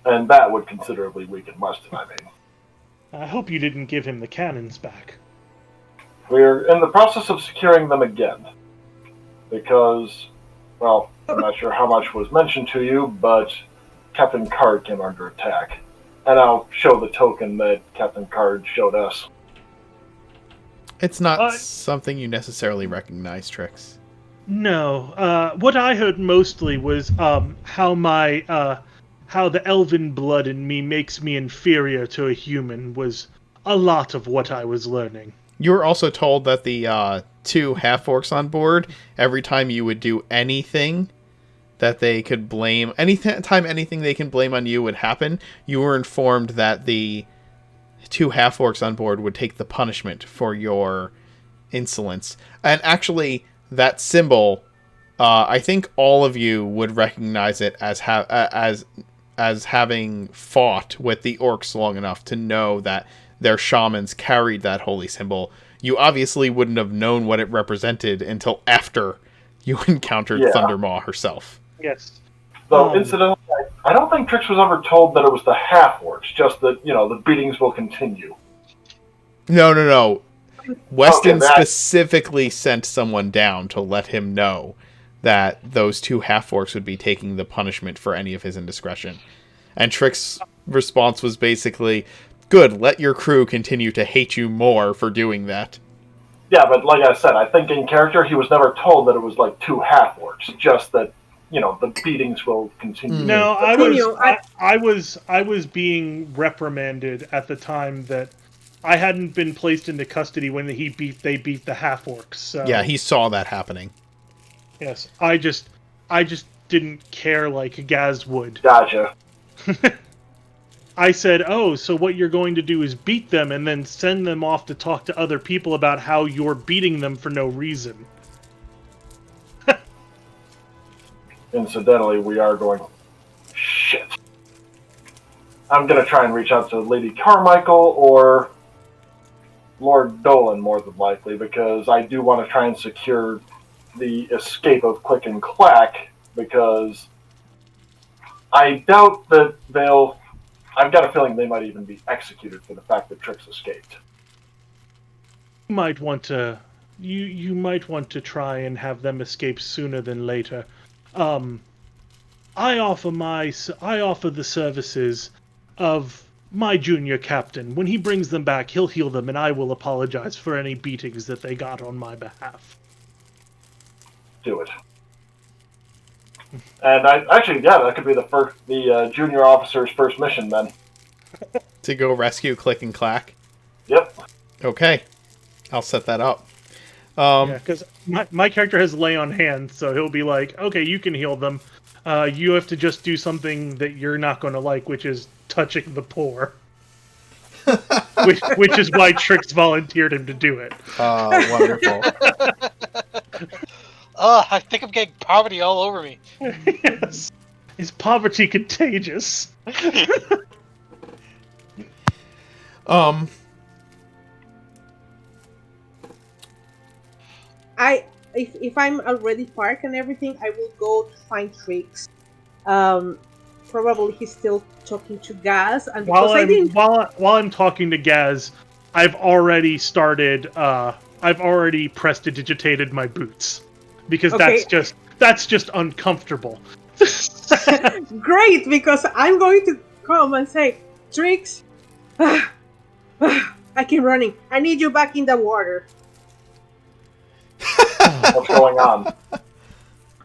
And that would considerably weaken Weston, I mean. I hope you didn't give him the cannons back. We're in the process of securing them again. Because, well, I'm not sure how much was mentioned to you, but Captain Card came under attack. And I'll show the token that Captain Card showed us. It's not something you necessarily recognize, Trix. No. What I heard mostly was how the elven blood in me makes me inferior to a human was a lot of what I was learning. You were also told that the two half-orcs on board, every time you would do anything that they could blame, anytime anything they can blame on you would happen, you were informed that the two half-orcs on board would take the punishment for your insolence. And actually, that symbol, I think all of you would recognize it as having fought with the orcs long enough to know that their shamans carried that holy symbol. You obviously wouldn't have known what it represented until after you encountered Thundermaw herself. Yes. Though, incidentally, I don't think Trix was ever told that it was the half-orcs, just that, the beatings will continue. No. Weston Okay, specifically sent someone down to let him know that those two half-orcs would be taking the punishment for any of his indiscretion. And Trix's response was basically, good, let your crew continue to hate you more for doing that. Yeah, but like I said, I think in character he was never told that it was like two half-orcs, just that, the beatings will continue. No, I was being reprimanded at the time that I hadn't been placed into custody when they beat the half-orcs. So. Yeah, he saw that happening. Yes, I just didn't care like Gaz would. Gotcha. I said, oh, so what you're going to do is beat them and then send them off to talk to other people about how you're beating them for no reason. Incidentally, we are going... Shit. I'm going to try and reach out to Lady Carmichael or Lord Dolan, more than likely, because I do want to try and secure the escape of Click and Clack, because I doubt that they'll... I've got a feeling they might even be executed for the fact that Trix escaped. You might want to... You might want to try and have them escape sooner than later. I offer the services of my junior captain. When he brings them back, he'll heal them, and I will apologize for any beatings that they got on my behalf. Do it. And that could be the junior officer's first mission then. To go rescue Click and Clack? Yep. Okay. I'll set that up. Because my character has lay on hands, so he'll be like, okay, you can heal them. You have to just do something that you're not going to like, which is touching the poor. which is why Trix volunteered him to do it. Wonderful. I think I'm getting poverty all over me. Yes. Is poverty contagious? If I'm already parked and everything, I will go to find Trix. Probably he's still talking to Gaz, and while I'm talking to Gaz, I've already prestidigitated my boots because that's just uncomfortable. Great, because I'm going to come and say, Trix, I keep running. I need you back in the water. What's going on?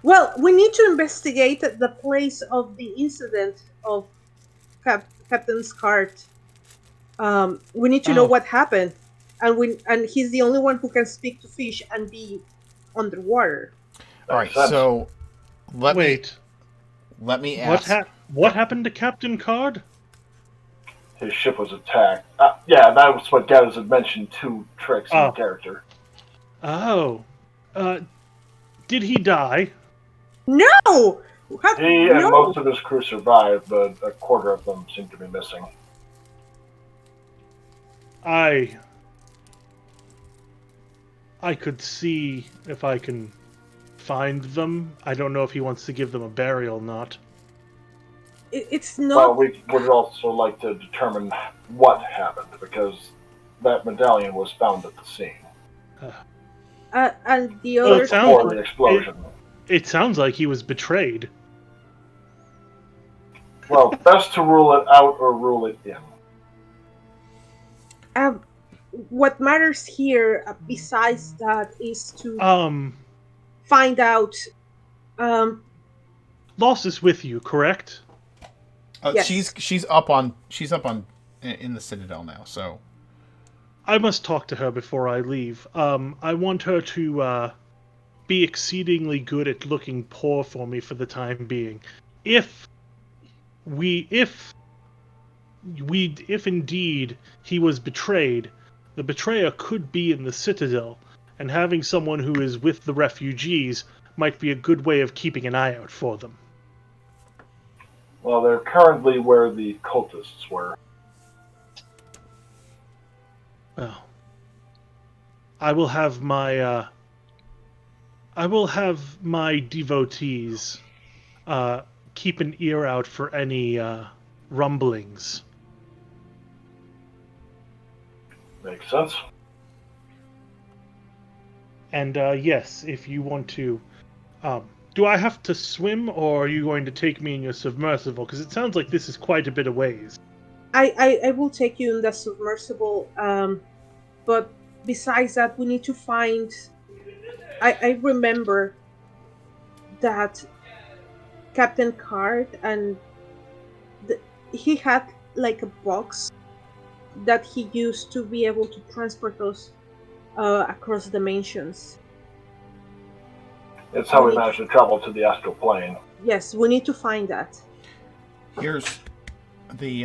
Well, we need to investigate the place of the incident of Captain's cart. We need to know what happened, and he's the only one who can speak to fish and be underwater. All right, so let me ask. What happened to Captain Card? His ship was attacked. Yeah, that was what Gaz had mentioned to Trix in character. Oh. Did he die? No! He and most of his crew survived, but a quarter of them seem to be missing. I could see if I can find them. I don't know if he wants to give them a burial or not. It's not... Well, we would also like to determine what happened, because that medallion was found at the scene. And the other... Before the explosion. It sounds like he was betrayed. Well, best to rule it out or rule it in. What matters here, besides that, is to find out... Loss is with you, correct? Yes. She's up on in the Citadel now, so... I must talk to her before I leave. I want her to be exceedingly good at looking poor for me for the time being. If indeed he was betrayed, the betrayer could be in the Citadel, and having someone who is with the refugees might be a good way of keeping an eye out for them. Well, they're currently where the cultists were. Well, I will have my devotees keep an ear out for any rumblings. Makes sense. And yes, if you want to, do I have to swim, or are you going to take me in your submersible? Because it sounds like this is quite a bit of ways. I will take you in the submersible, but besides that, we need to find. I remember that Captain Card and he had like a box that he used to be able to transport us across dimensions. It's how we managed to travel to the astral plane. Yes, we need to find that. Here's the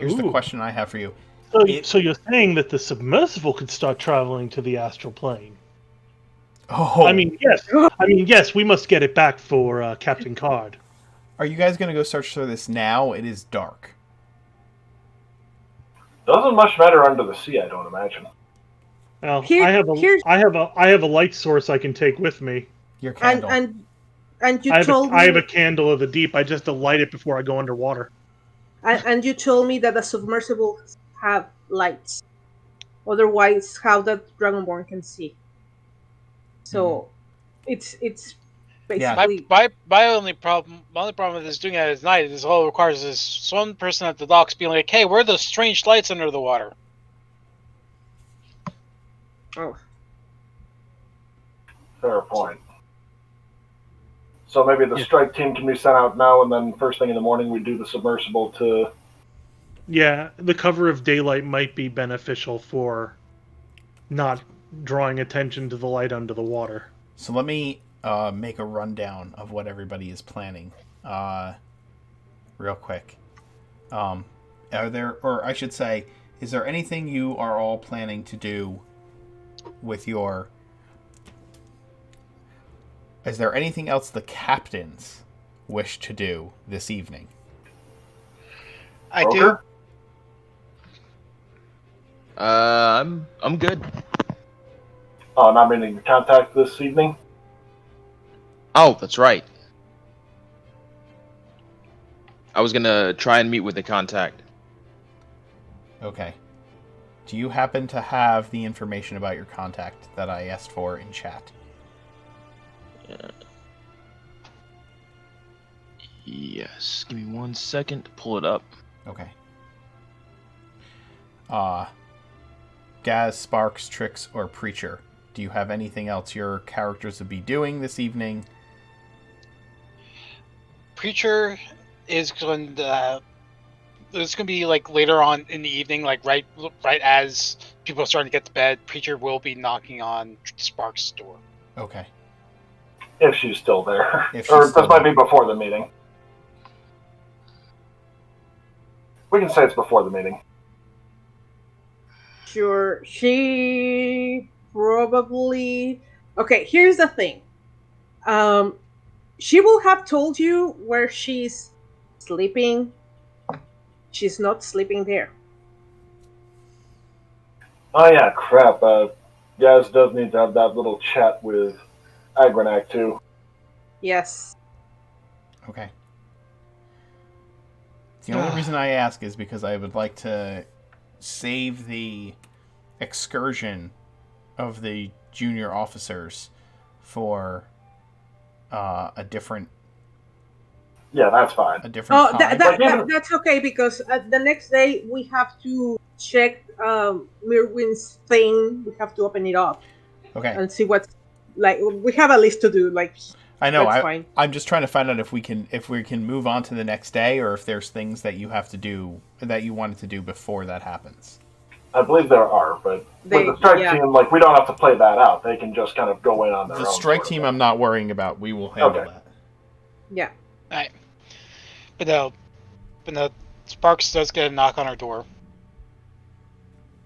Ooh. question I have for you. So you're saying that the submersible could start traveling to the astral plane? Oh, I mean, yes. We must get it back for Captain Card. are you guys going to go search for this now? It is dark. Doesn't much matter under the sea, I don't imagine. Well, Here- I here's- have a light source I can take with me. Your candle. And you I told have me a candle of the deep. I just have to light it before I go underwater. and you told me that the submersibles have lights. Otherwise, how the Dragonborn can see. So, it's Yeah. basically My only problem with this doing it at night is all it requires is one person at the docks being like, "Hey, where are those strange lights under the water?" oh, Fair point. So maybe the Yeah. strike team can be sent out now, and then first thing in the morning we do the submersible to. Yeah, the cover of daylight might be beneficial for not drawing attention to the light under the water. So let me make a rundown of what everybody is planning, real quick. Are there, or I should say, is there anything you are all planning to do with your? Is there anything else the captains wish to do this evening? I do. Broker? I'm good. Oh, not meaning to contact this evening? Oh, that's right. I was gonna try and meet with the contact. Okay. Do you happen to have the information about your contact that I asked for in chat? Yes. Give me 1 second to pull it up. Okay. Gaz, Sparks, Trix, or Preacher, do you have anything else your characters would be doing this evening? Preacher is going to. It's going to be like later on in the evening, like right as people are starting to get to bed. Preacher will be knocking on Sparks' door. Okay. If she's still there. If she's Or still this might there. be before the meeting. We can say it's before the meeting. sure. She probably. Okay, here's the thing. She will have told you where she's sleeping. She's not sleeping there. Oh yeah, crap. Gaz does need to have that little chat with Agranak too. Yes. Okay. The only reason I ask is because I would like to save the excursion of the junior officers for a different Yeah, that's fine. Oh, time. that's okay because the next day we have to check Mirwin's thing. We have to open it up Okay. and see what's like. We have a list to do. Like I know. that's fine. I'm just trying to find out if we can move on to the next day, or if there's things that you have to do that you wanted to do before that happens. I believe there are, but with the strike team, like we don't have to play that out. They can just kind of go in on their own. The strike sort of team, thing. I'm not worrying about. We will handle Okay. that. Yeah. Right. But no, Sparks does get a knock on her door.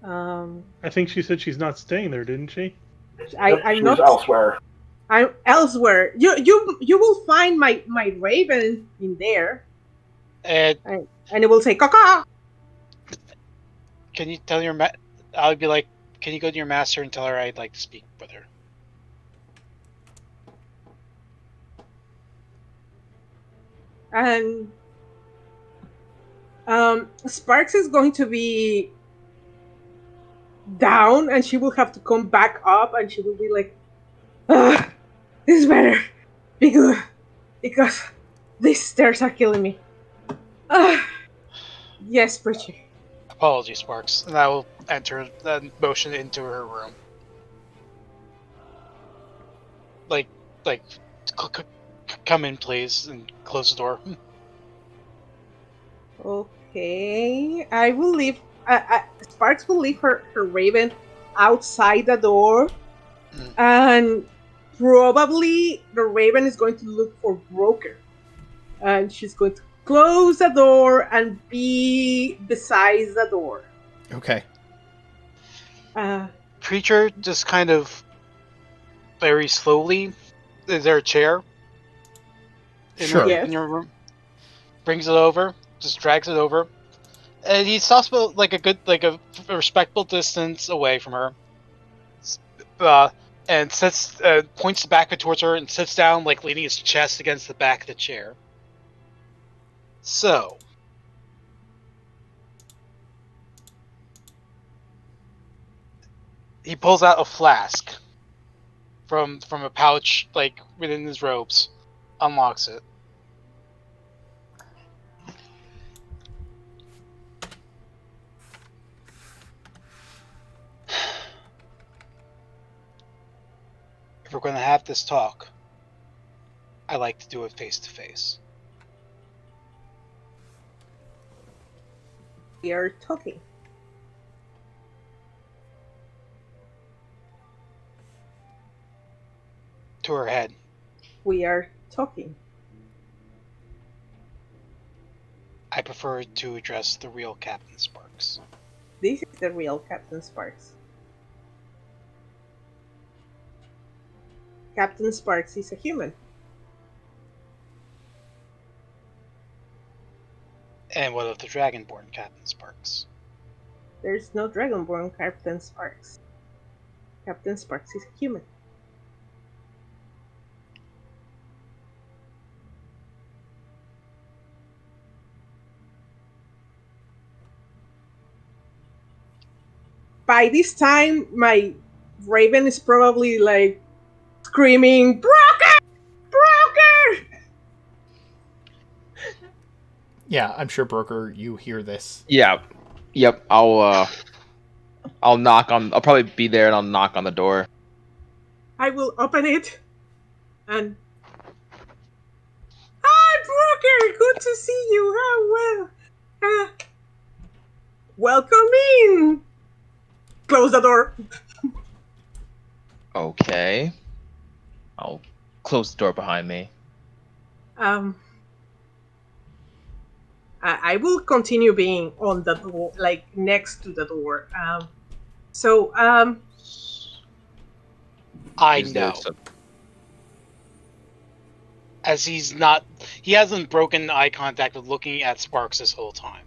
I think she said she's not staying there, didn't she? I'm She not. was elsewhere. I'm elsewhere. You will find my raven in there, And and it will say "caca." can you tell your I'll be like, can you go to your master and tell her I'd like to speak with her? And Sparks is going to be down, and she will have to come back up, and she will be like, "Ugh, this is better because these stairs are killing me." Yes, Pritchie. Apologies, Sparks. And I will enter the motion into her room. Like, come in, please, and close the door. Okay, I will leave. Sparks will leave her raven outside the door, Mm. and probably the raven is going to look for Broker, and she's going to close the door and be beside the door. Okay. Preacher just kind of very slowly. Is there a chair? Sure. Yes. In your room? Brings it over, just drags it over. And he stops about like a respectable distance away from her. And sits, points back towards her and sits down, like leaning his chest against the back of the chair. So, he pulls out a flask from a pouch, like within his robes, unlocks it. If we're going to have this talk, I like to do it face to face. We are talking. To her head. We are talking. I prefer to address the real Captain Sparks. This is the real Captain Sparks. Captain Sparks is a human. And what of the Dragonborn Captain Sparks? There's no Dragonborn Captain Sparks. Captain Sparks is a human. By this time, my raven is probably like screaming, "Broker! Broker!" Yeah, I'm sure, Broker, you hear this. Yeah. Yep. I'll knock on. I'll probably be there and I'll knock on the door. I will open it and. Hi, Broker! Good to see you. Oh, well. Welcome in! Close the door. Okay. I'll close the door behind me. I will continue being on the door, like next to the door. I Is there know. some- As he hasn't broken eye contact with looking at Sparks this whole time.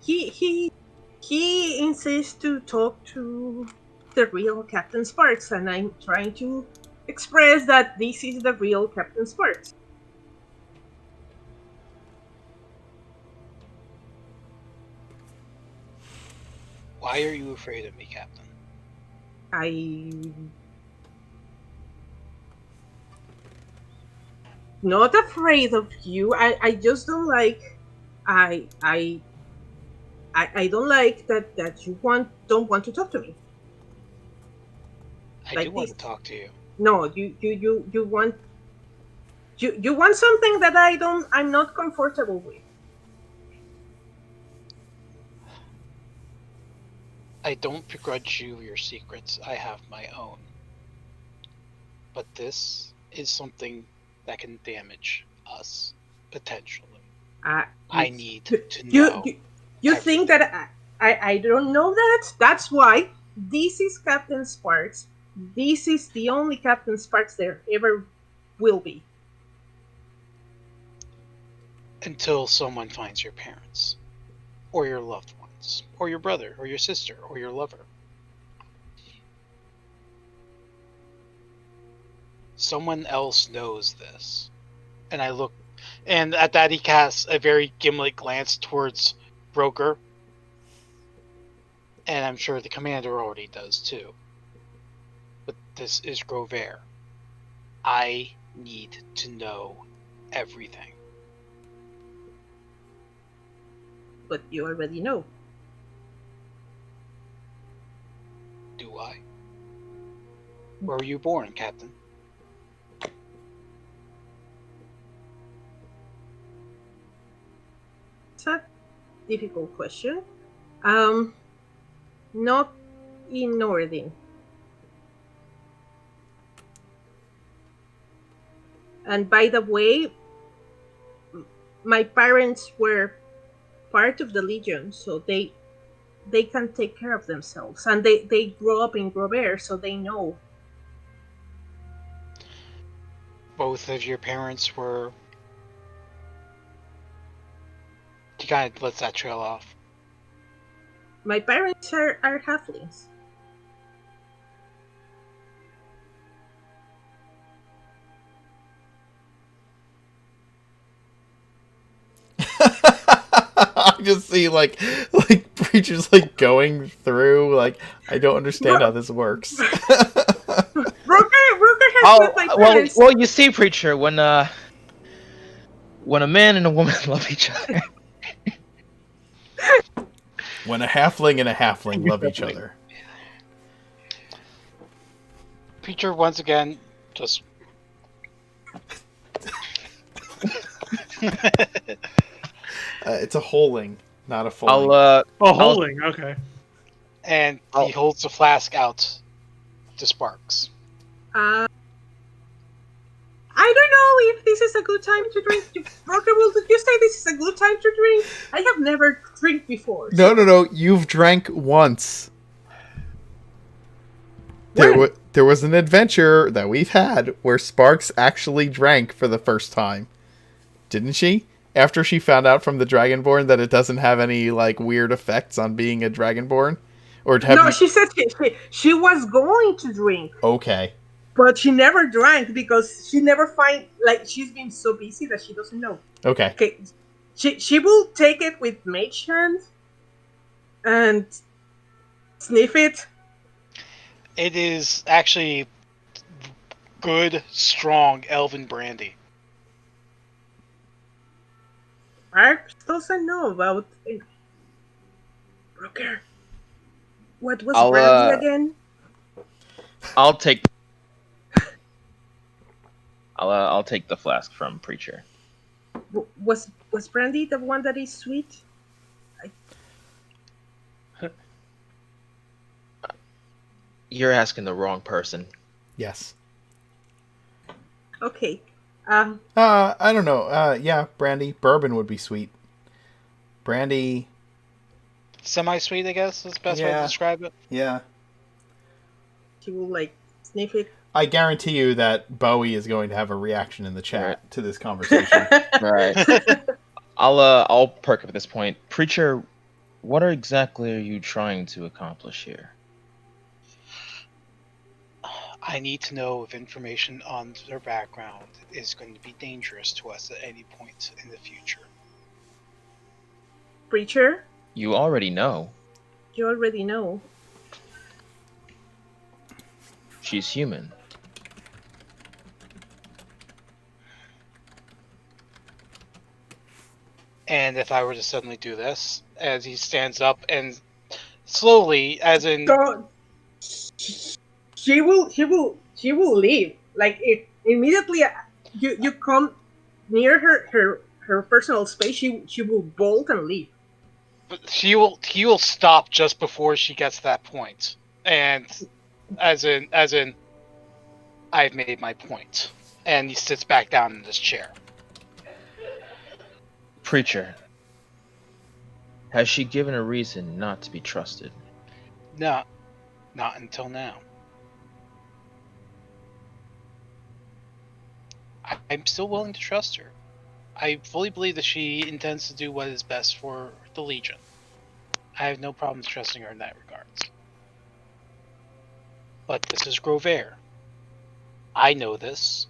He insists to talk to the real Captain Sparks, and I'm trying to express that this is the real Captain Sparks. Why are you afraid of me, Captain? I'm not afraid of you. I just don't like. I don't like that you don't want to talk to me. I Like do want this. to talk to you. No, you want you want something that I'm not comfortable with. I don't begrudge you your secrets. I have my own. But this is something that can damage us, potentially. I need to know. You think that I don't know that. That's why this is Captain Sparks. This is the only Captain Sparks there ever will be. Until someone finds your parents, or your loved ones, or your brother, or your sister, or your lover. Someone else knows this. And I look, and at that he casts a very Gimlet glance towards Broker. And I'm sure the commander already does too. But this is Grover. I need to know everything. But you already know. Do I? Where were you born, Captain? It's a difficult question. Not in Nordin. And by the way, my parents were part of the Legion, so they can take care of themselves. And they grew up in Grover, so they know. Both of your parents were... He kind of lets that trail off. My parents are halflings. I just see like Preacher's like going through like I don't understand how this works. Brooker has met my parents. well, you see, Preacher, when a man and a woman love each other. When a halfling and a halfling love each other. Preacher once again just... It's a holing, not a foling. Uh, Oh, holding. Okay. And he holds the flask out to Sparks. I don't know if this is a good time to drink. Broker, did you say this is a good time to drink? I have never drank before. No. You've drank once. When? There was an adventure that we've had where Sparks actually drank for the first time. Didn't she? After she found out from the Dragonborn that it doesn't have any like weird effects on being a Dragonborn? Or No, she said she was going to drink. Okay. But she never drank because she never she's been so busy that she doesn't know. Okay. Okay. She will take it with mage hand and sniff it. It is actually good, strong elven brandy. Mark doesn't know about it. Broker. What was brandy again? I'll take the flask from Preacher. Was brandy the one that is sweet? You're asking the wrong person. Yes. Okay. I don't know. Yeah, brandy. Bourbon would be sweet. Brandy. Semi-sweet, I guess, is the best way to describe it. Yeah. She will, sniff it. I guarantee you that Bowie is going to have a reaction in the chat to this conversation. Right. I'll perk up at this point. Preacher, what exactly are you trying to accomplish here? I need to know if information on their background is going to be dangerous to us at any point in the future. Preacher? You already know. You already know. She's human. And if I were to suddenly do this, as he stands up and slowly, as in... She will leave. Immediately you come near her personal space, she will bolt and leave. But he will stop just before she gets to that point. And as in I've made my point. And he sits back down in his chair. Preacher, Has she given a reason not to be trusted? No, not until now. I'm still willing to trust her. I fully believe that she intends to do what is best for the Legion. I have no problem trusting her in that regards. But this is Grover. I know this.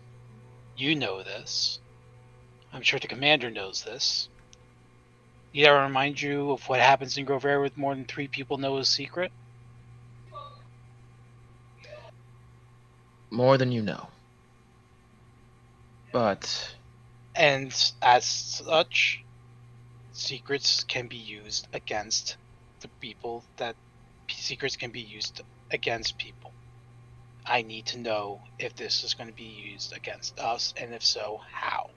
You know this. I'm sure the commander knows this. Need I remind you of what happens in Grover with more than 3 people know his secret? More than you know. But And as such, secrets can be used against the people that secrets can be used against people. I need to know if this is going to be used against us, and if so, how.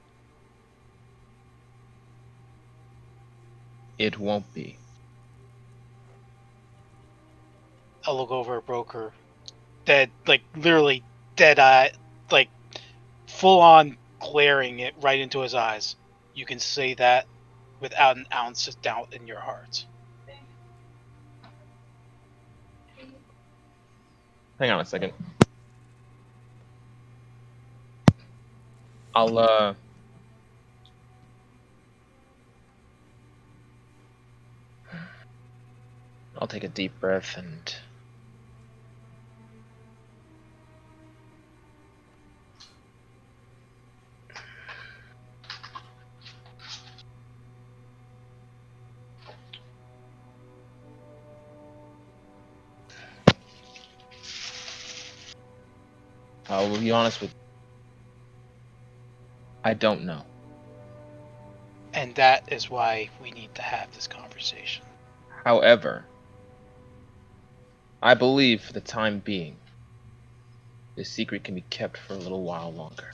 it won't be. I'll look over at Broker, dead, like literally dead eye, like full on glaring it right into his eyes. You can say that without an ounce of doubt in your heart. Hang on a second. I'll take a deep breath and I will be honest with you. I don't know. And that is why we need to have this conversation. However, I believe for the time being, this secret can be kept for a little while longer.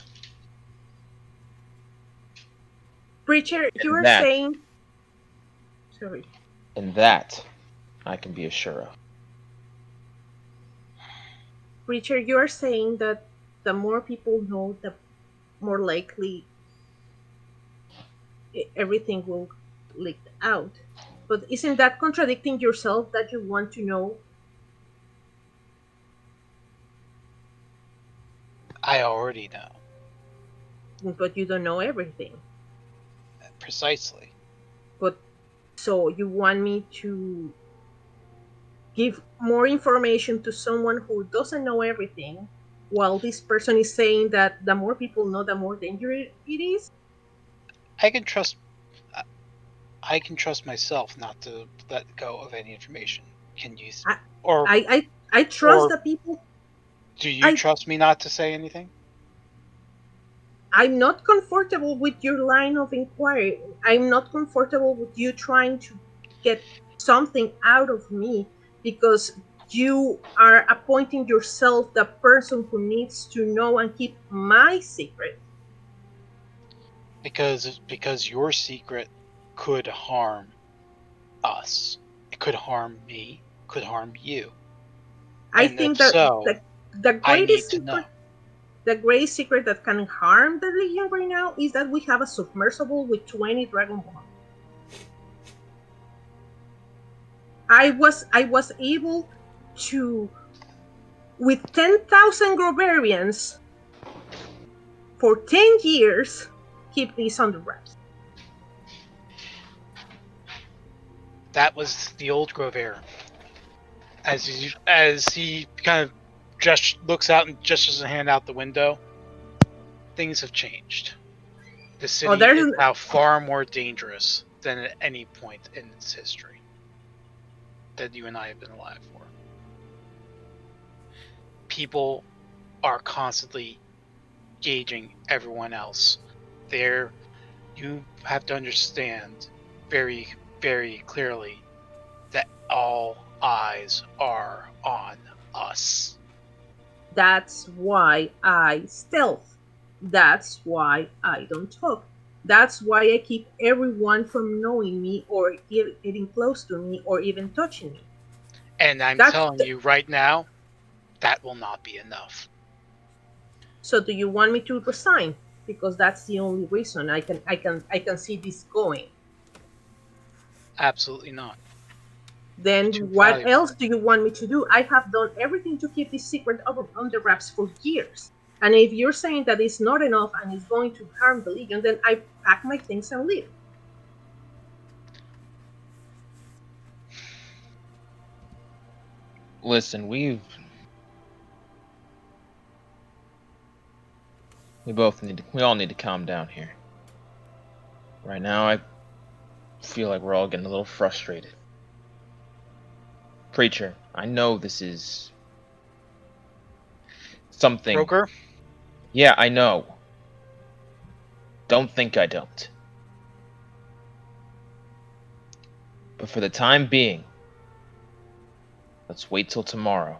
Preacher, you are that- saying. Sorry. And that I can be assured of. Preacher, you are saying that the more people know, the more likely everything will leak out. But isn't that contradicting yourself that you want to know? I already know. But you don't know everything. Precisely. But so you want me to give more information to someone who doesn't know everything, while this person is saying that the more people know, the more dangerous it is? I can trust myself not to let go of any information. Can you I trust or- the people. do you trust me not to say anything? I'm not comfortable with your line of inquiry. I'm not comfortable with you trying to get something out of me because you are appointing yourself the person who needs to know and keep my secret. Because your secret could harm us. It could harm me, could harm you. I And think if that so, the I need greatest to know. secret, the greatest secret that can harm the Legion right now is that we have a submersible with 20 Dragon Balls. I was able to, with 10,000 Groverians for 10 years, keep these under wraps. That was the old Grover. As he kind of just looks out and gestures a hand out the window, things have changed. The city is now far more dangerous than at any point in its history that you and I have been alive for. People are constantly gauging everyone else. You have to understand very, very clearly that all eyes are on us. That's why I stealth. That's why I don't talk. That's why I keep everyone from knowing me or getting close to me or even touching me. And I'm telling you right now, that will not be enough. So do you want me to resign? Because that's the only reason I can see this going. Absolutely not. Then Too what valuable. else do you want me to do? I have done everything to keep this secret under wraps for years. And if you're saying that it's not enough and it's going to harm the Legion, then I pack my things and leave. Listen, we all need to calm down here. Right now, I feel like we're all getting a little frustrated. Preacher, I know this is something. Broker, Yeah, I know. Don't think I don't. But for the time being, let's wait till tomorrow.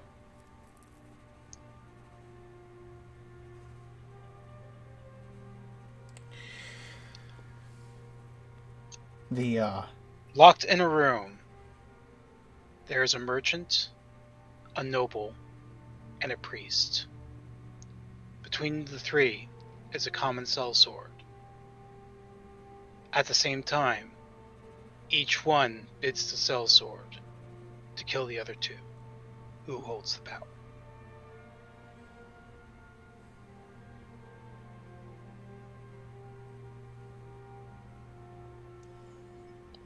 locked in a room, there is a merchant, a noble, and a priest. Between the three is a common sellsword. At the same time, each one bids the sellsword to kill the other two. Who holds the power?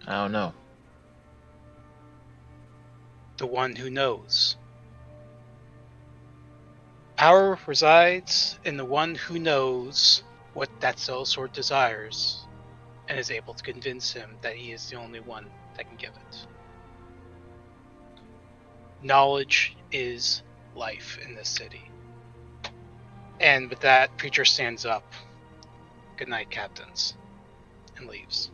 I don't know. The one who knows. Power resides in the one who knows what that sellsword desires and is able to convince him that he is the only one that can give it. Knowledge is life in this city. And with that, Preacher stands up. Good night, captains, and leaves.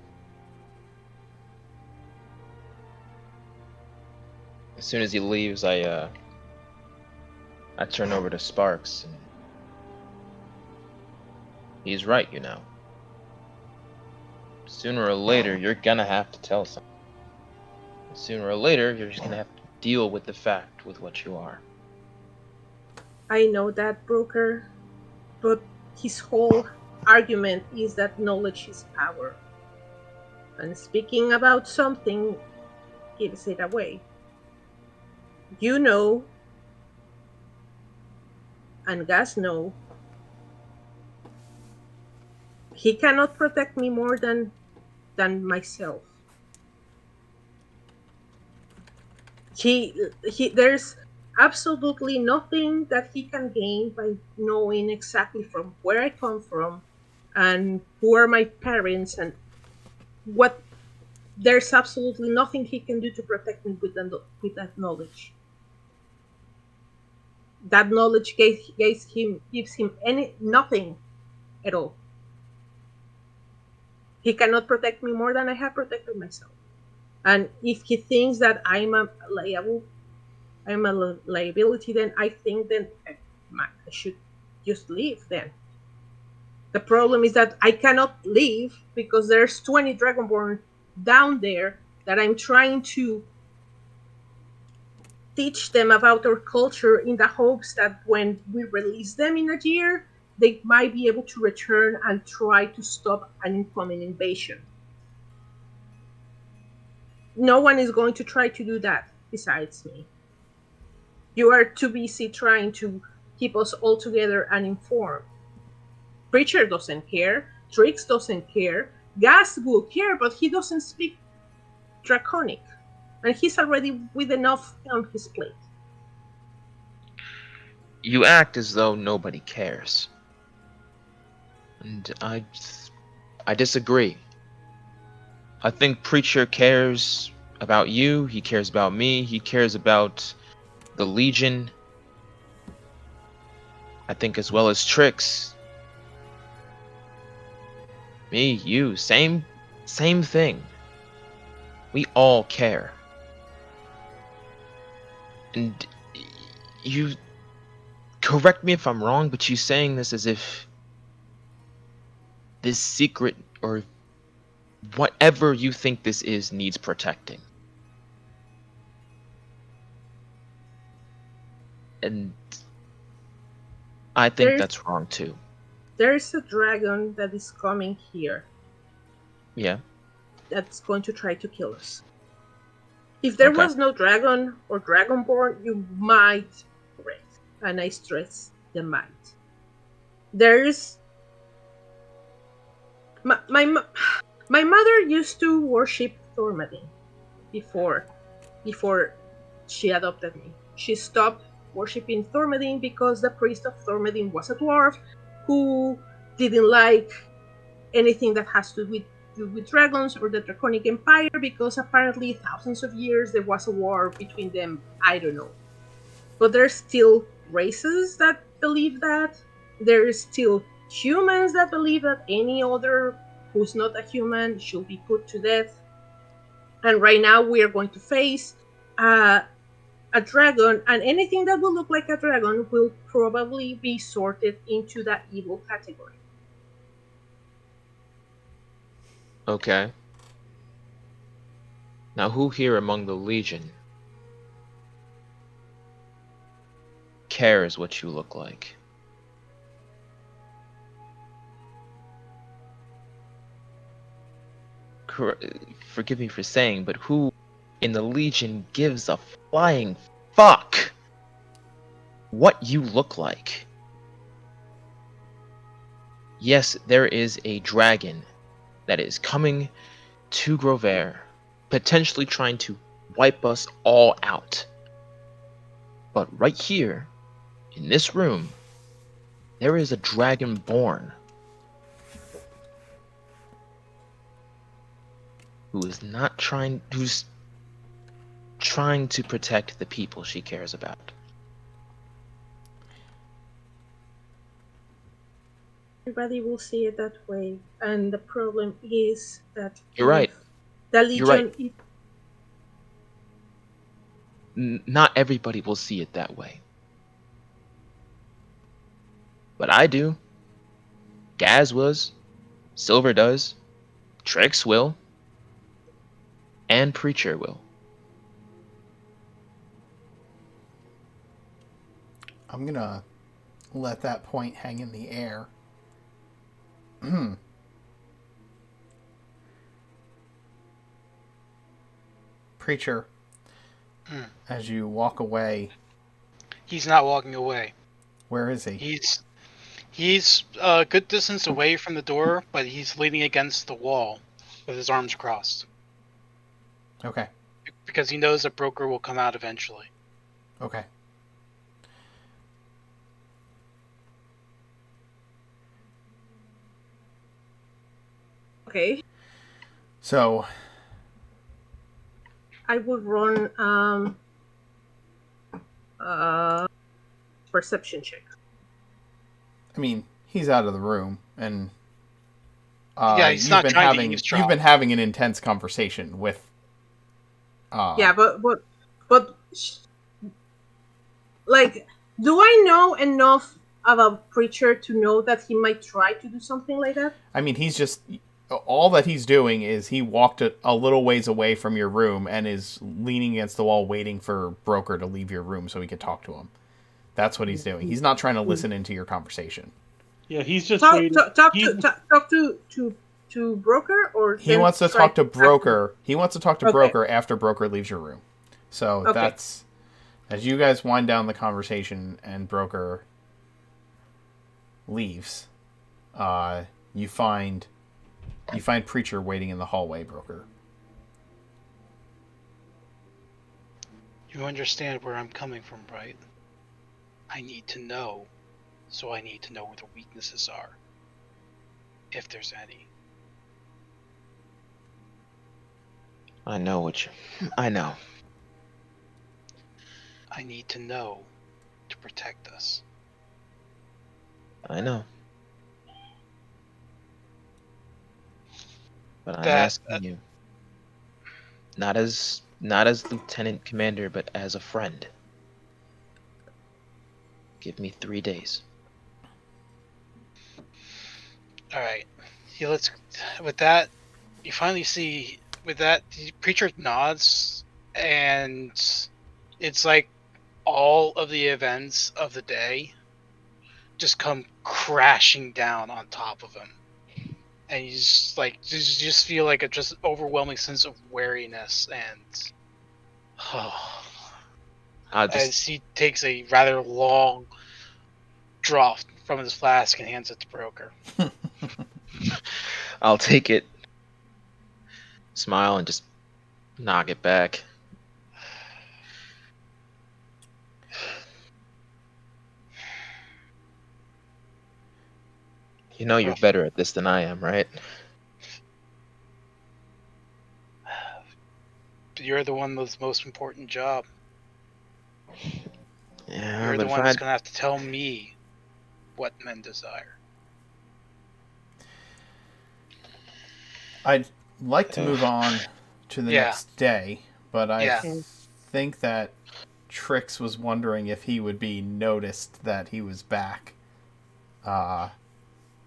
As soon as he leaves, I turn over to Sparks, and he's right, you know. Sooner or later, you're gonna have to tell someone. Sooner or later, you're just gonna have to deal with the fact with what you are. I know that, Broker, but his whole argument is that knowledge is power. And speaking about something gives it away. You know, and Gas know, he cannot protect me more than myself. There's absolutely nothing that he can gain by knowing exactly from where I come from and who are my parents and what. There's absolutely nothing he can do to protect me with that knowledge. That knowledge gives him nothing at all. He cannot protect me more than I have protected myself. And if he thinks that I'm a liability, then I think then I should just leave then. The problem is that I cannot leave because there's 20 Dragonborn down there that I'm trying to teach them about our culture in the hopes that when we release them in a year, they might be able to return and try to stop an incoming invasion. No one is going to try to do that besides me. You are too busy trying to keep us all together and informed. Preacher doesn't care. Trix doesn't care. Gas will care, but he doesn't speak Draconic. And he's already with enough on his plate. You act as though nobody cares. And I disagree. I think Preacher cares about you, he cares about me, he cares about the Legion. I think as well as Trix. Me, you, same thing. We all care. And you correct me if I'm wrong, but you saying this as if this secret or whatever you think this is needs protecting. And I think that's wrong too. There's a dragon that is coming here. Yeah. that's going to try to kill us. If there Okay. was no dragon or dragonborn, you might break, and I stress the might. There's my mother used to worship Thormadin before she adopted me. She stopped worshipping Thormadin because the priest of Thormadin was a dwarf who didn't like anything that has to do with dragons or the Draconic Empire, because apparently thousands of years there was a war between them. I don't know. But there's still races that believe that. There's still humans that believe that any other who's not a human should be put to death. And right now we are going to face a dragon, and anything that will look like a dragon will probably be sorted into that evil category. Okay. Now, who here among the Legion cares what you look like? Forgive me for saying, but who in the Legion gives a flying fuck what you look like? Yes, there is a dragon that is coming to Grover, potentially trying to wipe us all out. But right here, in this room, there is a dragonborn who's trying to protect the people she cares about. Everybody will see it that way, and the problem is that You're right. The Legion. You're right. Not everybody will see it that way. But I do. Gaz was. Silver does. Trix will. And Preacher will. I'm gonna let that point hang in the air. Preacher, as you walk away, He's not walking away. where is he? He's a good distance away from the door, but he's leaning against the wall with his arms crossed. Okay. Because he knows that Broker will come out eventually. Okay. Okay. So I would run perception check. I mean, he's out of the room, and yeah, he's not trying to eavesdrop. You've been having an intense conversation with. Yeah, but like, do I know enough about Preacher to know that he might try to do something like that? I mean, he's just all that he's doing is he walked a little ways away from your room and is leaning against the wall, waiting for Broker to leave your room so he could talk to him. That's what he's doing. He's not trying to listen into your conversation. Yeah, he's just talk waiting. talk to Broker, or he wants to talk to Broker. He wants to talk to Okay. Broker after Broker leaves your room. So Okay. that's as you guys wind down the conversation and Broker leaves. You find Preacher waiting in the hallway. Broker. You understand where I'm coming from, right? I need to know, so I need to know where the weaknesses are. If there's any. I know. I need to know to protect us. I know. But I'm asking you, not as Lieutenant Commander, but as a friend. Give me 3 days. Alright. Yeah, let's with that you finally see with that the Preacher nods, and it's like all of the events of the day just come crashing down on top of him. and you just feel like a just overwhelming sense of weariness, and as he takes a rather long draught from his flask and hands it to Broker. I'll take it, smile, and just knock it back. You know you're better at this than I am, right? You're the one with the most important job. Yeah, You're but the if one I that's had... going to have to tell me what men desire. I'd like to move on to the Yeah. next day, but I Yeah. think that Trix was wondering if he would be noticed that he was back.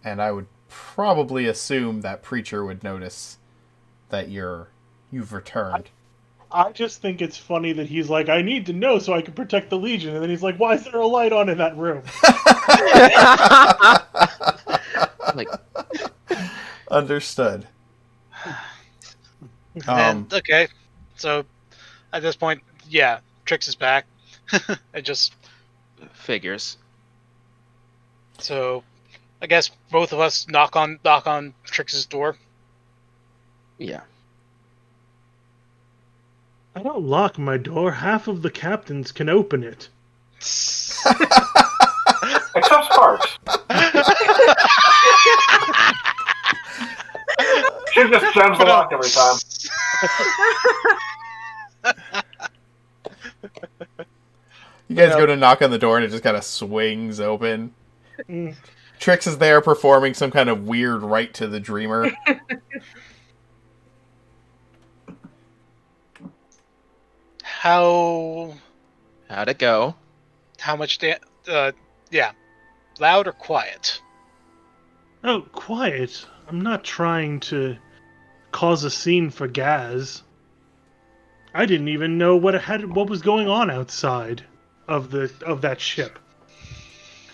And I would probably assume that Preacher would notice that you've returned. I just think it's funny that he's like, I need to know so I can protect the Legion, and then he's like, why is there a light on in that room? like, Understood. And, okay, so at this point, yeah, Trix is back. It just figures. so I guess both of us knock on Trix's door. Yeah. I don't lock my door. Half of the captains can open it. Except Sparks. She just jams the lock every time. You guys go to knock on the door and it just kind of swings open. Mm. Trix is there performing some kind of weird rite to the dreamer. How'd it go? How much yeah. Loud or quiet? Oh, quiet. I'm not trying to cause a scene for Gaz. I didn't even know what was going on outside of that ship.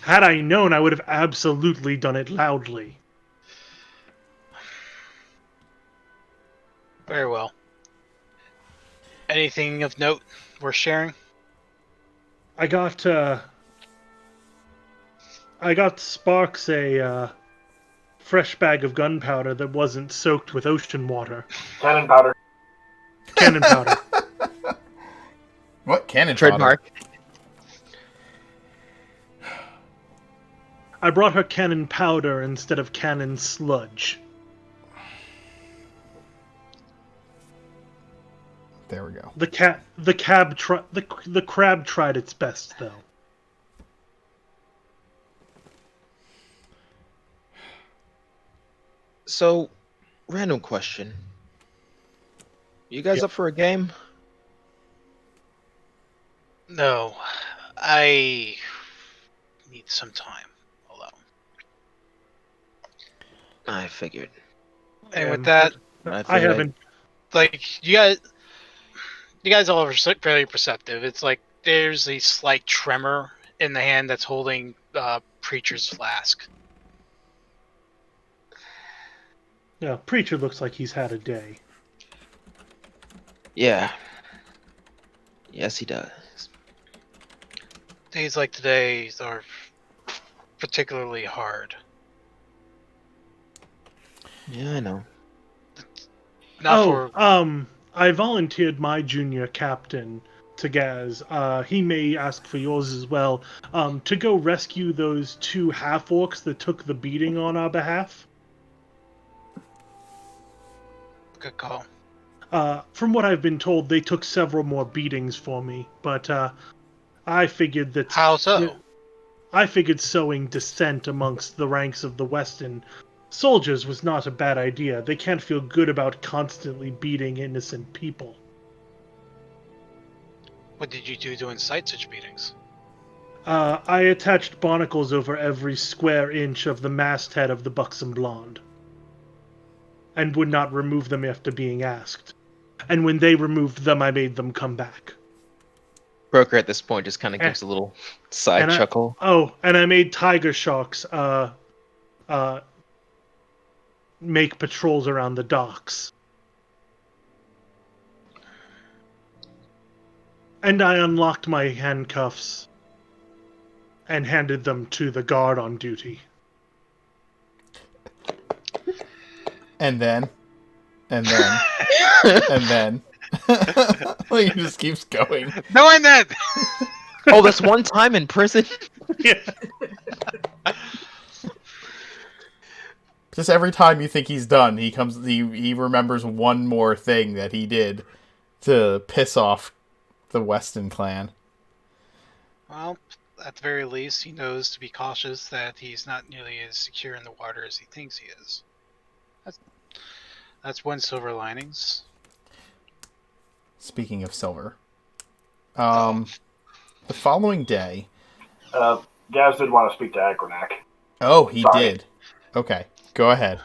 Had I known, I would have absolutely done it loudly. Very well. Anything of note worth sharing? I got Sparks a fresh bag of gunpowder that wasn't soaked with ocean water. Cannon powder. Cannon powder. What cannon Trademark. powder? I brought her cannon powder instead of cannon sludge. There we go. The crab tried its best though. So, random question. You guys up for a game? No. I need some time alone. I figured. And with that, I haven't. like you guys all are fairly perceptive. It's like there's a slight tremor in the hand that's holding Preacher's flask. Yeah, Preacher looks like he's had a day. Yeah. Yes, he does. Days like today are particularly hard. Yeah, I know. I volunteered my junior captain to Gaz. He may ask for yours as well. To go rescue those 2 half-orcs that took the beating on our behalf. Good call. From what I've been told, they took several more beatings for me, but I figured that... How so? I figured sowing dissent amongst the ranks of the Weston soldiers was not a bad idea. They can't feel good about constantly beating innocent people. What did you do to incite such beatings? I attached barnacles over every square inch of the masthead of the Buxom Blonde, and would not remove them after being asked. And when they removed them, I made them come back. Broker at this point just kind of gives a little side chuckle. And I made tiger sharks make patrols around the docks. And I unlocked my handcuffs and handed them to the guard on duty. And then. And then. He just keeps going. No, and then. Oh, that's one time in prison? Yeah. Just every time you think he's done, he remembers one more thing that he did to piss off the Weston clan. Well, at the very least, he knows to be cautious that he's not nearly as secure in the water as he thinks he is. That's one silver linings. Speaking of silver, the following day. Gaz did want to speak to Agranak. Oh, he Sorry. did. Okay, go ahead.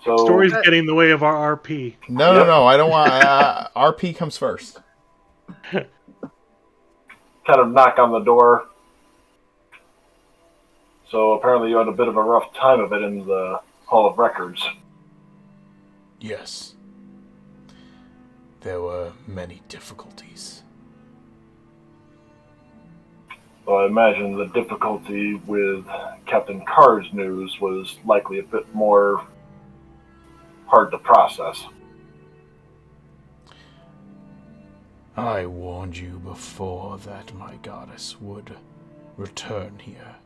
So Story's getting in the way of our RP. No, I don't want. RP comes first. kind of knock on the door. So apparently you had a bit of a rough time of it in the Hall of Records. Yes. There were many difficulties. So I imagine the difficulty with Captain Carr's news was likely a bit more hard to process. I warned you before that my goddess would return here.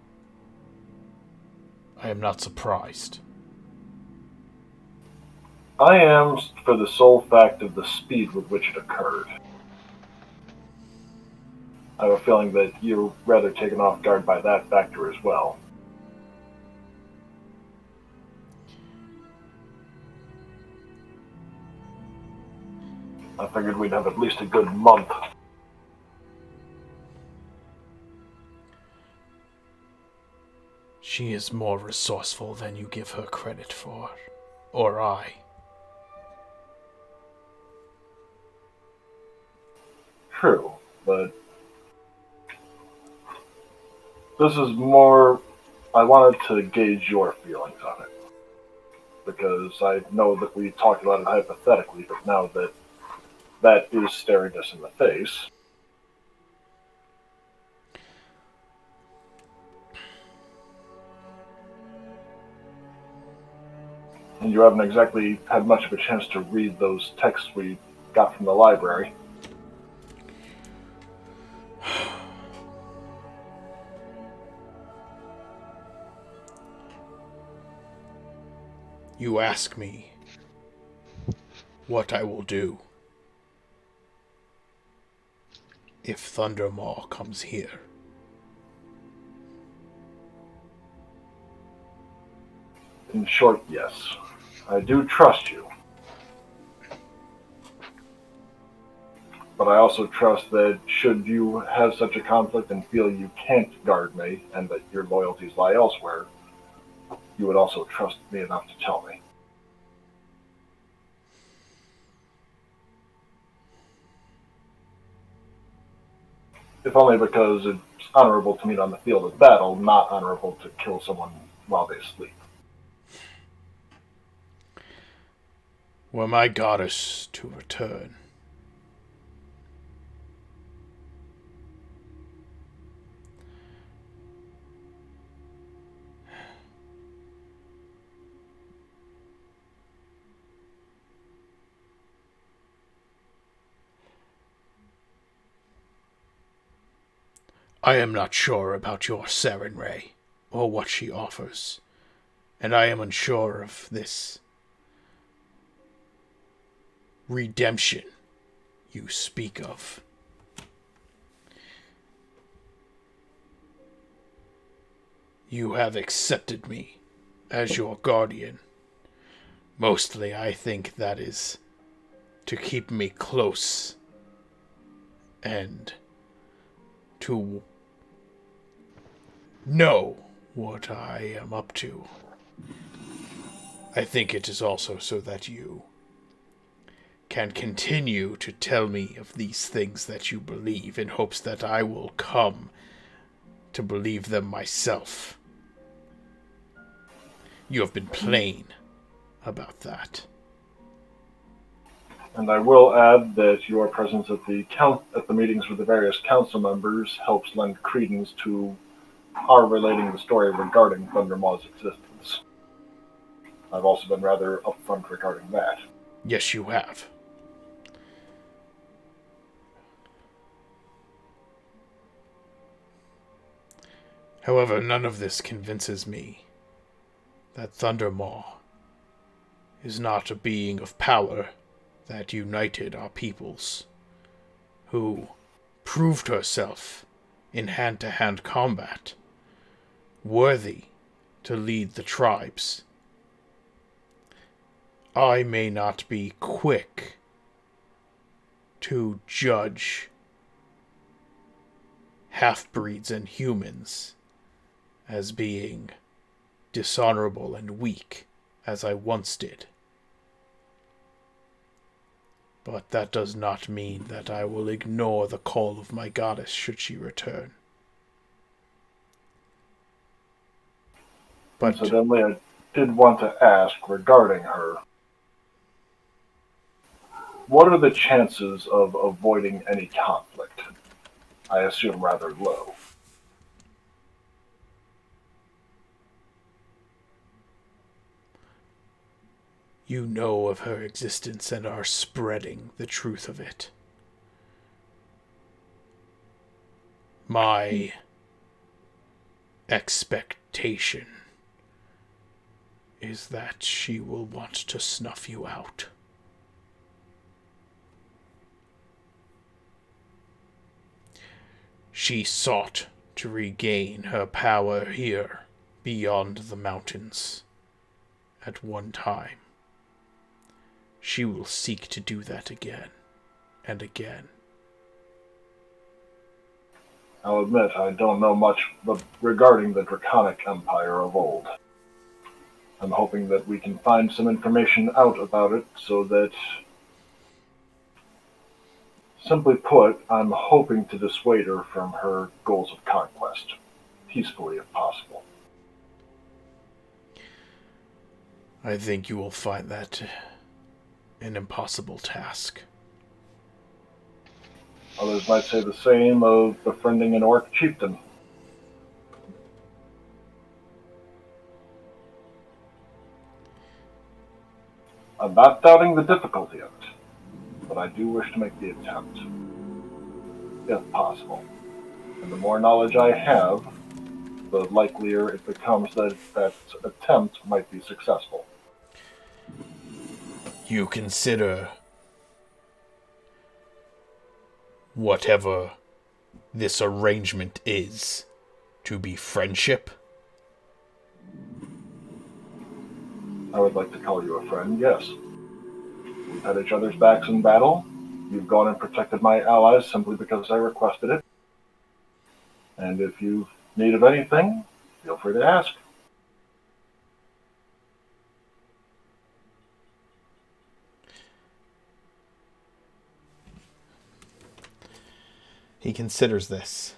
I am not surprised. I am, for the sole fact of the speed with which it occurred. I have a feeling that you're rather taken off guard by that factor as well. I figured we'd have at least a good month. She is more resourceful than you give her credit for. Or I. True, but this is more, I wanted to gauge your feelings on it. Because I know that we talked about it hypothetically, but now that that is staring us in the face. And you haven't exactly had much of a chance to read those texts we got from the library. You ask me what I will do if Thundermaw comes here. In short, yes. I do trust you. But I also trust that should you have such a conflict and feel you can't guard me, and that your loyalties lie elsewhere, you would also trust me enough to tell me. If only because it's honorable to meet on the field of battle, not honorable to kill someone while they sleep. Were my goddess to return, I am not sure about your Sarenrae or what she offers, and I am unsure of this redemption you speak of. You have accepted me as your guardian. Mostly, I think that is to keep me close and to know what I am up to. I think it is also so that you can continue to tell me of these things that you believe in hopes that I will come to believe them myself. You have been plain about that. And I will add that your presence at the meetings with the various council members helps lend credence to our relating the story regarding Thundermaw's existence. I've also been rather upfront regarding that. Yes, you have. However, none of this convinces me that Thundermaw is not a being of power that united our peoples, who proved herself in hand-to-hand combat, worthy to lead the tribes. I may not be quick to judge half-breeds and humans as being dishonorable and weak, as I once did. But that does not mean that I will ignore the call of my goddess should she return. But incidentally, I did want to ask regarding her. What are the chances of avoiding any conflict? I assume rather low. you know of her existence and are spreading the truth of it. My expectation is that she will want to snuff you out. She sought to regain her power here beyond the mountains at one time. She will seek to do that again and again. I'll admit I don't know much regarding the Draconic Empire of old. I'm hoping that we can find some information out about it so that, simply put, I'm hoping to dissuade her from her goals of conquest, peacefully if possible. I think you will find that an impossible task. Others might say the same of befriending an orc chieftain. I'm not doubting the difficulty of it, but I do wish to make the attempt, if possible. And the more knowledge I have, the likelier it becomes that that attempt might be successful. You consider whatever this arrangement is to be friendship? I would like to call you a friend, yes. We've had each other's backs in battle. You've gone and protected my allies simply because I requested it. And if you've needed anything, feel free to ask. He considers this.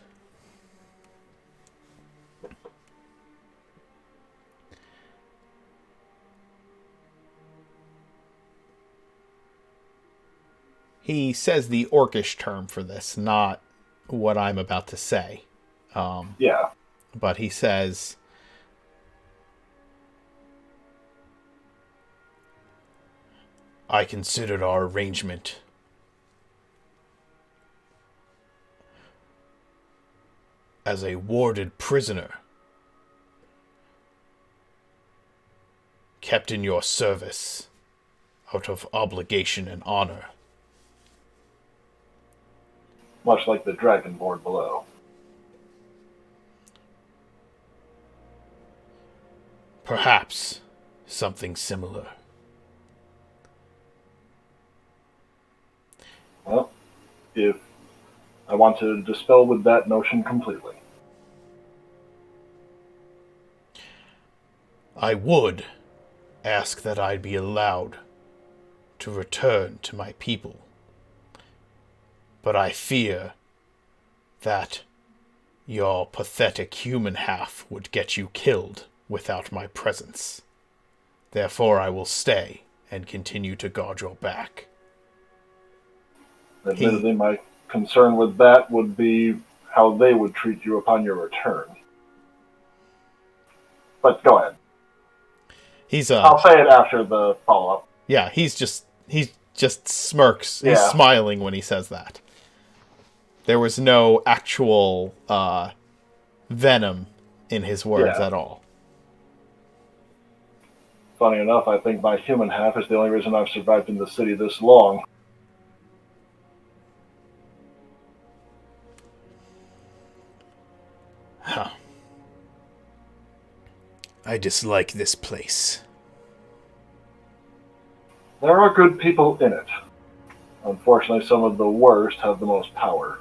He says the orcish term for this, not what I'm about to say. Yeah. But he says, I considered our arrangement as a warded prisoner, kept in your service out of obligation and honor. Much like the Dragonborn below. Perhaps something similar. Well, if I want to dispel with that notion completely. I would ask that I be allowed to return to my people, but I fear that your pathetic human half would get you killed without my presence. Therefore I will stay and continue to guard your back. Admittedly, my concern with that would be how they would treat you upon your return. But go ahead. I'll say it after the follow-up. Yeah, he just smirks. Yeah. He's smiling when he says that. There was no actual venom in his words at all. Funny enough, I think my human half is the only reason I've survived in the city this long. Huh. I dislike this place. There are good people in it. Unfortunately, some of the worst have the most power.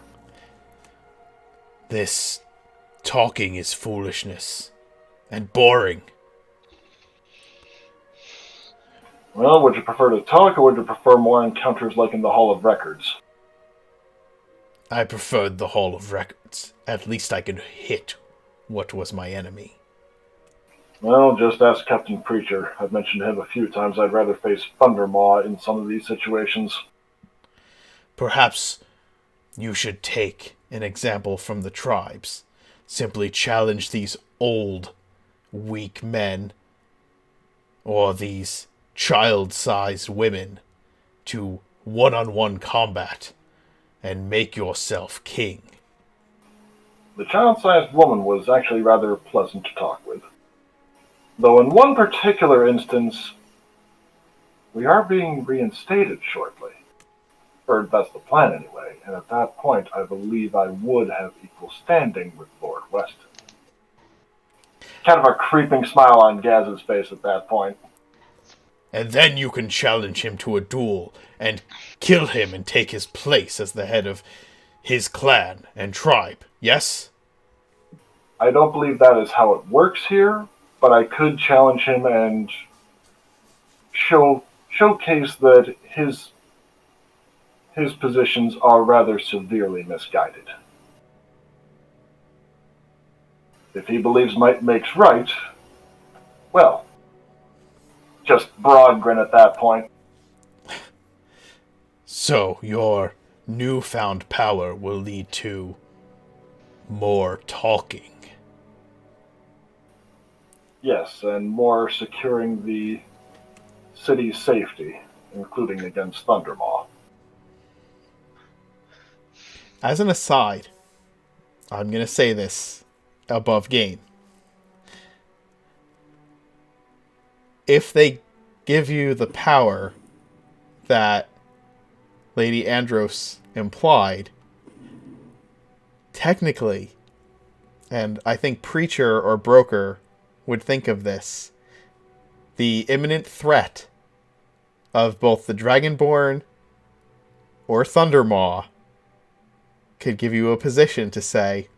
This talking is foolishness and boring. Well, would you prefer to talk, or would you prefer more encounters like in the Hall of Records? I preferred the Hall of Records. At least I could hit what was my enemy. Well, just ask Captain Preacher. I've mentioned to him a few times I'd rather face Thundermaw in some of these situations. Perhaps you should take an example from the tribes. Simply challenge these old, weak men, or these child-sized women, to one-on-one combat, and make yourself king. The child-sized woman was actually rather pleasant to talk with. Though in one particular instance, we are being reinstated shortly. Or that's the plan anyway, and at that point I believe I would have equal standing with Lord Weston. Kind of a creeping smile on Gaz's face at that point. And then you can challenge him to a duel, and kill him and take his place as the head of his clan and tribe, yes? I don't believe that is how it works here, but I could challenge him and showcase that his positions are rather severely misguided. If he believes might makes right, well, just broad grin at that point. So your newfound power will lead to more talking. Yes, and more securing the city's safety, including against Thundermaw. As an aside, I'm going to say this above game. If they give you the power that Lady Andros implied, technically, and I think Preacher or Broker would think of this, the imminent threat of both the Dragonborn or Thundermaw could give you a position to say,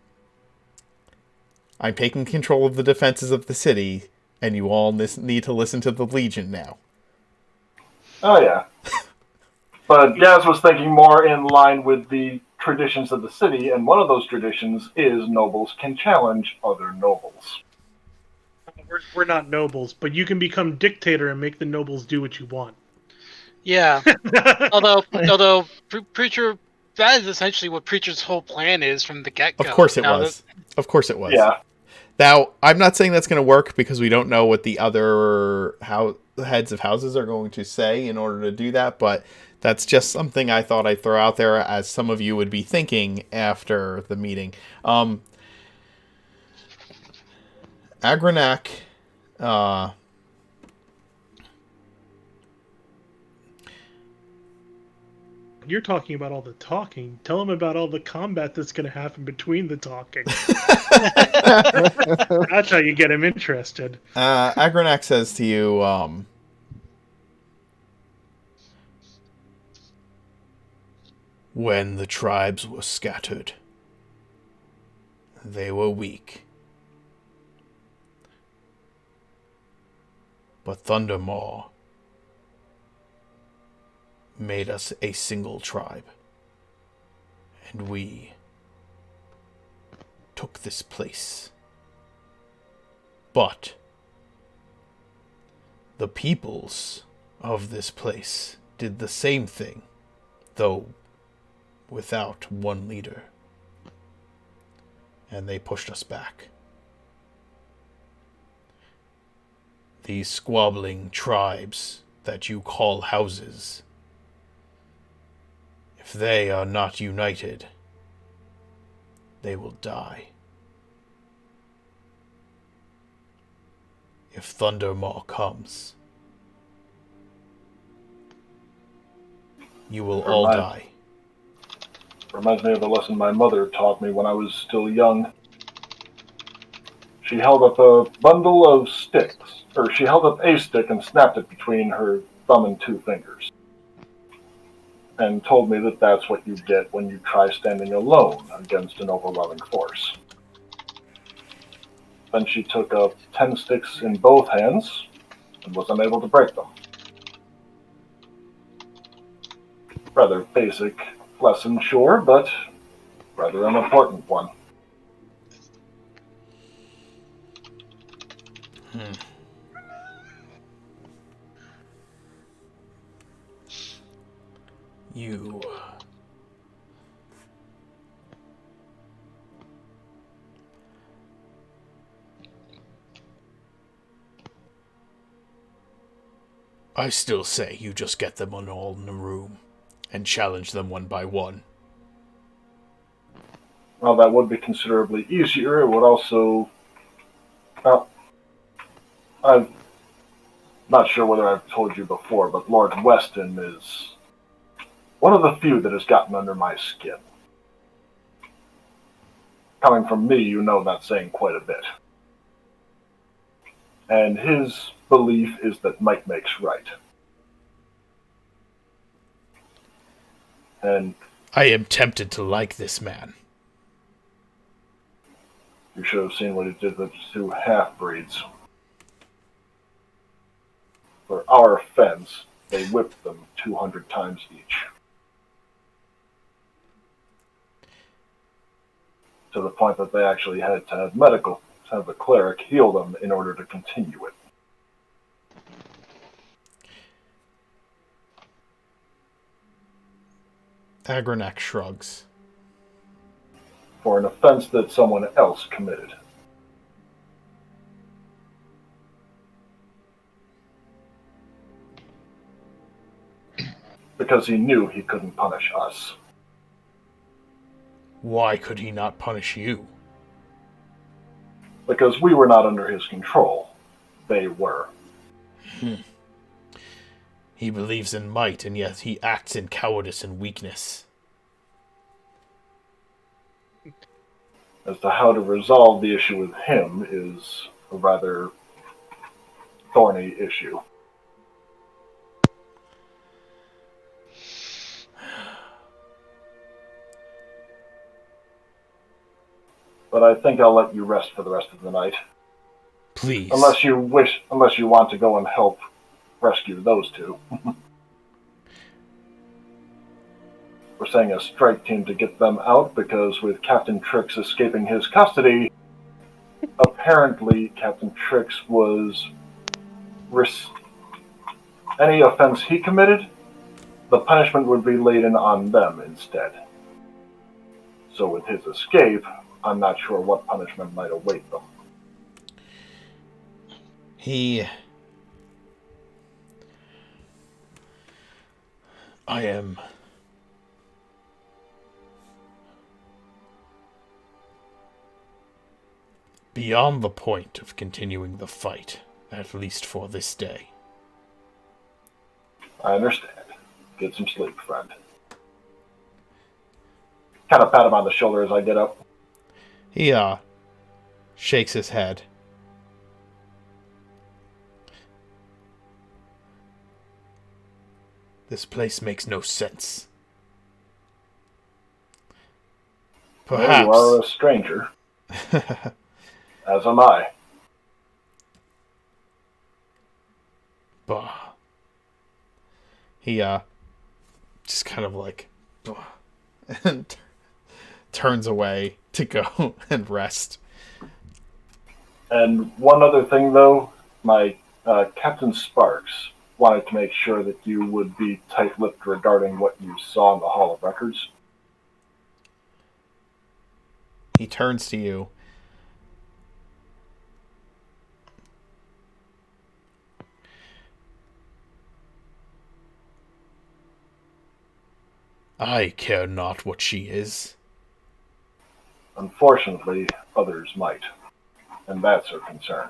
I'm taking control of the defenses of the city, and you all need to listen to the Legion now. Oh, yeah. But Gaz was thinking more in line with the traditions of the city, and one of those traditions is nobles can challenge other nobles. We're not nobles, but you can become dictator and make the nobles do what you want. Yeah. although Preacher, that is essentially what Preacher's whole plan is from the get-go. Of course it was. Of course it was. Yeah. Now, I'm not saying that's going to work because we don't know what the other heads of houses are going to say in order to do that, but that's just something I thought I'd throw out there as some of you would be thinking after the meeting. Agranak, You're talking about all the talking. Tell him about all the combat that's going to happen between the talking. That's how you get him interested. Agranak says to you, when the tribes were scattered, they were weak. But Thundermaw made us a single tribe, and we took this place. But The peoples of this place did the same thing, though without one leader. And they pushed us back. These squabbling tribes that you call houses, if they are not united, they will die. If Thundermaw comes, you will all die. Reminds me of a lesson my mother taught me when I was still young. She held up a bundle of sticks, or she held up a stick and snapped it between her thumb and two fingers, and told me that that's what you get when you try standing alone against an overwhelming force. Then she took up 10 sticks in both hands and was unable to break them. Rather basic lesson, sure, but rather an important one. You... I still say you just get them all in a room and challenge them one by one. Well, that would be considerably easier. It would also... Well, I'm not sure whether I've told you before, but Lord Weston is one of the few that has gotten under my skin. Coming from me, you know that's saying quite a bit. And his belief is that might makes right. And I am tempted to like this man. you should have seen what he did with the two half-breeds. For our offense, they whipped them 200 times each. To the point that they actually had to have have the cleric heal them in order to continue it. Agranak shrugs. For an offense that someone else committed. Because he knew he couldn't punish us. Why could he not punish you? Because we were not under his control. They were. He believes in might, and yet he acts in cowardice and weakness. As to how to resolve the issue with him is a rather thorny issue. But I think I'll let you rest for the rest of the night. Please. Unless you want to go and help rescue those two. We're saying a strike team to get them out because with Captain Trix escaping his custody, apparently Captain Trix was any offense he committed, the punishment would be laden on them instead. So with his escape, I'm not sure what punishment might await them. I am beyond the point of continuing the fight, at least for this day. I understand. Get some sleep, friend. Kind of pat him on the shoulder as I get up. He, shakes his head. This place makes no sense. Perhaps. Well, you are a stranger. As am I. Bah. He, just kind of like, bah, and turns away to go and rest. And one other thing, though, my Captain Sparks wanted to make sure that you would be tight-lipped regarding what you saw in the Hall of Records. He turns to you. I care not what she is. Unfortunately, others might, and that's her concern.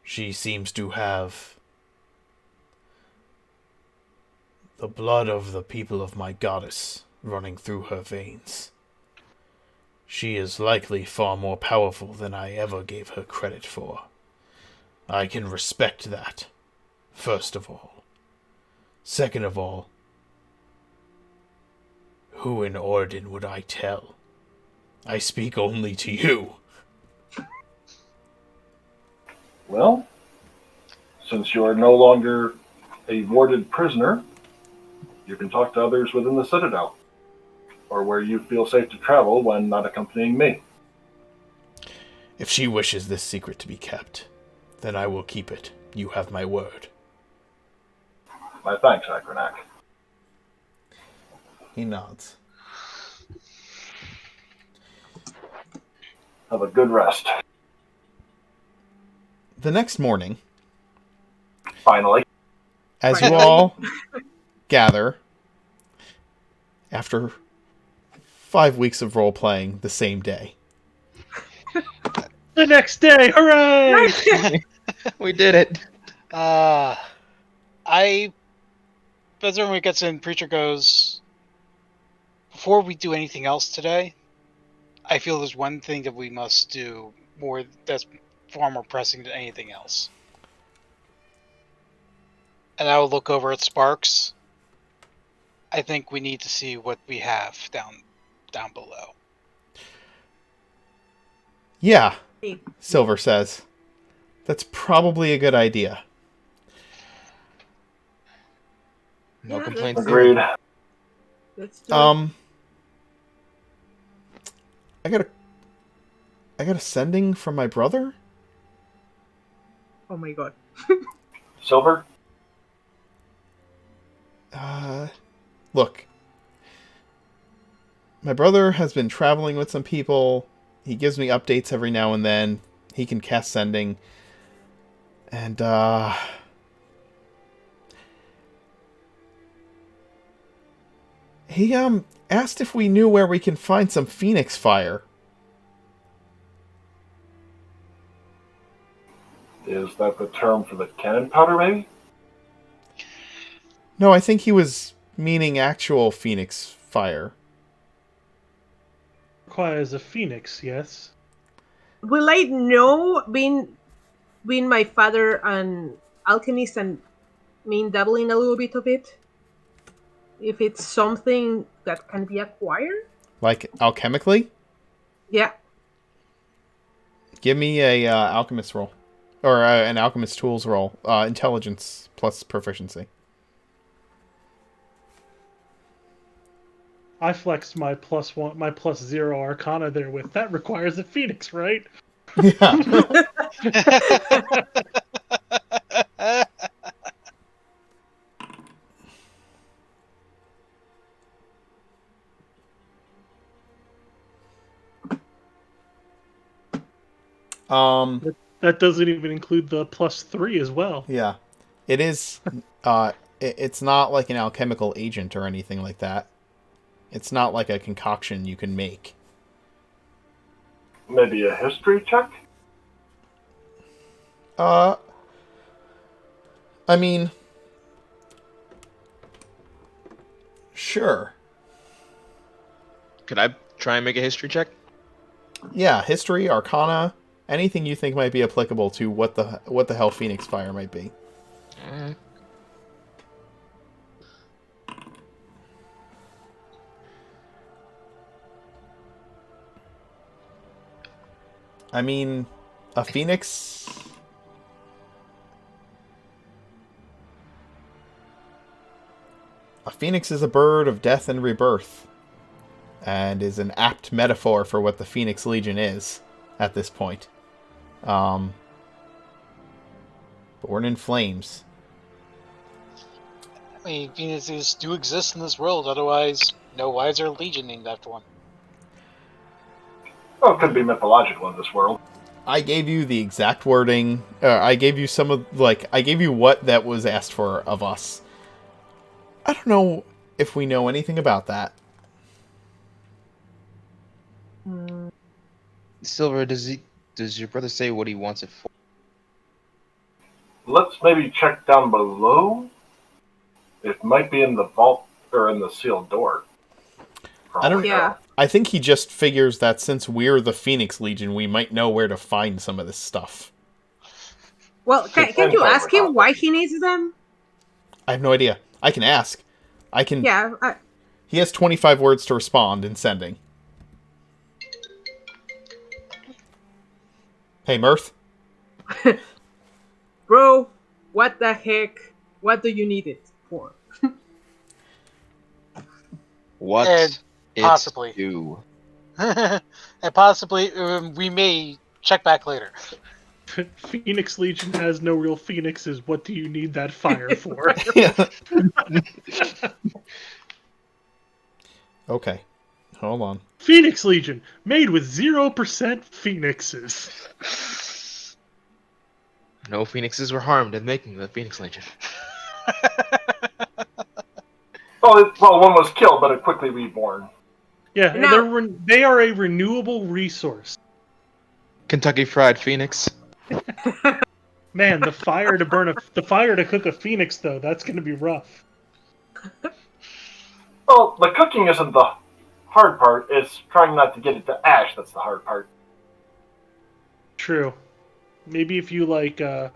She seems to have the blood of the people of my goddess running through her veins. She is likely far more powerful than I ever gave her credit for. I can respect that, first of all. Second of all, who in Orden would I tell? I speak only to you. Well, since you are no longer a warded prisoner, you can talk to others within the Citadel, or where you feel safe to travel when not accompanying me. If she wishes this secret to be kept, then I will keep it. You have my word. My thanks, Agranak. He nods. Have a good rest. The next morning, Finally. as you all gather, after 5 weeks of role-playing the same day. The next day, hooray! We did it. As everyone gets in, Preacher goes, before we do anything else today, I feel there's one thing that we must do more that's far more pressing than anything else. And I will look over at Sparks. I think we need to see what we have down below. Yeah, Silver says. That's probably a good idea. No Yeah, complaints. Agreed. Let's do it. I got a sending from my brother? Oh my god. Silver? Look. My brother has been traveling with some people. He gives me updates every now and then. He can cast sending. And, he, asked if we knew where we can find some Phoenix Fire. Is that the term for the cannon powder, maybe? No, I think he was meaning actual Phoenix Fire. Requires a phoenix, yes. Will I know, being my father an alchemist and me dabbling a little bit of it, if it's something that can be acquired? Like, alchemically? Yeah. Give me a alchemist roll. Or an alchemist tools roll. Intelligence plus proficiency. I flexed my +1, my +0 Arcana there with. That requires a phoenix, right? Yeah. That doesn't even include the +3 as well. Yeah. It is, it's not like an alchemical agent or anything like that. It's not like a concoction you can make. Maybe a history check? I mean, sure. Could I try and make a history check? Yeah, history, arcana, anything you think might be applicable to what the hell Phoenix Fire might be. Alright. I mean, a phoenix... A phoenix is a bird of death and rebirth, and is an apt metaphor for what the Phoenix Legion is at this point. Born in flames. I mean, phoenixes do exist in this world. Otherwise, why is there a legion named after one? Well, it could be mythological in this world. I gave you the exact wording. I gave you some of, I gave you what that was asked for of us. I don't know if we know anything about that. Silver, does your brother say what he wants it for? Let's maybe check down below. It might be in the vault or in the sealed door. I don't. Yeah. I think he just figures that since we're the Phoenix Legion, we might know where to find some of this stuff. Well, can you ask him why he needs them? I have no idea. I can ask. I can. Yeah. He has 25 words to respond in sending. Hey, Mirth. Bro, what the heck? What do you need it for? What And possibly. do? And possibly, we may check back later. Phoenix Legion has no real phoenixes. What do you need that fire for? Okay. Hold on. Phoenix Legion, made with 0% phoenixes. No phoenixes were harmed in making the Phoenix Legion. Well, one was killed, but it quickly reborn. Yeah, Now- they are a renewable resource. Kentucky Fried Phoenix. Man, the fire to cook a phoenix though, that's going to be rough. Well, the cooking isn't the hard part. It's trying not to get it to ash that's the hard part. True. Maybe if you did like the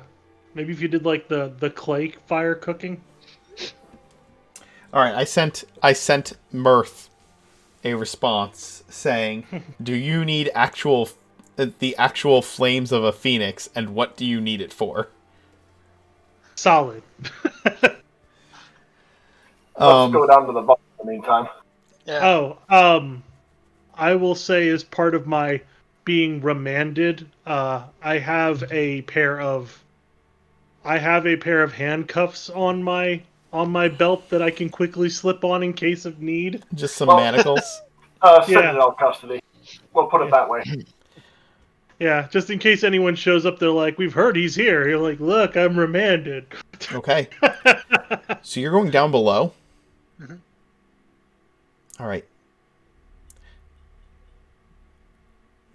clay fire cooking. All right. I sent Mirth a response saying, "Do you need the actual flames of a phoenix, and what do you need it for?" Solid. Let's go down to the vault in the meantime. Yeah. I will say as part of my being remanded, I have a pair of handcuffs on my belt that I can quickly slip on in case of need. Just some manacles. Citadel custody. We'll put it that way. Yeah, just in case anyone shows up, they're like, "We've heard he's here." You're like, "Look, I'm remanded." Okay. So you're going down below? Mhm. All right.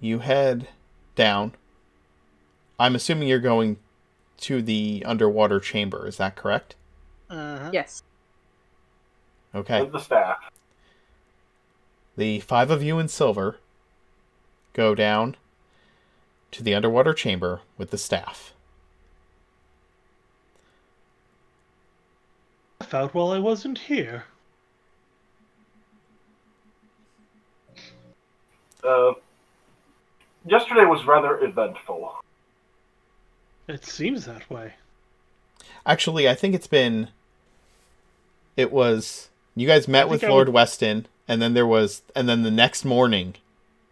You head down. I'm assuming you're going to the underwater chamber. Is that correct? Yes. Okay. With the staff. The 5 of you in silver go down to the underwater chamber with the staff. I thought while I wasn't here. Yesterday was rather eventful. It seems that way. Actually, I think it was you guys met with think I Lord Weston, and then the next morning,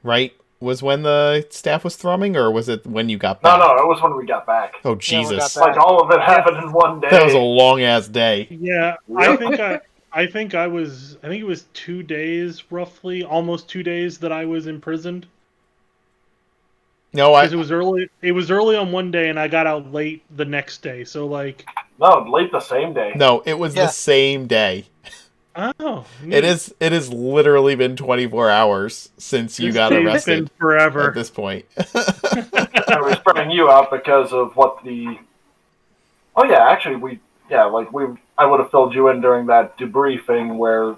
right? Was when the staff was thrumming, or was it when you got back? No, it was when we got back. Oh Yeah, we Jesus! got back. Like all of it happened in one day. That was a long ass day. Yeah, I think it was 2 days roughly, almost 2 days that I was imprisoned. No, Because it was early on one day and I got out late the next day. So like, No, late the same day. no, it was Yeah. the same day. oh, It is literally been 24 hours since you this got day's arrested been forever. at this point. I was spreading you out because of what the. Oh yeah, actually I would have filled you in during that debriefing where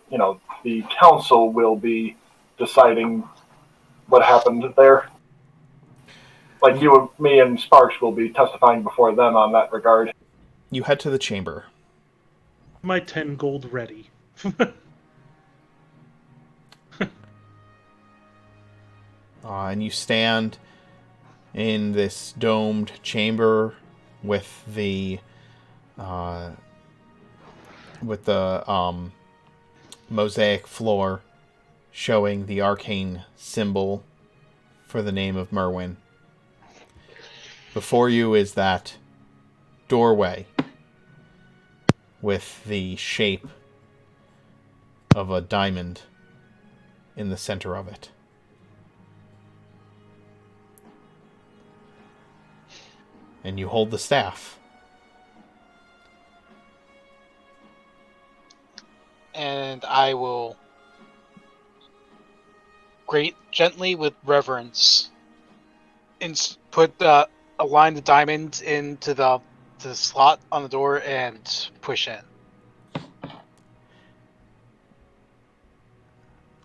the council will be deciding what happened there. Like me and Sparks will be testifying before them on that regard. You head to the chamber. My 10 gold ready. And you stand in this domed chamber with the mosaic floor showing the arcane symbol for the name of Merwin. Before you is that doorway with the shape of a diamond in the center of it. And you hold the staff. And I will great gently with reverence and align the diamond into the slot on the door and push in.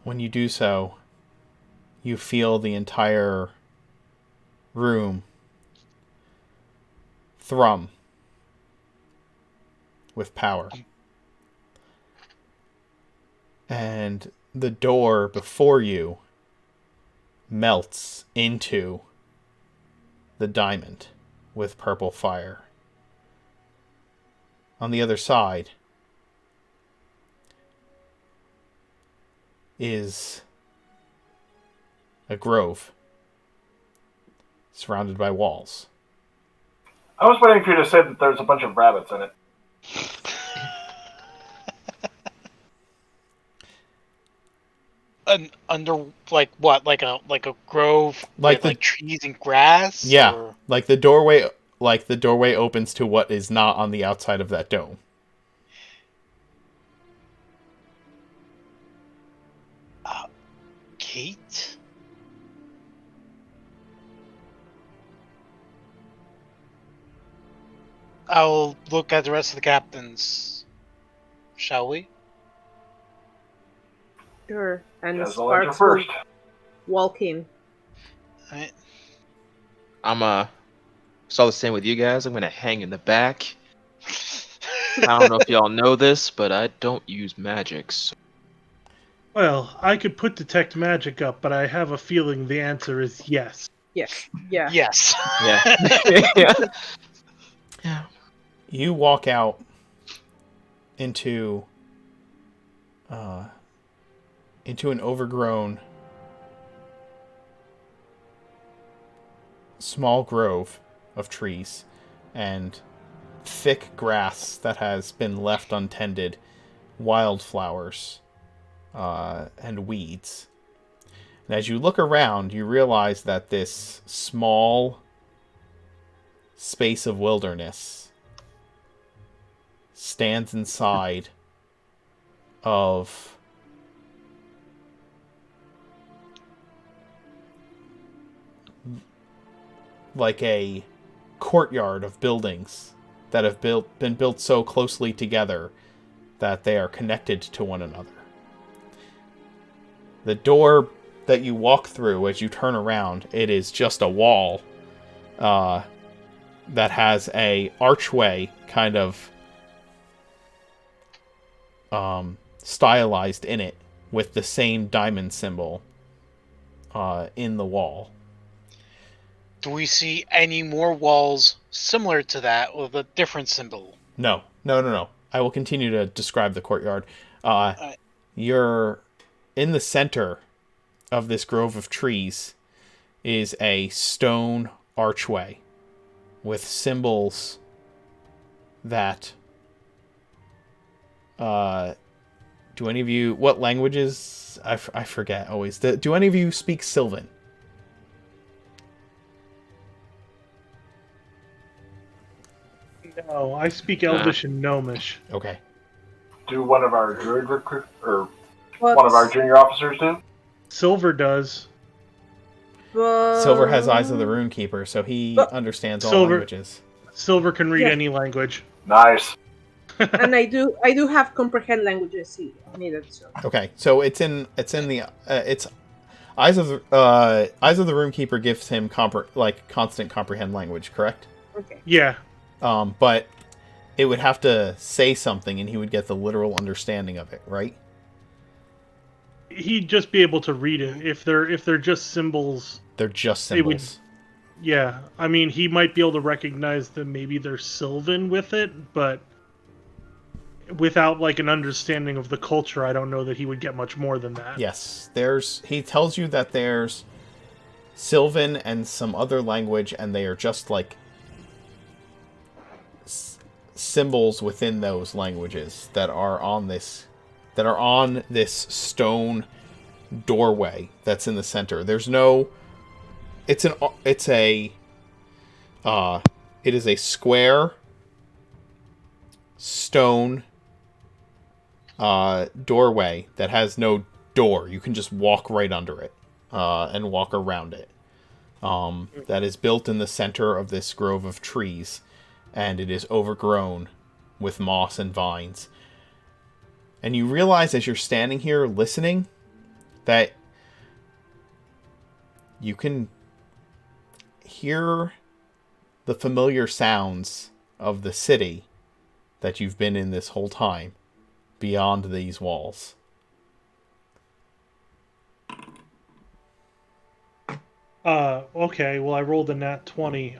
When you do so, you feel the entire room thrum with power. And the door before you melts into the diamond with purple fire. On the other side is a grove surrounded by walls. I was waiting for you to say that there's a bunch of rabbits in it. Under like what? Like a grove with like trees and grass? Yeah. Or? Like the doorway opens to what is not on the outside of that dome. Kate? I'll look at the rest of the captains. Shall we? Sure. And Yes, I'll enter Sparks first. will walk in. Alright. I'm it's all the same with you guys. I'm gonna hang in the back. I don't know if y'all know this, but I don't use magic. So Well, I could put detect magic up, but I have a feeling the answer is yes. Yes. Yeah. Yes. yeah. Yeah. You walk out into an overgrown small grove of trees and thick grass that has been left untended, wildflowers, and weeds. And as you look around, you realize that this small space of wilderness stands inside of like a courtyard of buildings that have been built so closely together that they are connected to one another. The door that you walk through as you turn around, it is just a wall that has a archway kind of stylized in it with the same diamond symbol in the wall. Do we see any more walls similar to that with a different symbol? No. I will continue to describe the courtyard. Alright. You're in the center of this grove of trees is a stone archway with symbols that do any of you, what languages? I forget always. Do any of you speak Sylvan? No, I speak Elvish and Gnomish. Okay. Do one of our druid recruit or But, one of our junior officers do? Silver does. Silver has Eyes of the Runekeeper, so he But- understands all Silver- languages. Silver can read Yeah. any language. Nice. And I do have comprehend languages needed. So Okay, so it's in the it's Eyes of the Runekeeper gives him constant comprehend language, correct? okay. Yeah. But it would have to say something, and he would get the literal understanding of it, right? He'd just be able to read it. If they're just symbols, They're just They would- symbols. yeah. I mean, he might be able to recognize that maybe they're Sylvan with it, but without like an understanding of the culture, I don't know that he would get much more than that. Yes, he tells you that there's Sylvan and some other language, and they are just like symbols within those languages that are on this stone doorway that's in the center. There's no. It is a square stone doorway that has no door. You can just walk right under it and walk around it. That is built in the center of this grove of trees, and it is overgrown with moss and vines. And you realize as you're standing here listening that you can hear the familiar sounds of the city that you've been in this whole time beyond these walls. Okay, well I rolled a nat 20.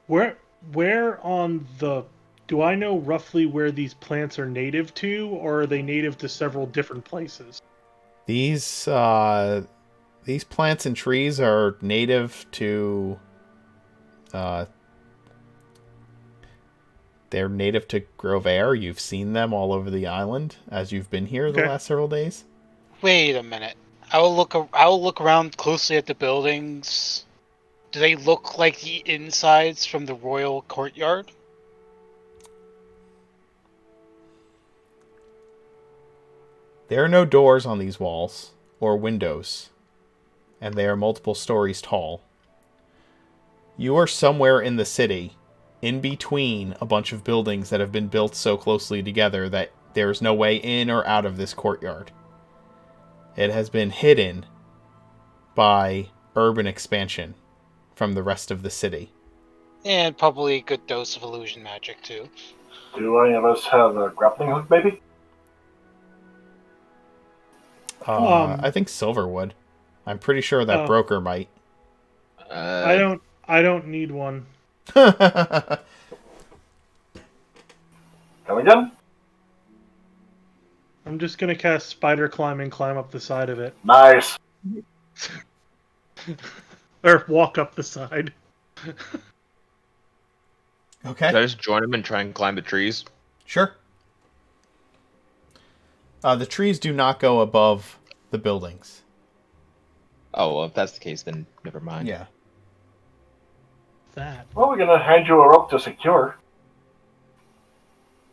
Where on the... Do I know roughly where these plants are native to, or are they native to several different places? These plants and trees are native to... they're native to Grovair. You've seen them all over the island as you've been here the last several days. Wait a minute. I will look around closely at the buildings. Do they look like the insides from the royal courtyard? There are no doors on these walls or windows, and they are multiple stories tall. You are somewhere in the city, in between a bunch of buildings that have been built so closely together that there is no way in or out of this courtyard. It has been hidden by urban expansion from the rest of the city. And probably a good dose of illusion magic, too. Do any of us have a grappling hook, maybe? I think Silver would. I'm pretty sure that Broker might. I don't need one. Come again? I'm just gonna cast Spider Climb and climb up the side of it. Nice. Or walk up the side. Okay. Can I just join him and try and climb the trees? Sure. The trees do not go above the buildings. Oh, well, if that's the case, then never mind. Yeah. That. Well, we're gonna hand you a rope to secure.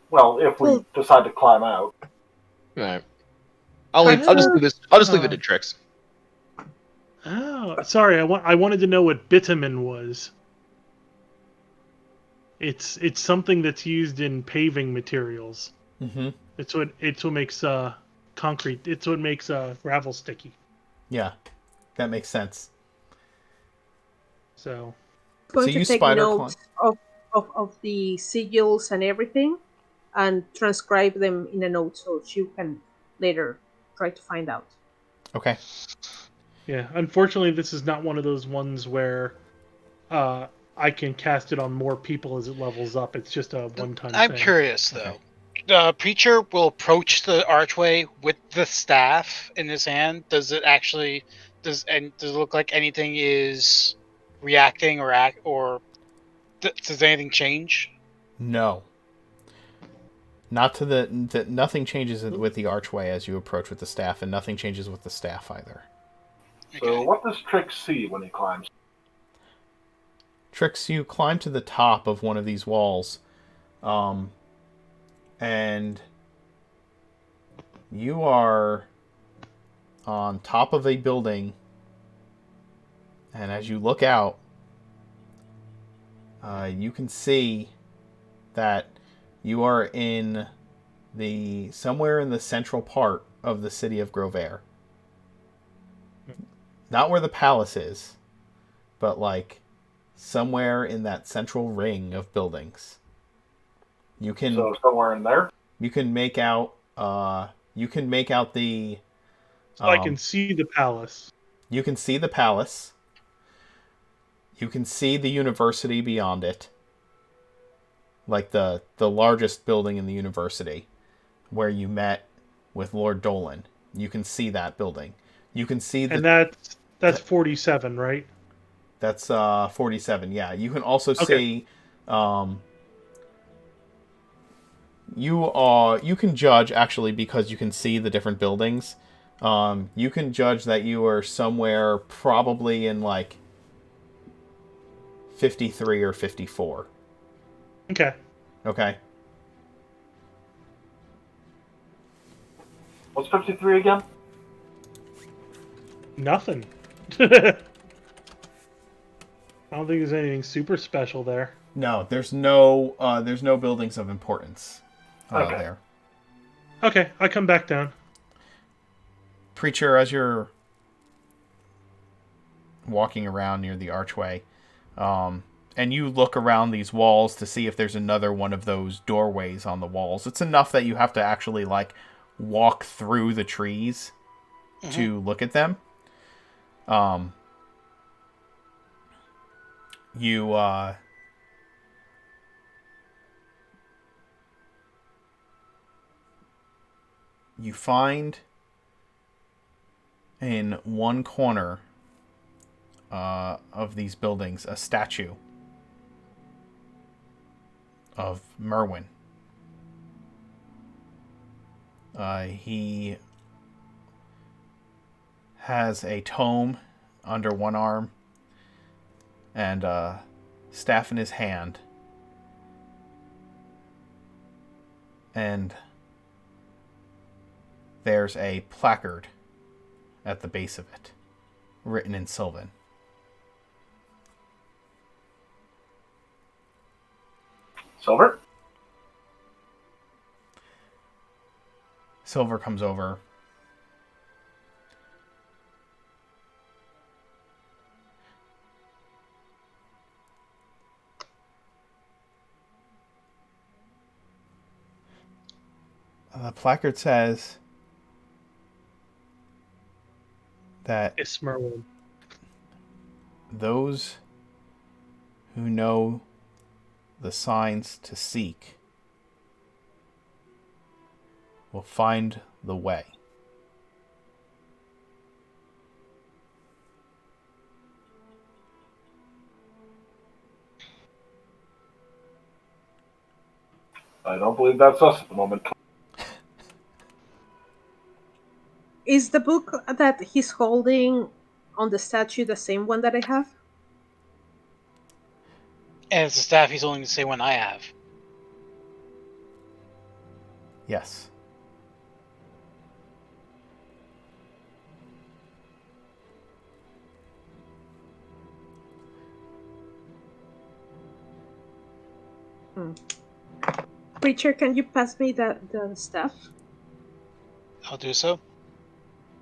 Well, if we decide to climb out. All right. I'll just leave this. I'll just leave it to Trix. Oh, sorry. I wanted to know what bitumen was. It's something that's used in paving materials. Mm-hmm. It's what makes concrete. It's what makes gravel sticky. Yeah, that makes sense. So. Going you to take spider notes of the sigils and everything, and transcribe them in a note so you can later try to find out. Okay. Yeah, unfortunately, this is not one of those ones where I can cast it on more people as it levels up. It's just a one-time thing. I'm curious, though. The preacher will approach the archway with the staff in his hand. Does it look like anything is reacting or does anything change? No. Not to nothing changes with the archway as you approach with the staff, and nothing changes with the staff either. So Okay. what does Trix see when he climbs? Trix, you climb to the top of one of these walls, and you are on top of a building, and as you look out, you can see that you are in somewhere in the central part of the city of Grovair. Not where the palace is, but like somewhere in that central ring of buildings. You can So somewhere in there? you can make out the So I can see the palace. you can see the palace. You can see the university beyond it. Like the largest building in the university where you met with Lord Dolan. You can see that building. You can see And That's 47, right? That's 47. Yeah, you can also Okay. see you can judge actually because you can see the different buildings. You can judge that you are somewhere probably in like 53 or 54. Okay. Okay. What's 53 again? Nothing. I don't think there's anything super special there. No, there's no buildings of importance Okay. there. Okay, I come back down. Preacher, as you're walking around near the archway, and you look around these walls to see if there's another one of those doorways on the walls. It's enough that you have to actually like walk through the trees to look at them. You you find in one corner of these buildings a statue of Merwin. He has a tome under one arm and a staff in his hand. And there's a placard at the base of it, written in Sylvan. Silver? Silver comes over. The placard says that It's Merwin. those who know the signs to seek will find the way. I don't believe that's us at the moment. Is the book that he's holding on the statue the same one that I have? And it's a staff he's only the same one I have. Yes. Preacher, can you pass me the staff? I'll do so.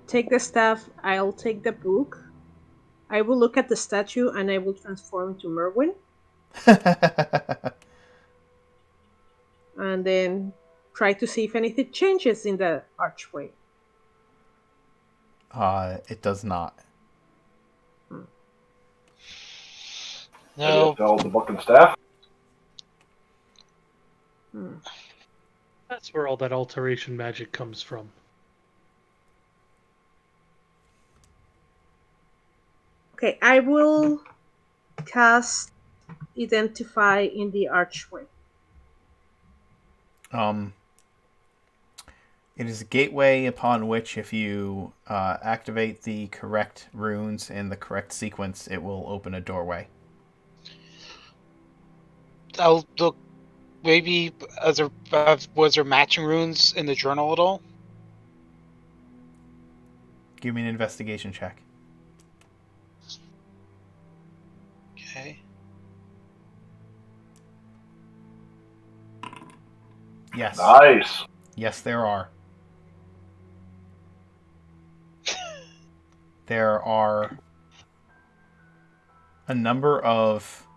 Take the staff, I'll take the book. I will look at the statue and I will transform to Merwin. And then try to see if anything changes in the archway. It does not. No. Tell the book and staff. That's where all that alteration magic comes from. Okay, I will cast Identify in the archway. It is a gateway upon which, if you activate the correct runes in the correct sequence, it will open a doorway. I'll look. Maybe was there matching runes in the journal at all? Give me an investigation check. Okay. Yes. Nice. Yes, there are. There are a number of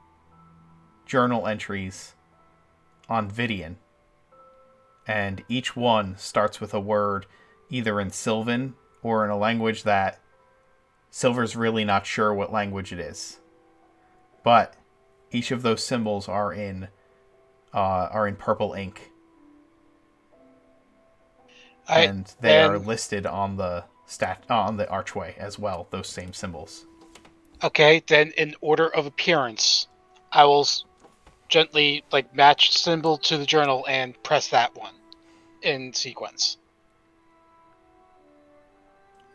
journal entries on Vidian, and each one starts with a word either in Sylvan or in a language that Silver's really not sure what language it is. But each of those symbols are in purple ink. And they are listed on the on the archway as well. Those same symbols. Okay, then in order of appearance, I will gently match symbol to the journal and press that one in sequence.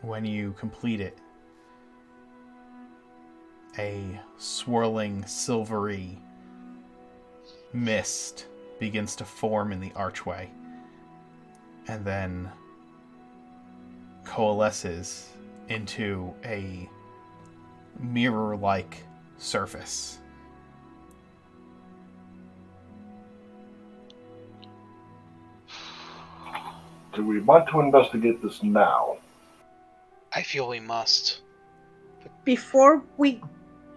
When you complete it, a swirling silvery mist begins to form in the archway and then coalesces into a mirror-like surface. Do we want to investigate this now? I feel we must. Before we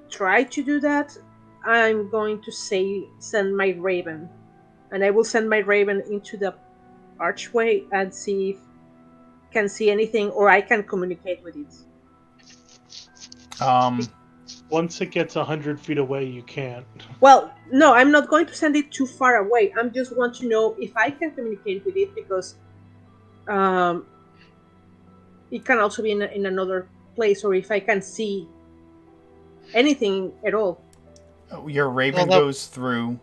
try to do that, I'm going to send my raven. And I will send my raven into the archway and see if I can see anything or I can communicate with it. Once it gets 100 feet away, you can't. Well, no, I'm not going to send it too far away. I just want to know if I can communicate with it because it can also be in another place, or if I can see anything at all. Your raven goes through,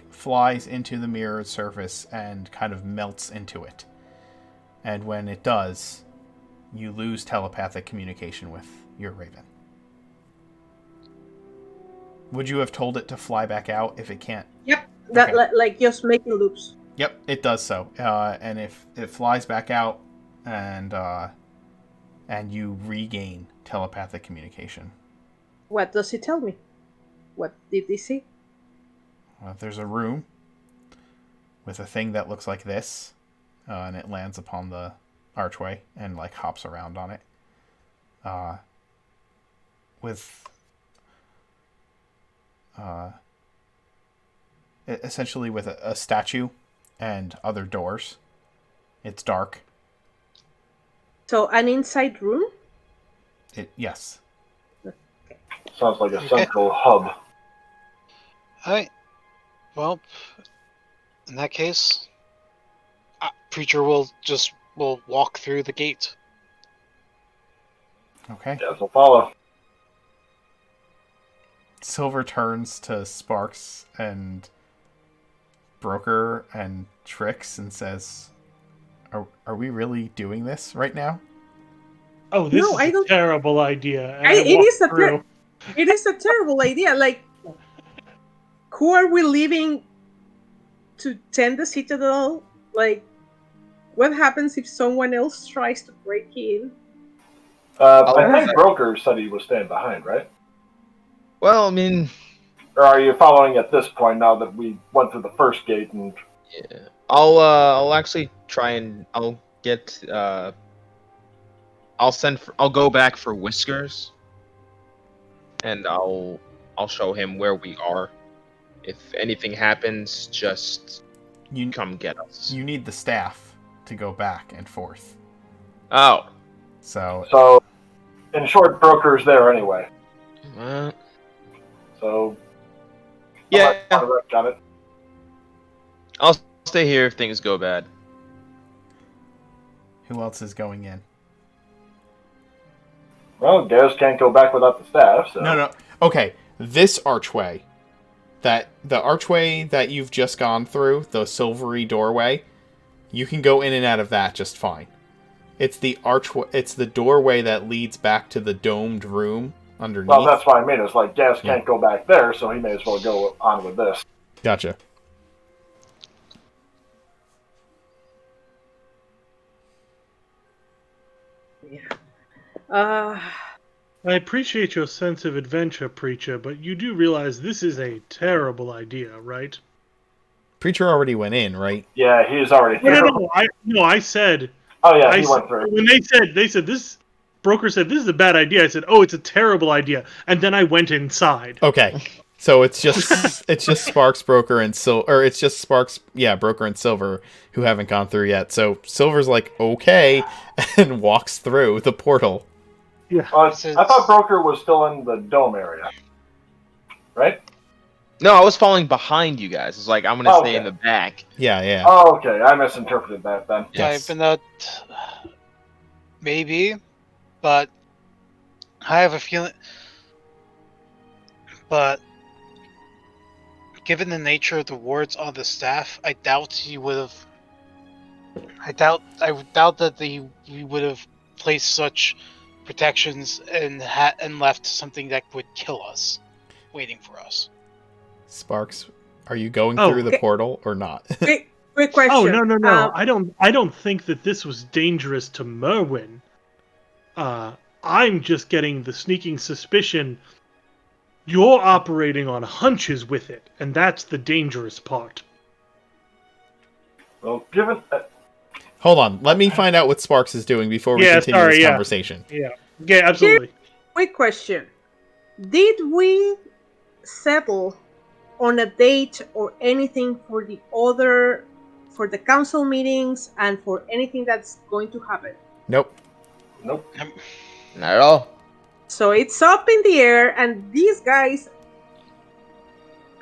flies into the mirrored surface and kind of melts into it. And when it does, you lose telepathic communication with your raven. Would you have told it to fly back out if it can't? Yep, that Okay. Just making loops. Yep, it does so. And if it flies back out and you regain telepathic communication. What does it tell me? What did they see? There's a room with a thing that looks like this, and it lands upon the archway and hops around on it. Essentially with a statue and other doors. It's dark. So an inside room? Yes. Sounds like a central hub. Alright. Well, in that case, Preacher will walk through the gate. Okay. Yes, I'll follow. Silver turns to Sparks and Broker and Trix and says, Are we really doing this right now? Oh, this No, is a terrible idea. And it is a terrible idea. Who are we leaving to tend the citadel? What happens if someone else tries to break in? I think Broker said he was staying behind, right? Well, I mean... Or are you following at this point now that we went through the first gate and... Yeah. I'll actually try and... I'll get... I'll go back for Whiskers. And I'll show him where we are. If anything happens, just come get us. You need the staff to go back and forth. Oh. So, in short, Broker's there anyway. So, yeah. Got it. I'll stay here if things go bad. Who else is going in? Well, Gaz can't go back without the staff, so... No. Okay, this archway. The archway that you've just gone through, the silvery doorway, you can go in and out of that just fine. It's the archway. It's the doorway that leads back to the domed room underneath. Well, that's what I mean. It's Gaz can't go back there, so he may as well go on with this. Gotcha. Yeah. I appreciate your sense of adventure, Preacher, but you do realize this is a terrible idea, right? Preacher already went in, right? Yeah, he's already through. No, I said... Oh, yeah, he went through. When they said this... Broker said, this is a bad idea. I said, oh, it's a terrible idea. And then I went inside. Okay. So it's just Sparks, Broker, and or it's just Sparks, Broker and Silver who haven't gone through yet. So Silver's like, okay, and walks through the portal. Yeah. I thought Broker was still in the dome area. Right? No, I was falling behind you guys. It's like, I'm going to stay in the back. Yeah. Oh, okay. I misinterpreted that then. Yeah, Yes. but Maybe, but I have a feeling. But given the nature of the wards on the staff, I doubt he would have. I doubt that he would have placed such protections and left something that would kill us, waiting for us. Sparks, are you going Oh, through the okay. portal or not? Quick question. Oh no! Um, I don't think that this was dangerous to Merwin. I'm just getting the sneaking suspicion you're operating on hunches with it, and that's the dangerous part. Well, given Hold on. Let me find out what Sparks is doing before we continue this conversation. Yeah, absolutely. quick question. Did we settle on a date or anything for the council meetings and for anything that's going to happen? Nope. nope. Not at all. So it's up in the air, and these guys.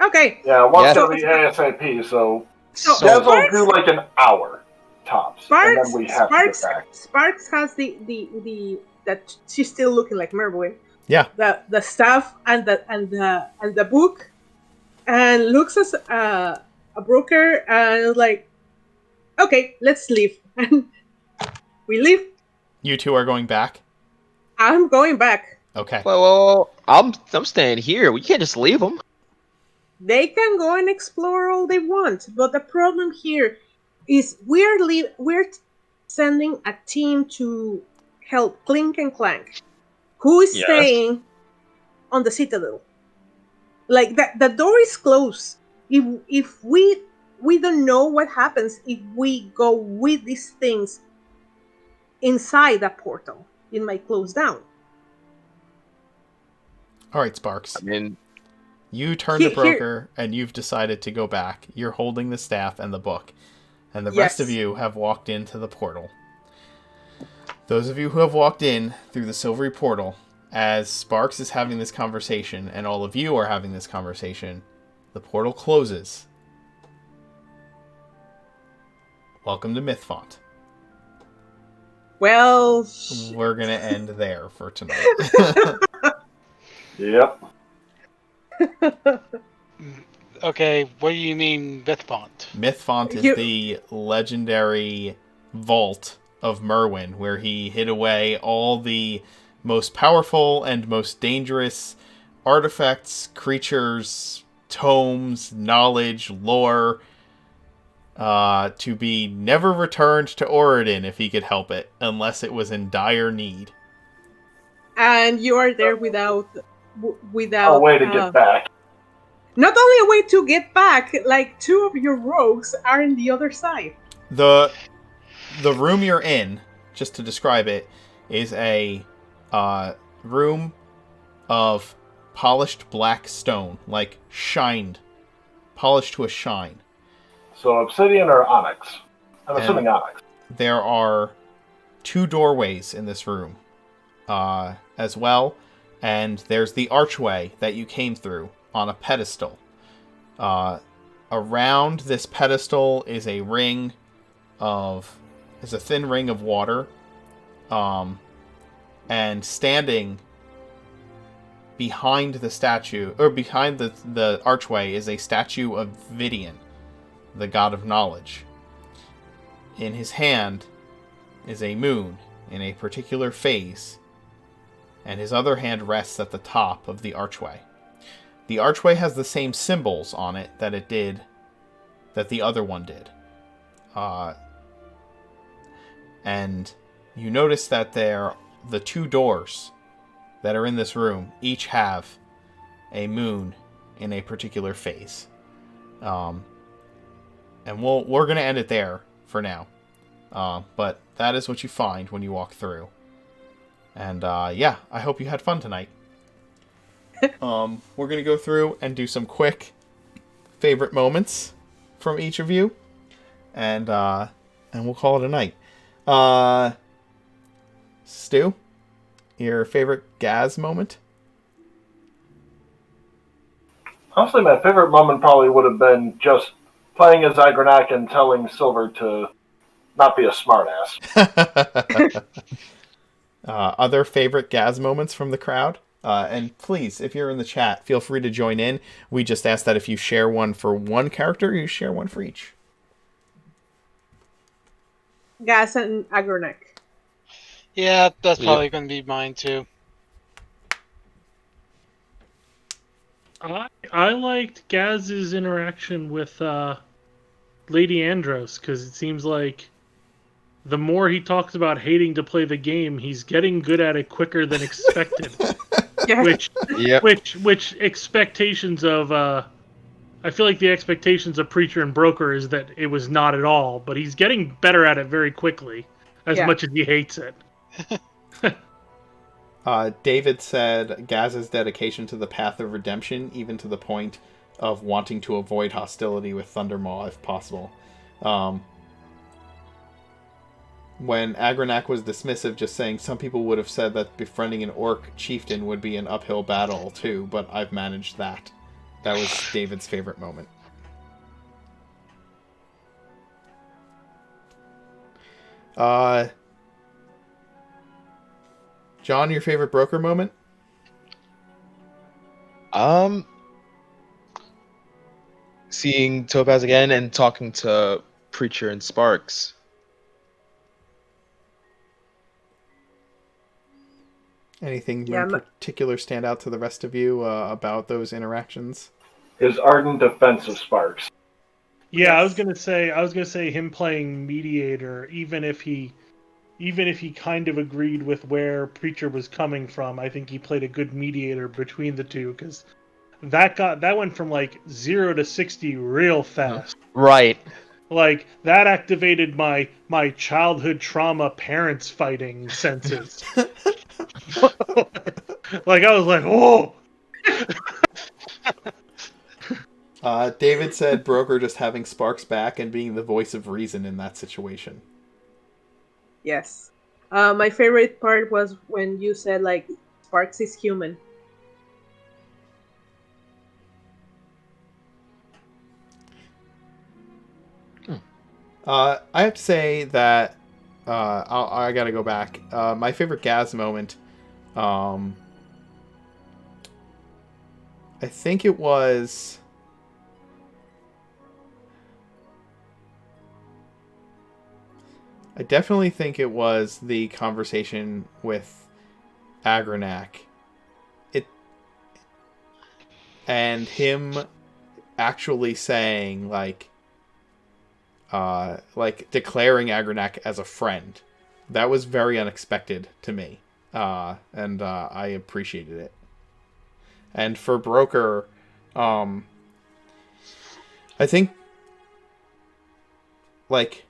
Okay. Yeah, one's Yeah. gonna be ASAP, so So Gaz will Sparks, do like an hour tops, and then we have to get back. Sparks has the that she's still looking like Merwin. Yeah. The staff and the book, and looks as a broker and is like, okay, let's leave. And we leave. You two are going back? I'm going back. Okay. Well, I'm staying here. We can't just leave them. They can go and explore all they want, but the problem here is we're sending a team to help Clink and Clank, who is Yes. staying on the Citadel. Like the door is closed. If we don't know what happens if we go with these things inside that portal, it might close down. All right, Sparks. I mean, You turned to broker, and you've decided to go back. You're holding the staff and the book. And the rest of Yes. you have walked into the portal. Those of you who have walked in through the silvery portal, as Sparks is having this conversation, and all of you are having this conversation, the portal closes. Welcome to Mythfont. Well, We're going to end there for tonight. Yep. Okay, what do you mean, Mythfont? Mythfont is the legendary vault of Merwin, where he hid away all the most powerful and most dangerous artifacts, creatures, tomes, knowledge, lore, to be never returned to Oridon if he could help it, unless it was in dire need. and you are there without A way to get back. Not only a way to get back, like two of your rogues are in the other side. The room you're in, just to describe it, is a room of polished black stone, like shined, polished to a shine. So obsidian or onyx? I'm And assuming onyx. There are 2 doorways in this room, as well, and there's the archway that you came through on a pedestal. Around this pedestal is a thin ring of water, and standing behind the statue, or behind the archway, is a statue of Vidian, the god of knowledge. In his hand is a moon in a particular phase, and his other hand rests at the top of the archway. The archway has the same symbols on it that the other one did. And you notice that the 2 doors that are in this room each have a moon in a particular phase. And we're going to end it there for now. But that is what you find when you walk through. And I hope you had fun tonight. We're going to go through and do some quick favorite moments from each of you. And we'll call it a night. Stu, your favorite Gaz moment? Honestly, my favorite moment probably would have been just playing as Igranak and telling Silver to not be a smartass. Other favorite Gaz moments from the crowd? And please, if you're in the chat, feel free to join in. We just ask that if you share one for one character, you share one for each. Gas and Agronek. Yeah, that's Yep. probably going to be mine too. I liked Gaz's interaction with Lady Andros, because it seems like the more he talks about hating to play the game, he's getting good at it quicker than expected. Yeah. Yep. which expectations of I feel like the expectations of Preacher and Broker is that it was not at all, but he's getting better at it very quickly, as Yeah. much as he hates it. David said Gaz's dedication to the path of redemption, even to the point of wanting to avoid hostility with Thundermaw if possible. When Agronak was dismissive, just saying some people would have said that befriending an orc chieftain would be an uphill battle too, but I've managed that. That was David's favorite moment. John, your favorite broker moment? Seeing Topaz again and talking to Preacher and Sparks. Anything Yeah, in particular stand out to the rest of you about those interactions? His ardent defense of Sparks. Yeah, I Yes. was gonna say him playing mediator, even if he kind of agreed with where Preacher was coming from. I think he played a good mediator between the two, because that went from like 0 to 60 real fast. Right. Like that activated my childhood trauma parents fighting senses. Like I was like, oh. David said broker just having Sparks back and being the voice of reason in that situation. Yes. My favorite part was when you said like Sparks is human. I have to say that I gotta go back. My favorite Gaz moment, I think it was. I definitely think it was the conversation with Agronak. And him actually saying like declaring Agronak as a friend. That was very unexpected to me. And I appreciated it. And for Broker, I think like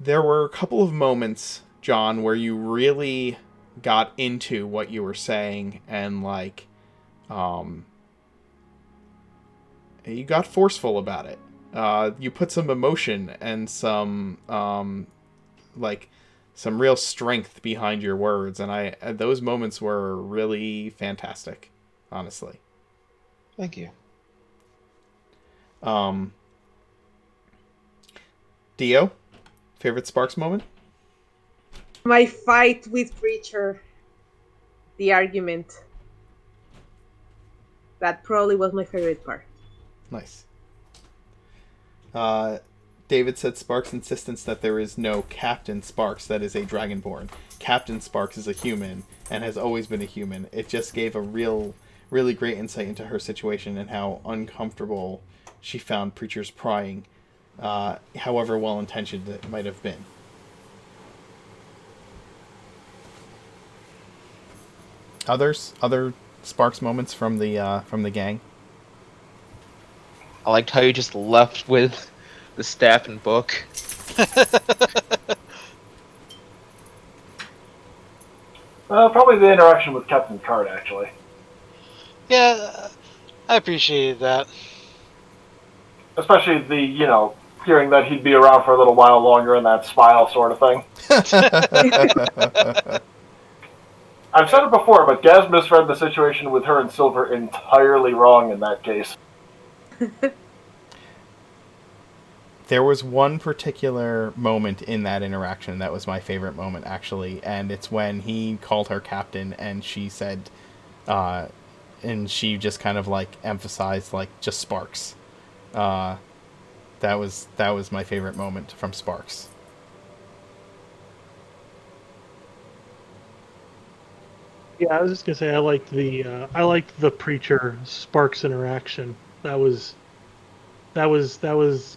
there were a couple of moments, John, where you really got into what you were saying and like you got forceful about it. You put some emotion and some some real strength behind your words, and those moments were really fantastic, honestly. Thank you. Dio, favorite Sparks moment? My fight with Preacher. The argument. That probably was my favorite part. Nice. David said Sparks' insistence that there is no Captain Sparks that is a Dragonborn. Captain Sparks is a human and has always been a human. It just gave a really great insight into her situation and how uncomfortable she found Preacher's prying, however well-intentioned it might have been. Other Sparks moments from the gang? I liked how you just left with the staff and book. Probably the interaction with Captain Card, actually. Yeah, I appreciated that. Especially the, hearing that he'd be around for a little while longer and that smile sort of thing. I've said it before, but Gaz misread the situation with her and Silver entirely wrong in that case. There was one particular moment in that interaction that was my favorite moment, actually, and it's when he called her captain, and she said, and she just kind of like emphasized like just Sparks. That was my favorite moment from Sparks. Yeah, I was just gonna say I liked the preacher Sparks interaction. That was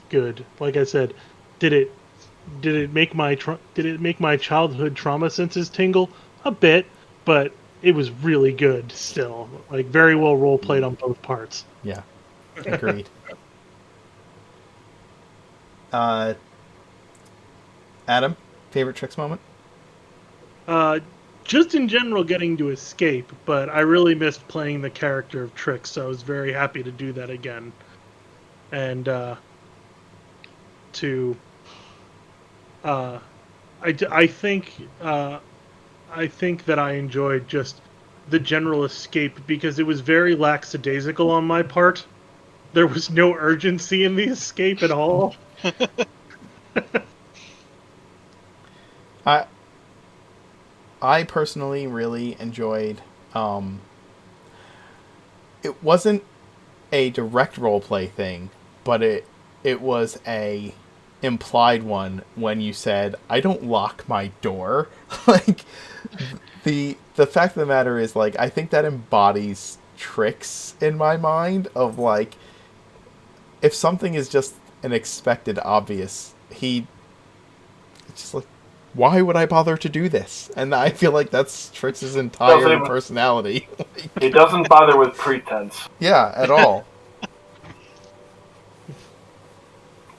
good. Like I said, did it make my childhood trauma senses tingle a bit? But it was really good still. Like very well role played on both parts. Yeah, agreed. Adam, favorite Trix moment? Just in general, getting to escape, but I really missed playing the character of Trix, so I was very happy to do that again. And I think that I enjoyed just the general escape because it was very lackadaisical on my part. There was no urgency in the escape at all. I personally really enjoyed. It wasn't a direct roleplay thing, but it was a implied one when you said, "I don't lock my door." Like the fact of the matter is, like, I think that embodies Trix in my mind of like, if something is just an expected obvious, it's just like, why would I bother to do this? And I feel like that's Trix's entire personality. He doesn't bother with pretense. Yeah, at all.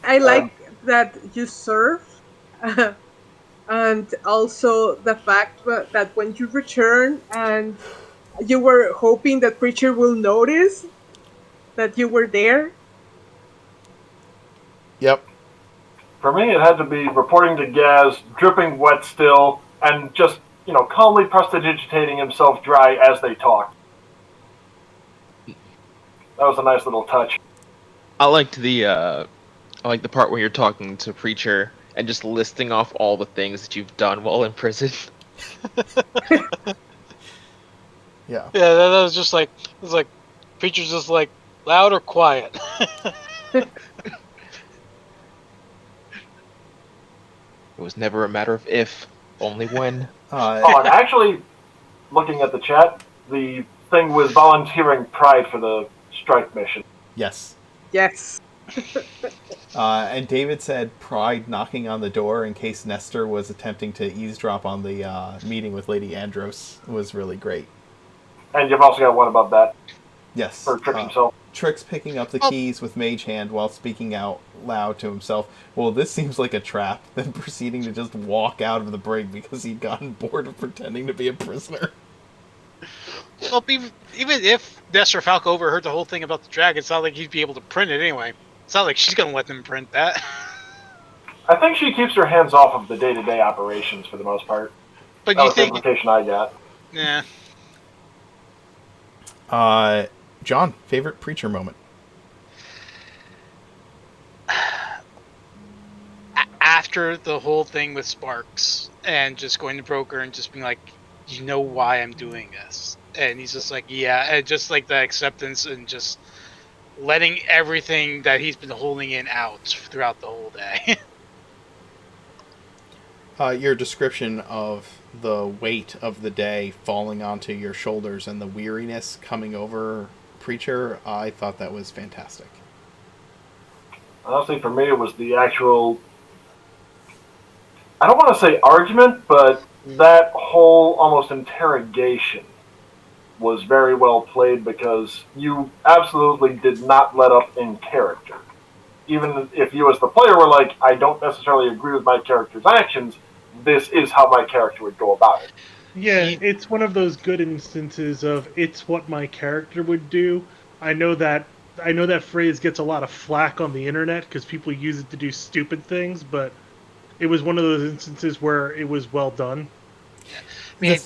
I like that you serve, and also the fact that when you return and you were hoping that Preacher will notice that you were there. Yep. For me, it had to be reporting to Gaz, dripping wet still, and just, calmly prestidigitating himself dry as they talked. That was a nice little touch. I liked the part where you're talking to Preacher and just listing off all the things that you've done while in prison. Yeah. Yeah, that was just like, Preacher's just like, loud or quiet? It was never a matter of if, only when. And actually, looking at the chat, the thing with volunteering Pride for the strike mission. Yes. Yes. And David said Pride knocking on the door in case Nestor was attempting to eavesdrop on the meeting with Lady Andros was really great. And you've also got one above that. Yes. For Trix himself. Trix picking up the keys with Mage Hand while speaking out loud to himself. Well, this seems like a trap. Then proceeding to just walk out of the brig because he'd gotten bored of pretending to be a prisoner. Well, even if Nestor Falco overheard the whole thing about the dragon, it's not like he'd be able to print it anyway. It's not like she's going to let them print that. I think she keeps her hands off of the day-to-day operations for the most part. But that you was think... the implication I got. Yeah. John, favorite Preacher moment? After the whole thing with Sparks and just going to Broker and just being like, you know why I'm doing this? And he's just like, yeah, and just like the acceptance and just letting everything that he's been holding in out throughout the whole day. Your description of the weight of the day falling onto your shoulders and the weariness coming over Preacher, I thought that was fantastic. Honestly, for me, it was the actual... I don't want to say argument, but that whole almost interrogation was very well played because you absolutely did not let up in character. Even if you as the player were like, I don't necessarily agree with my character's actions, this is how my character would go about it. Yeah, it's one of those good instances of it's what my character would do. I know that phrase gets a lot of flack on the internet because people use it to do stupid things, but it was one of those instances where it was well done. I mean,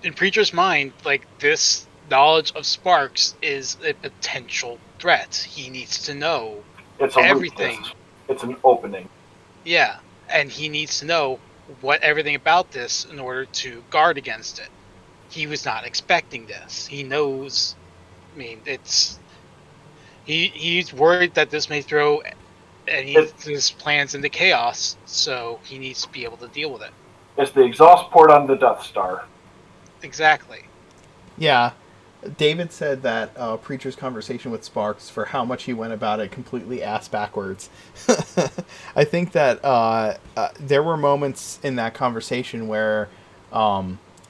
in Preacher's mind, like, this knowledge of Sparks is a potential threat. He needs to know It's a everything. It's an opening. Yeah, and he needs to know what everything about this in order to guard against it. He was not expecting this. He knows. I mean, he's worried that this may throw any of his plans into chaos, so he needs to be able to deal with it. It's the exhaust port on the Death Star. Exactly. Yeah. David said that Preacher's conversation with Sparks, for how much he went about it, completely ass backwards. I think that there were moments in that conversation where,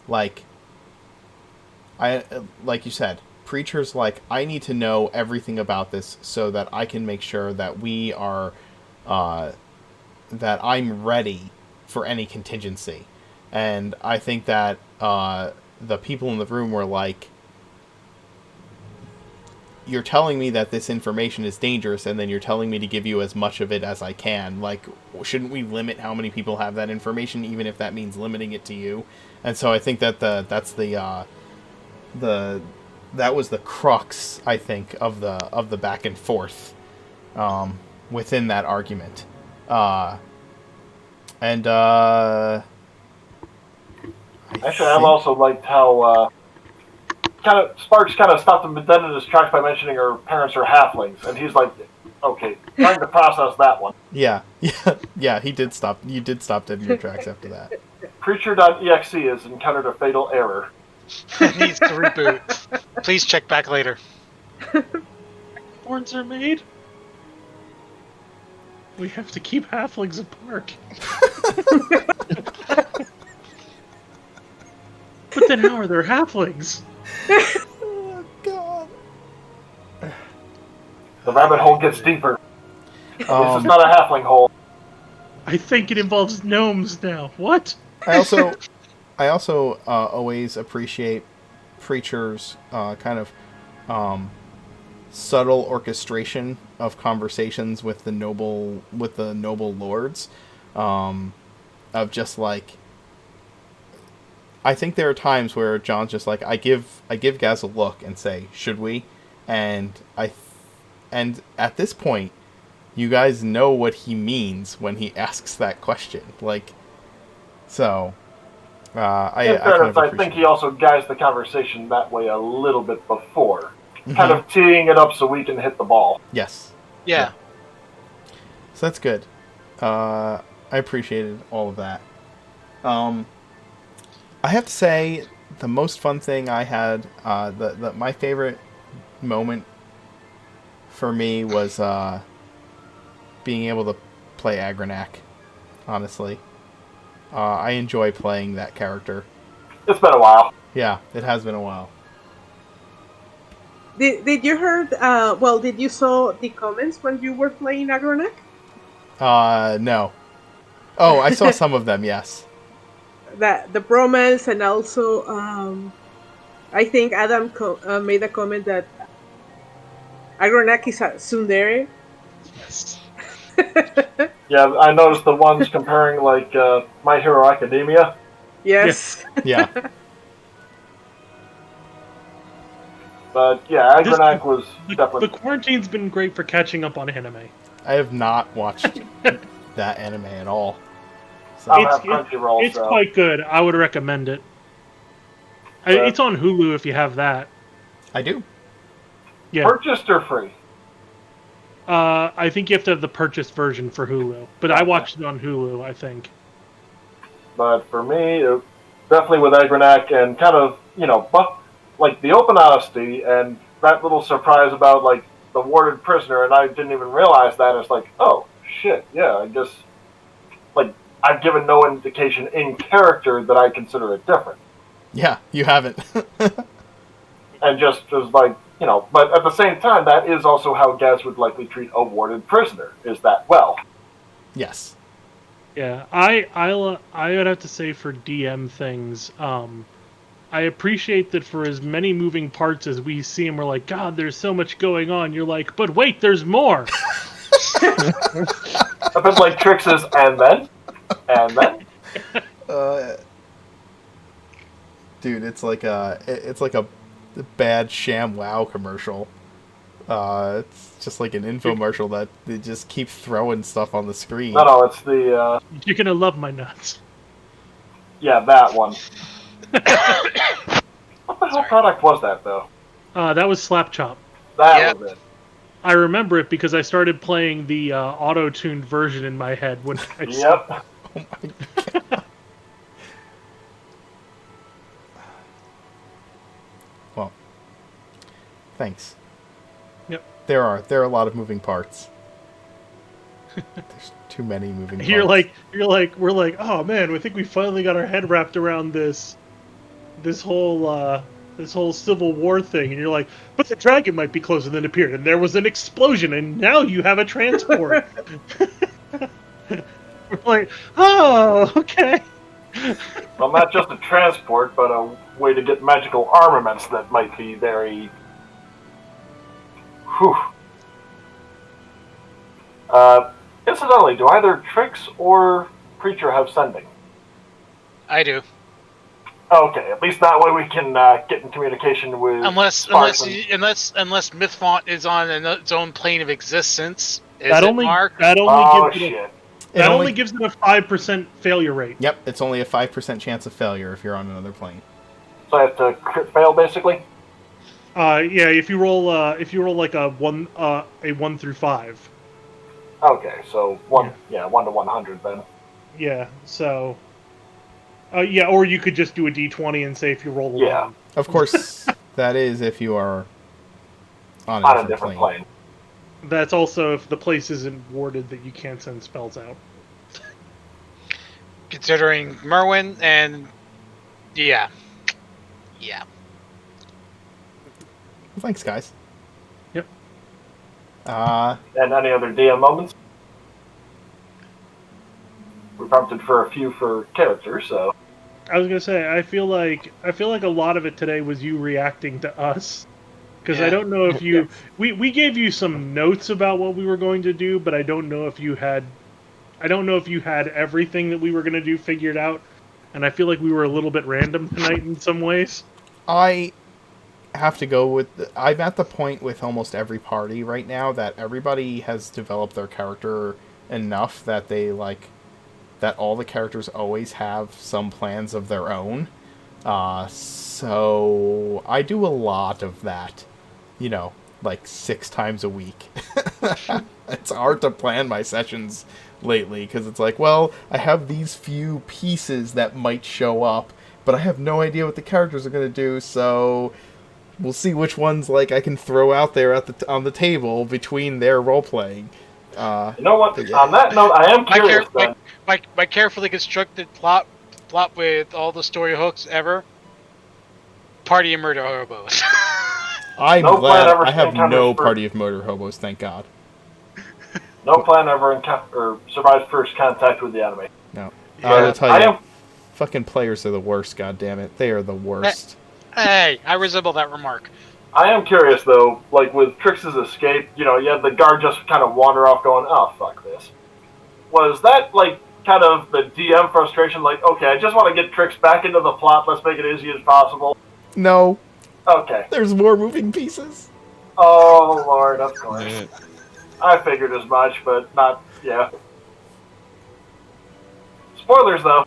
like you said, Preacher's like, I need to know everything about this so that I can make sure that we are, that I'm ready for any contingency. And I think that the people in the room were like, you're telling me that this information is dangerous, and then you're telling me to give you as much of it as I can. Like, shouldn't we limit how many people have that information, even if that means limiting it to you? And so I think that that was the crux, I think, of the back and forth within that argument. Actually, I've also liked how Sparks kind of stopped him dead in his tracks by mentioning her parents are halflings, and he's like, okay, trying to process that one. Yeah. He did stop. You did stop dead in your tracks after that. Preacher.exe has encountered a fatal error. It needs to reboot. Please check back later. Horns are made. We have to keep halflings apart. But then how are there halflings? Oh, God. The rabbit hole gets deeper. This is not a halfling hole. I think it involves gnomes now. What? I also always appreciate Preacher's kind of subtle orchestration of conversations with the noble lords, of just like, I think there are times where John's just like, I give Gaz a look and say, should we? And at this point, you guys know what he means when he asks that question. Like, so I think he also guides the conversation that way a little bit before, kind of teeing it up so we can hit the ball. Yes. Yeah. So that's good. I appreciated all of that. I have to say, the most fun thing I had, my favorite moment for me was being able to play Agranak, honestly. I enjoy playing that character. It's been a while. Yeah, it has been a while. Did you heard? Did you saw the comments when you were playing Agronak? No. Oh, I saw some of them. Yes. That the bromance, and also I think Adam made a comment that Agronak is a tsundere. Yes. Yeah, I noticed the ones comparing like My Hero Academia. Yes. Yeah. But yeah, Agranak was definitely. The quarantine's been great for catching up on anime. I have not watched that anime at all. So. It's quite good. I would recommend it. It's on Hulu if you have that. I do. Yeah. Purchased or free? I think you have to have the purchased version for Hulu, but I watched it on Hulu, I think. But for me, definitely with Agranak and kind of, like the open honesty and that little surprise about like the warded prisoner, and I didn't even realize that. It's like, oh shit, yeah, I guess like I've given no indication in character that I consider it different. Yeah, you haven't. And just was like, but at the same time, that is also how Gaz would likely treat a warded prisoner. Is that well? Yes. Yeah, I would have to say for DM things, I appreciate that for as many moving parts as we see, and we're like, God, there's so much going on. You're like, but wait, there's more. A bit like Trix's, and then. Dude, it's like a bad Sham Wow commercial. It's just like an infomercial that they just keep throwing stuff on the screen. No, it's the You're gonna love my nuts. yeah, that one. What the hell Sorry. product was that though? That was Slap Chop. That Yep. was it. I remember it because I started playing the auto-tuned version in my head when I Yep. Oh my god. Well, thanks. Yep. There are a lot of moving parts. There's too many moving parts. we're like, oh man, I think we finally got our head wrapped around this whole Civil War thing, and you're like, but the dragon might be closer than it appeared, and there was an explosion, and now you have a transport. We're like, oh, okay. Well, not just a transport, but a way to get magical armaments that might be very. Whew. Incidentally, do either Trix or Preacher have sending? I do. Okay, at least that way we can get in communication with. Unless Sparks and- Mythfont is on its own plane of existence. Is That it, only Mark? Oh gives it shit! that only gives it a 5% failure rate. Yep, it's only a 5% chance of failure if you're on another plane. So I have to crit fail basically. Yeah, if you roll like a 1 through 5. Okay, so 1 to 100 then. Yeah, so yeah, or you could just do a d20 and say if you roll a Yeah. 1. Of course, that is if you are on On a different plane. That's also if the place isn't warded that you can't send spells out. Considering Merwin and yeah. Well, thanks, guys. Yep. And any other DM moments? We prompted for a few for characters, so I was gonna say I feel like a lot of it today was you reacting to us, because I Yeah. don't know if you we gave you some notes about what we were going to do, but I don't know if you had everything that we were gonna do figured out, and I feel like we were a little bit random tonight in some ways. I have to go with... I'm at the point with almost every party right now that everybody has developed their character enough that they, like... that all the characters always have some plans of their own. So I do a lot of that. You know, like 6 times a week. It's hard to plan my sessions lately, because it's like, well, I have these few pieces that might show up, but I have no idea what the characters are going to do, so we'll see which ones like I can throw out there at on the table between their role-playing. you know what? Yeah. On that note, I am curious then. My carefully constructed plot with all the story hooks ever. Party of murder hobos. I'm No plan glad ever I have encounters no for- party of motor hobos, thank God. No plan ever survived first contact with the anime. No. Yeah. I will tell I you, am fucking players are the worst, goddammit. They are the worst. Hey, I resemble that remark. I am curious though, like with Trix's escape, you know, you had the guard just kind of wander off going, oh, fuck this. Was that like kind of the DM frustration, like, okay, I just want to get Trix back into the plot, let's make it as easy as possible? No, Okay. there's more moving pieces. Oh, Lord, of course. I figured as much, but not, yeah. Spoilers though.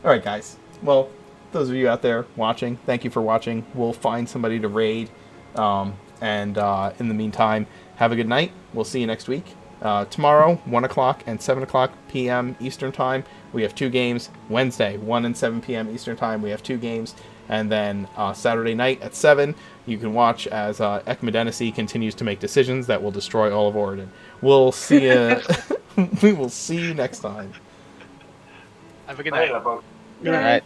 Alright, guys. Well, those of you out there watching, thank you for watching. We'll find somebody to raid. And in the meantime, have a good night. We'll see you next week. Tomorrow, 1 o'clock and 7 o'clock p.m. Eastern Time, we have 2 games. Wednesday, 1 and 7 p.m. Eastern Time, we have 2 games. And then Saturday night at 7, you can watch as Ekmedenacy continues to make decisions that will destroy all of Oregon. We'll see you. We will see you next time. Have a good Hey, night. folks. Good night. All right.